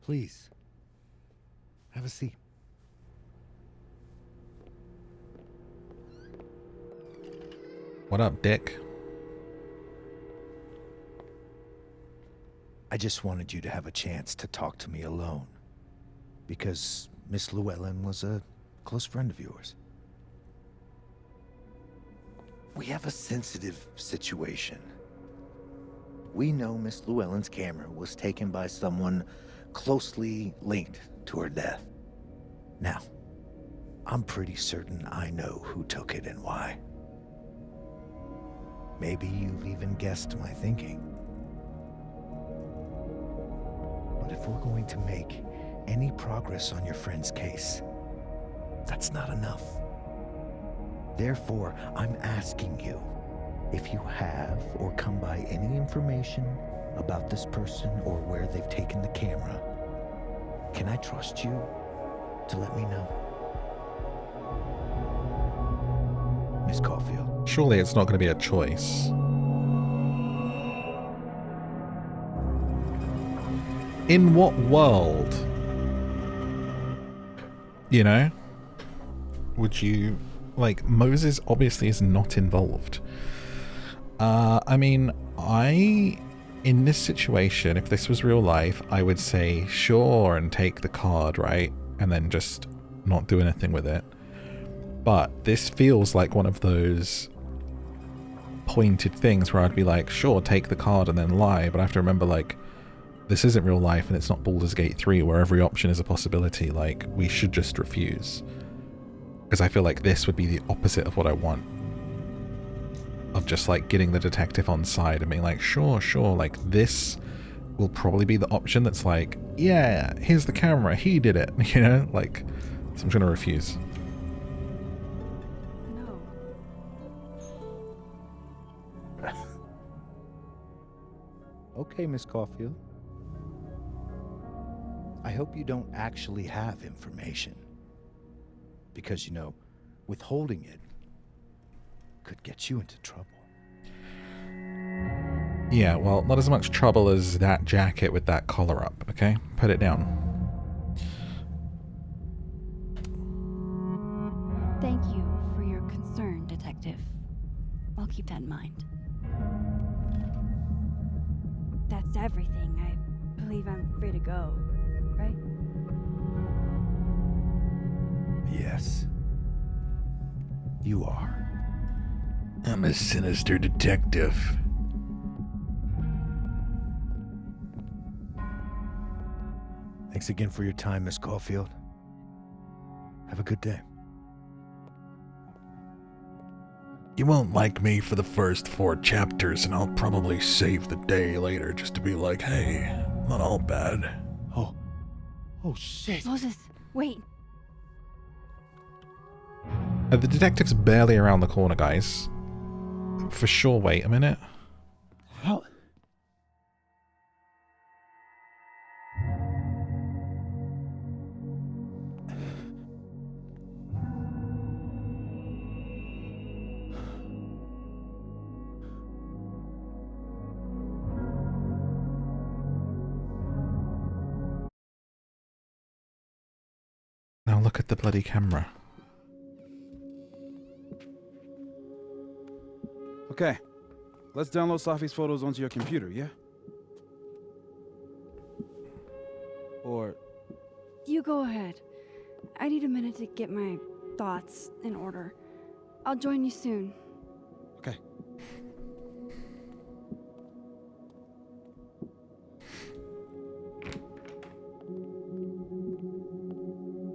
Please, have a seat. What up, Dick? I just wanted you to have a chance to talk to me alone. Because Miss Llewellyn was a close friend of yours. We have a sensitive situation. We know Miss Llewellyn's camera was taken by someone closely linked to her death. Now, I'm pretty certain I know who took it and why. Maybe you've even guessed my thinking. But if we're going to make any progress on your friend's case, that's not enough. Therefore, I'm asking you, if you have or come by any information about this person or where they've taken the camera, can I trust you to let me know? Miss Caulfield. Surely it's not going to be a choice. In what world, you know, would you, like, Moses obviously is not involved. I mean, in this situation, if this was real life, I would say sure and take the card, right? And then just not do anything with it. But this feels like one of those pointed things where I'd be like, sure, take the card and then lie, but I have to remember, like, this isn't real life and it's not Baldur's Gate 3 where every option is a possibility. Like, we should just refuse. Because I feel like this would be the opposite of what I want. Of just, like, getting the detective on side and being like, sure, like, this will probably be the option that's like, yeah, here's the camera, he did it, you know? Like, so I'm gonna refuse. Okay, Miss Caulfield. I hope you don't actually have information. Because, you know, withholding it could get you into trouble. Yeah, well, not as much trouble as that jacket with that collar up, okay? Put it down. Thank you for your concern, Detective. I'll keep that in mind. That's everything. I believe I'm free to go, right? Yes. You are. I'm a sinister detective. Thanks again for your time, Miss Caulfield. Have a good day. You won't like me for the first 4 chapters, and I'll probably save the day later just to be like, hey, not all bad. Oh shit. Moses, wait. The detective's barely around the corner, guys. For sure, wait a minute. How? Now look at the bloody camera. Okay, let's download Safi's photos onto your computer, yeah? Or... You go ahead. I need a minute to get my thoughts in order. I'll join you soon. Okay.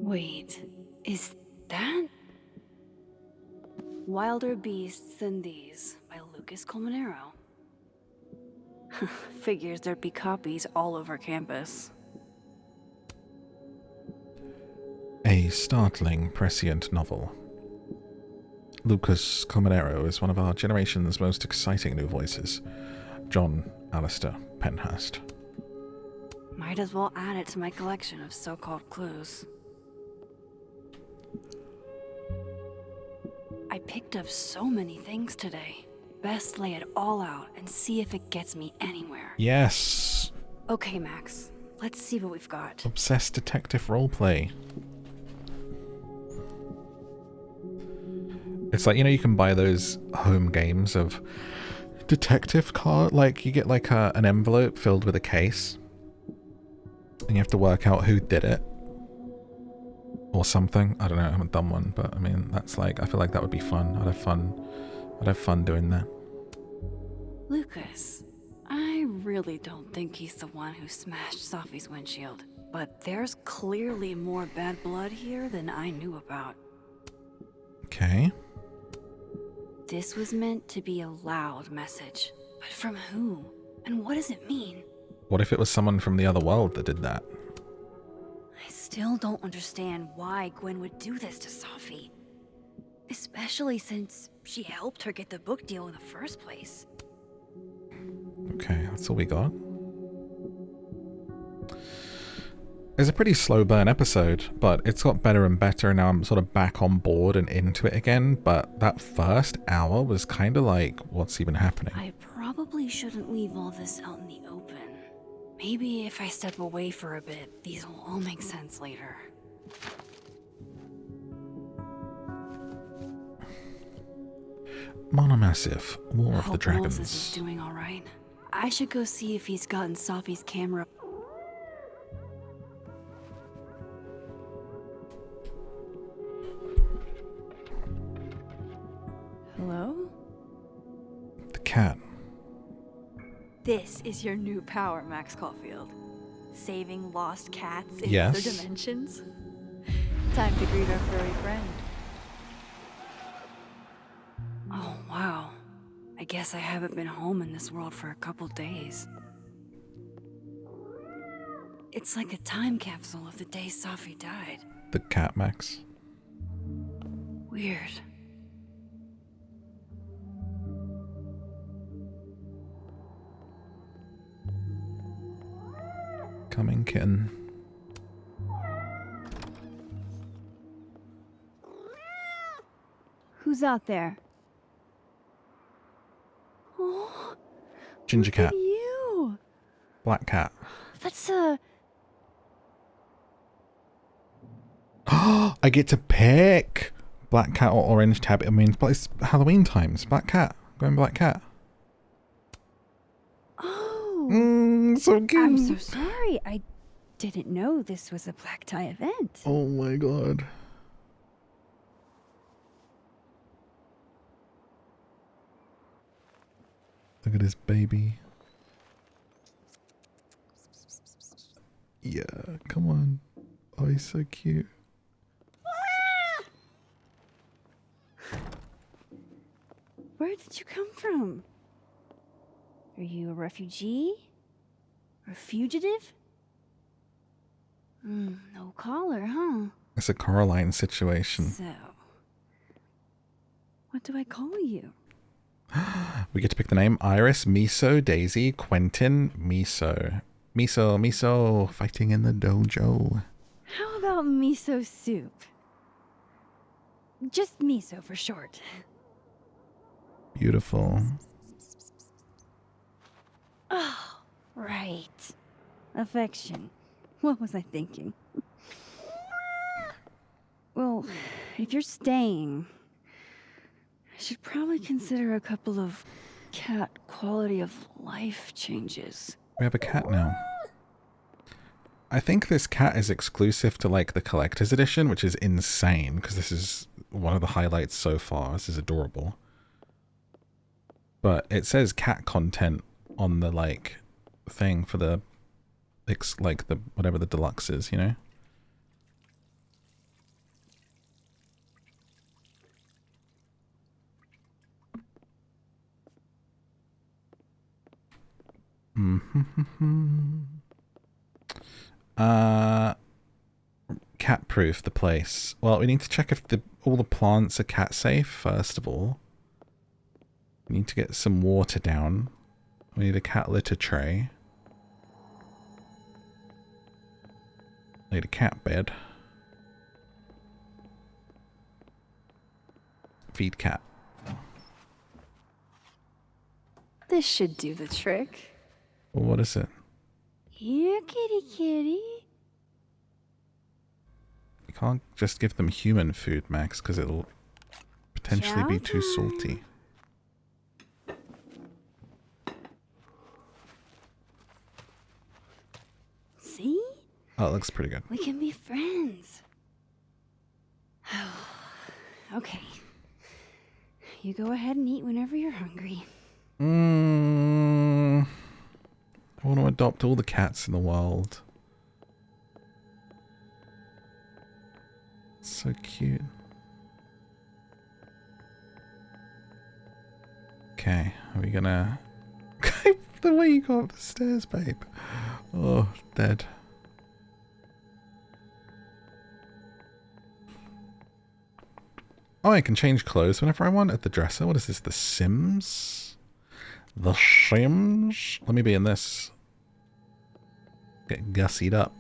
Wait, is that Wilder Beasts Than These by Lucas Colmenero? Figures there'd be copies all over campus. A startling, prescient novel. Lucas Colmenero is one of our generation's most exciting new voices. John Alistair Penhurst. Might as well add it to my collection of so-called clues. I picked up so many things today. Best lay it all out and see if it gets me anywhere. Yes! Okay, Max. Let's see what we've got. Obsessed detective roleplay. It's like, you know, you can buy those home games of detective card, like you get like an envelope filled with a case and you have to work out who did it or something. I don't know, I haven't done one, but I mean, that's like, I feel like that would be fun. I'd have fun doing that. Lucas, I really don't think he's the one who smashed Safi's windshield, but there's clearly more bad blood here than I knew about. Okay. This was meant to be a loud message, but from who? And what does it mean? What if it was someone from the other world that did that? I still don't understand why Gwen would do this to Safi. Especially since she helped her get the book deal in the first place. Okay, that's all we got. It's a pretty slow burn episode, but it's got better and better, and now I'm sort of back on board and into it again. But that first hour was kind of like, what's even happening? I probably shouldn't leave all this out in the open. Maybe if I step away for a bit, these will all make sense later. Monomassive, War of the Hope Dragons. Moses is doing all right. I should go see if he's gotten Safi's camera. Hello? The cat. This is your new power, Max Caulfield. Saving lost cats in Yes. other dimensions. Time to greet our furry friend. Oh, wow. I guess I haven't been home in this world for a couple days. It's like a time capsule of the day Safi died. The cat, Max. Weird. Coming, kitten. Who's out there? Oh, Ginger cat. you. Black cat. That's I get to pick black cat or orange tab. I mean, but it's Halloween times. Black cat. Going black cat. Oh. So cute. I'm so sorry. I didn't know this was a black tie event. Oh my god. Look at this baby. Yeah, come on. Oh, he's so cute. Where did you come from? Are you a refugee? Or a fugitive? No collar, huh? It's a Coraline situation. So, what do I call you? We get to pick the name. Iris, Miso, Daisy, Quentin, Miso. Miso, fighting in the dojo. How about miso soup? Just miso for short. Beautiful. Oh, right. Affection. What was I thinking? Well, if you're staying, I should probably consider a couple of cat quality of life changes. We have a cat now. I think this cat is exclusive to like the collector's edition, which is insane because this is one of the highlights so far. This is adorable. But it says cat content on the like thing for the like the whatever the deluxe is, you know? Cat proof the place. Well, we need to check if all the plants are cat safe first of all. We need to get some water down. We need a cat litter tray. Need a cat bed. Feed cat. This should do the trick. Well, what is it? Here, kitty kitty. You can't just give them human food, Max, because it'll potentially be too salty. See? Oh, it looks pretty good. We can be friends. Okay. You go ahead and eat whenever you're hungry. I want to adopt all the cats in the world. So cute. Okay, are we gonna... The way you go up the stairs, babe. Oh, dead. Oh, I can change clothes whenever I want at the dresser. What is this? The Sims? The Sims? Let me be in this. Get gussied up.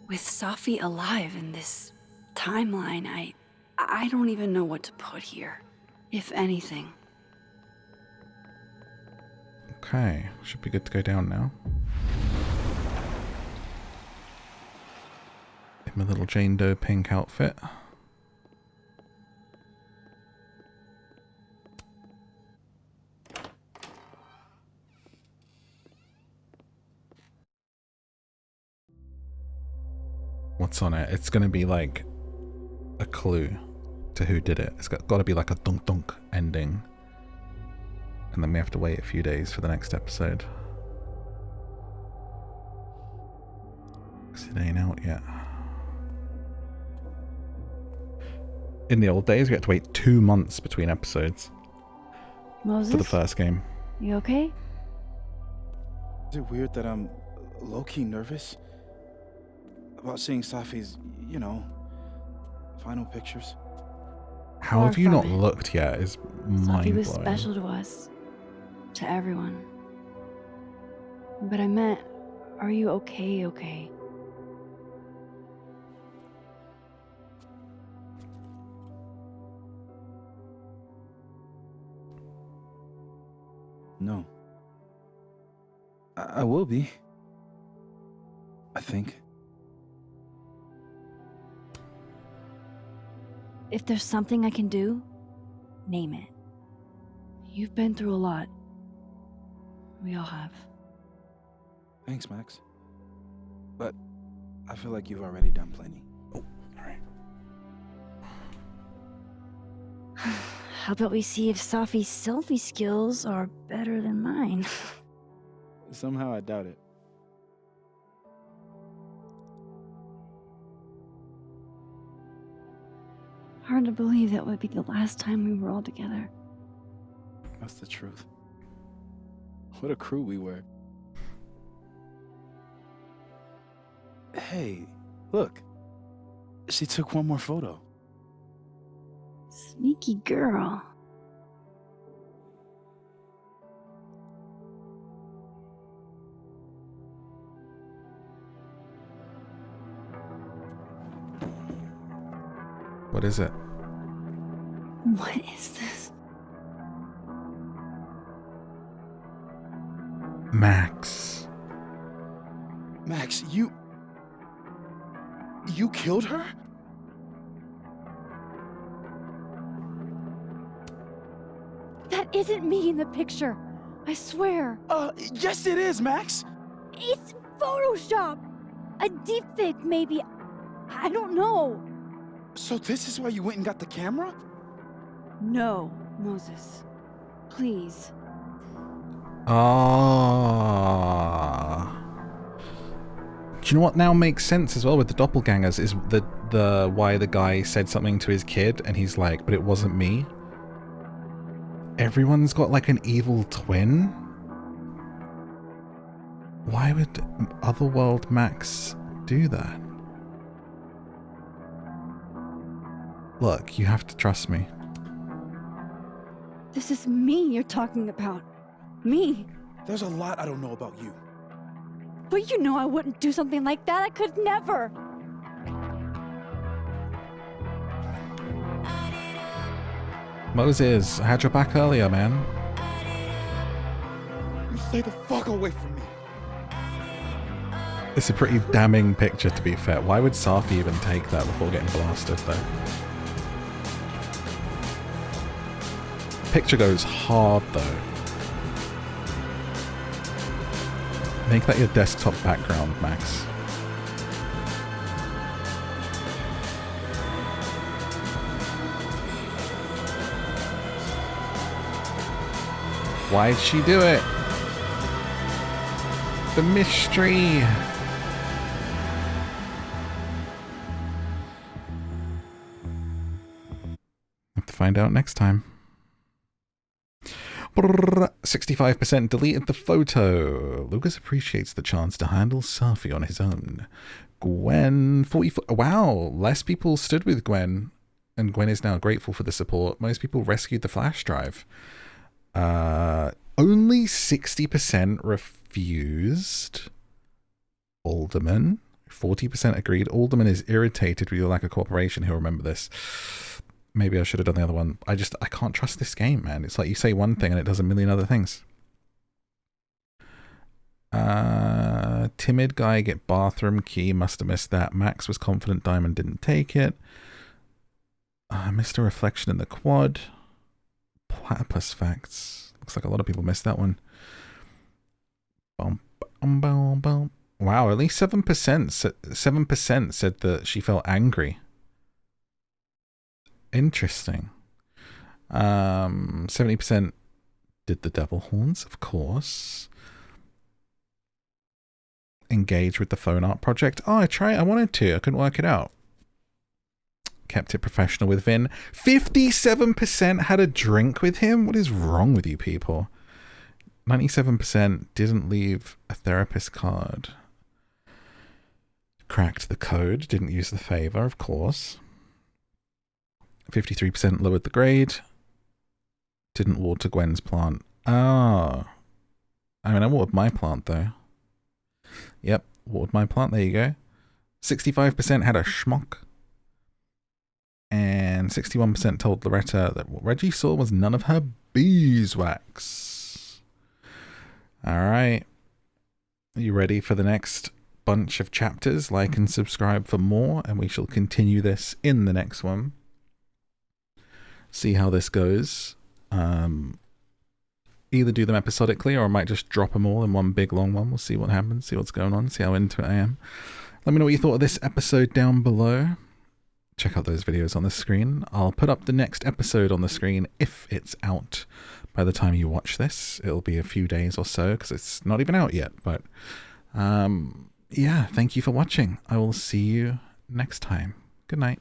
With Safi alive in this timeline, I don't even know what to put here, if anything. Okay, should be good to go down now. In my little Jane Doe pink outfit. What's on it? It's going to be like a clue to who did it. It's got to be like a dunk dunk ending. And then we have to wait a few days for the next episode. Because it ain't out yet. In the old days, we had to wait 2 months between episodes. Moses? For the first game. You okay? Is it weird that I'm low-key nervous about seeing Safi's, you know, final pictures? How have you not looked yet is Safi mind-blowing. was special to us. To everyone. But I meant, are you okay? No. I will be. I think. If there's something I can do, name it. You've been through a lot. We all have. Thanks, Max. But I feel like you've already done plenty. Oh, alright. How about we see if Safi's selfie skills are better than mine? Somehow I doubt it. Hard to believe that would be the last time we were all together. That's the truth. What a crew we were. Hey, look. She took one more photo. Sneaky girl. What is it? What is this? Max. Max, you killed her? That isn't me in the picture. I swear. Yes it is, Max. It's Photoshop. A deepfake, maybe. I don't know. So this is why you went and got the camera? No, Moses. Please. Ah. Do you know what now makes sense as well with the doppelgangers is the why the guy said something to his kid and he's like, but it wasn't me. Everyone's got like an evil twin. Why would Otherworld Max do that? Look, you have to trust me. This is me you're talking about. Me. There's a lot I don't know about you. But you know I wouldn't do something like that. I could never. Moses, I had your back earlier, man. You stay the fuck away from me. It's a pretty damning picture, to be fair. Why would Safi even take that before getting blasted, though? Picture goes hard, though. Make that your desktop background, Max. Why'd she do it? The mystery. Have to find out next time. 65% deleted the photo. Lucas appreciates the chance to handle Safi on his own. Gwen, 44. Wow, less people stood with Gwen, and Gwen is now grateful for the support. Most people rescued the flash drive. Only 60% refused. Alderman, 40% agreed. Alderman is irritated with your lack of cooperation. He'll remember this. Maybe I should have done the other one. I can't trust this game, man. It's like you say one thing and it does a million other things. Timid guy get bathroom key. Must have missed that. Max was confident Diamond didn't take it. Missed a reflection in the quad. Platypus facts. Looks like a lot of people missed that one. Bum, bum, bum, bum. Wow, at least 7% said that she felt angry. Interesting. 70% did the devil horns, of course. Engage with the phone art project. Oh, I wanted to. I couldn't work it out. Kept it professional with Vin. 57% had a drink with him. What is wrong with you people? 97% didn't leave a therapist card. Cracked the code. Didn't use the favor, of course. 53% lowered the grade. Didn't water Gwen's plant. Oh. I mean, I watered my plant, though. Yep, watered my plant. There you go. 65% had a schmuck. And 61% told Loretta that what Reggie saw was none of her beeswax. Alright. Are you ready for the next bunch of chapters? Like and subscribe for more, and we shall continue this in the next one. See how this goes. Either do them episodically, or I might just drop them all in one big long one. We'll see what happens, see what's going on, see how into it I am. Let me know what you thought of this episode down below. Check out those videos on the screen. I'll put up the next episode on the screen if it's out by the time you watch this. It'll be a few days or so because it's not even out yet. But yeah, thank you for watching. I will see you next time. Good night.